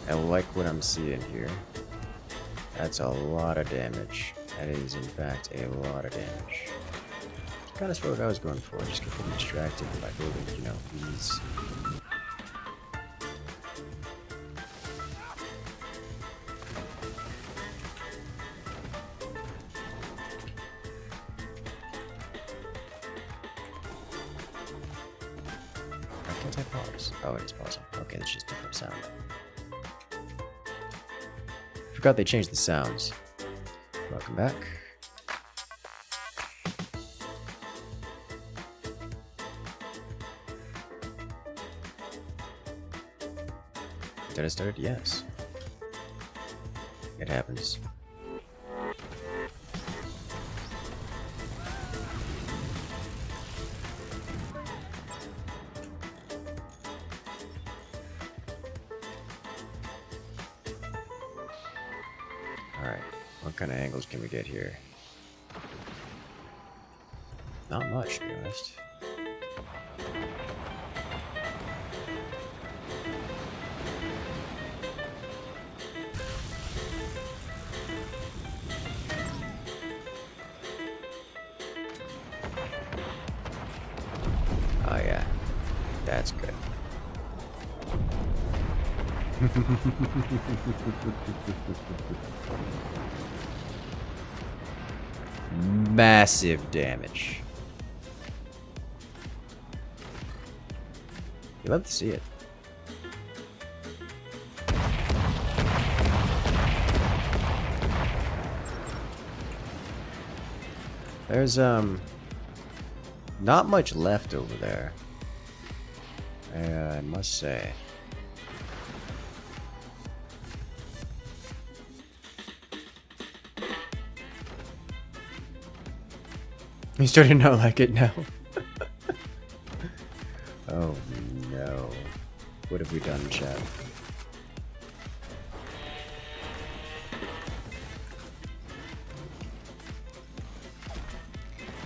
I like what I'm seeing here. That's a lot of damage. That is, in fact, a lot of damage. Kind of what I was going for. Just get them distracted by building, you know, these. Can't I pause? Oh, it's pausing. Okay, that's just different sound. Forgot they changed the sounds. Welcome back. Did I start? Yes. It happens. Alright, what kind of angles can we get here? Not much, to be honest. Oh yeah, that's good. Massive damage. You love to see it. There's not much left over there, I must say. He's starting to not like it now. Oh no. What have we done, chat?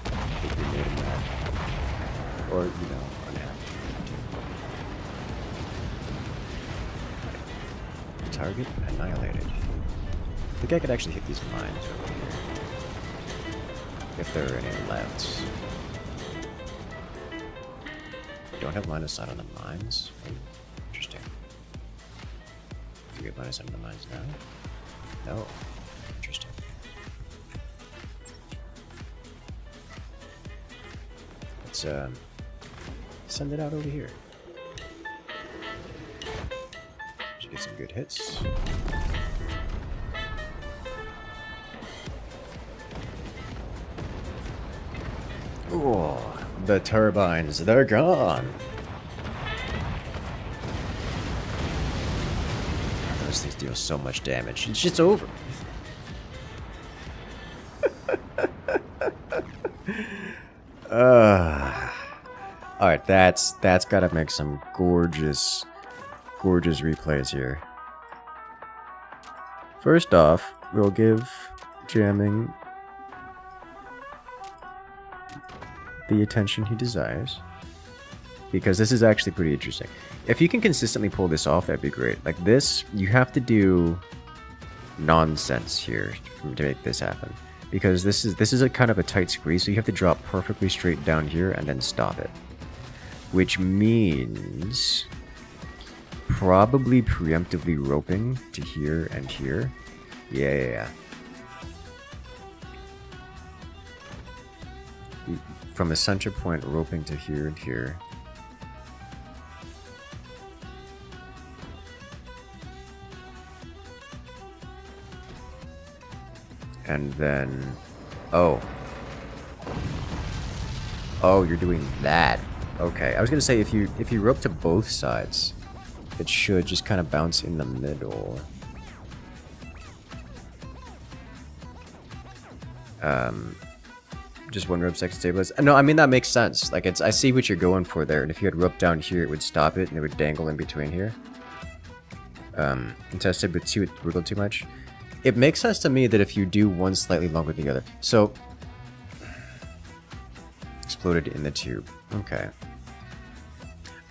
I think we made him mad. Or, you know, unhappy. Target annihilated. I think I could actually hit these mines over here. If there are any left. Don't have line of sight on the mines? Oh, interesting. Do you get line of sight on the mines now? No. Interesting. Let's send it out over here. Should get some good hits. Ooh, the turbines, they're gone. Those things deal so much damage. It's just over. Alright, that's gotta make some gorgeous replays here. First off, we'll give jamming the attention he desires, because this is actually pretty interesting. If you can consistently pull this off, that'd be great. Like this, you have to do nonsense here to make this happen, because this is a kind of a tight squeeze, so you have to drop perfectly straight down here and then stop it, which means probably preemptively roping to here and here. Yeah. From a center point, roping to here and here. And then... Oh, you're doing that. Okay, I was gonna say if you rope to both sides, it should just kind of bounce in the middle. Just one rope second stabilize. No, I mean that makes sense. Like I see what you're going for there. And if you had rope down here, it would stop it and it would dangle in between here. Contested with two, it wiggled too much. It makes sense to me that if you do one slightly longer than the other. So exploded in the tube. Okay.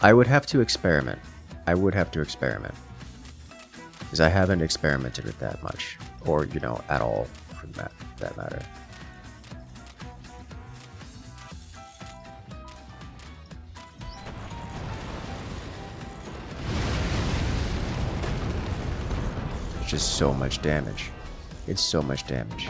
I would have to experiment. Because I haven't experimented with that much. Or, you know, at all for that matter. It's just so much damage. It's so much damage.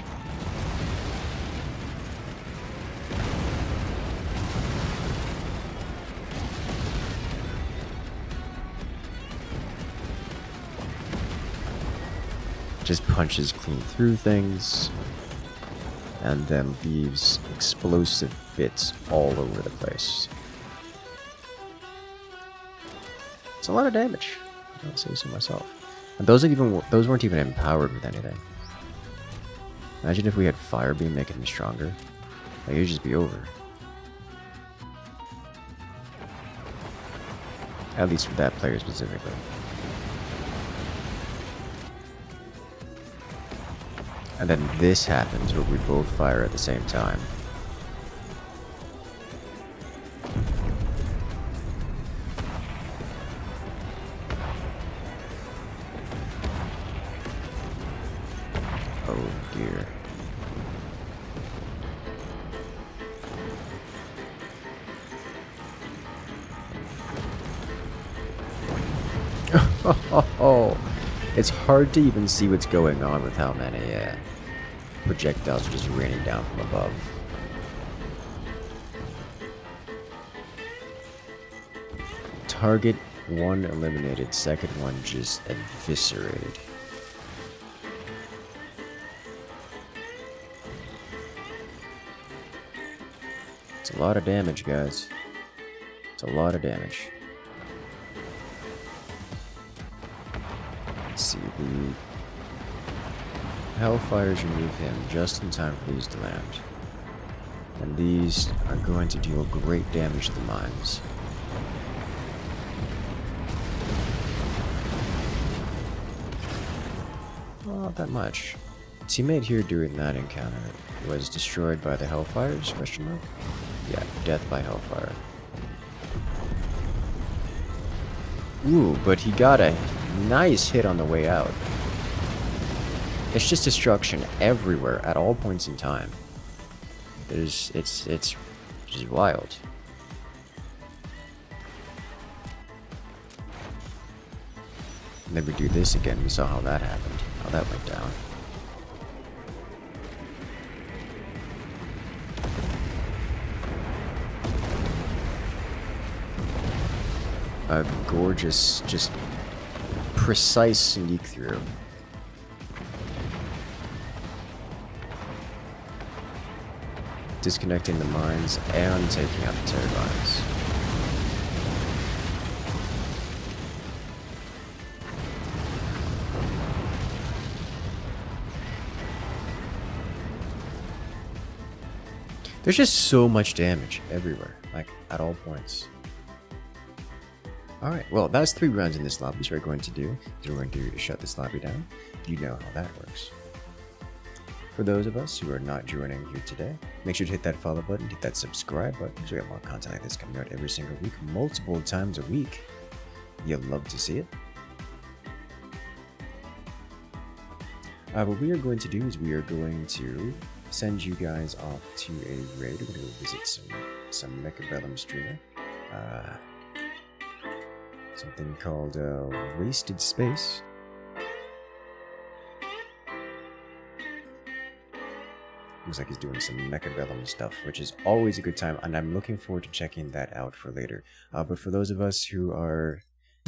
Just punches clean through things and then leaves explosive bits all over the place. It's a lot of damage. I'll say so myself. And those weren't even empowered with anything. Imagine if we had Fire Beam making them stronger. Like, it'd just be over. At least for that player specifically. And then this happens where we both fire at the same time. Oh dear. Oh, it's hard to even see what's going on with how many projectiles are just raining down from above. Target 1 eliminated, second one just eviscerated. It's a lot of damage, guys. It's a lot of damage. Let's see, the Hellfires remove him just in time for these to land. And these are going to deal great damage to the mines. Well, not that much. Teammate here during that encounter was destroyed by the Hellfires, question mark? Yeah, death by Hellfire. Ooh, but he got a nice hit on the way out. It's just destruction everywhere at all points in time. It's just wild. And then we do this again. We saw how that happened, how that went down. A gorgeous, just precise sneak through. Disconnecting the mines and taking out the turbines. There's just so much damage everywhere, like at all points. Alright, well that's 3 rounds in this lobby, so we're going to do. We're going to shut this lobby down. You know how that works. For those of us who are not joining here today, make sure to hit that follow button, hit that subscribe button, so we have more content like this coming out every single week, multiple times a week. You'll love to see it. What we are going to do is we are going to send you guys off to a raid. We're going to go visit some Mechabellum streamer. Something called Wasted Space. Looks like he's doing some Mechabellum stuff, which is always a good time, and I'm looking forward to checking that out for later. But for those of us who are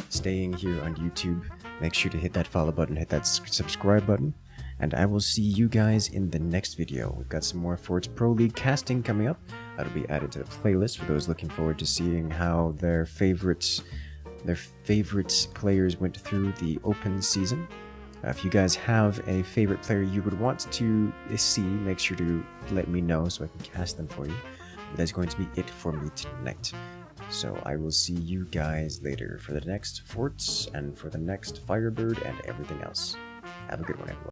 staying here on YouTube, make sure to hit that follow button, hit that subscribe button, and I will see you guys in the next video. We've got some more Forts Pro League casting coming up. That'll be added to the playlist for those looking forward to seeing how their favorite players went through the open season. If you guys have a favorite player you would want to see, make sure to let me know so I can cast them for you. But that's going to be it for me tonight. So I will see you guys later for the next forts and for the next Firebird and everything else. Have a good one, everyone.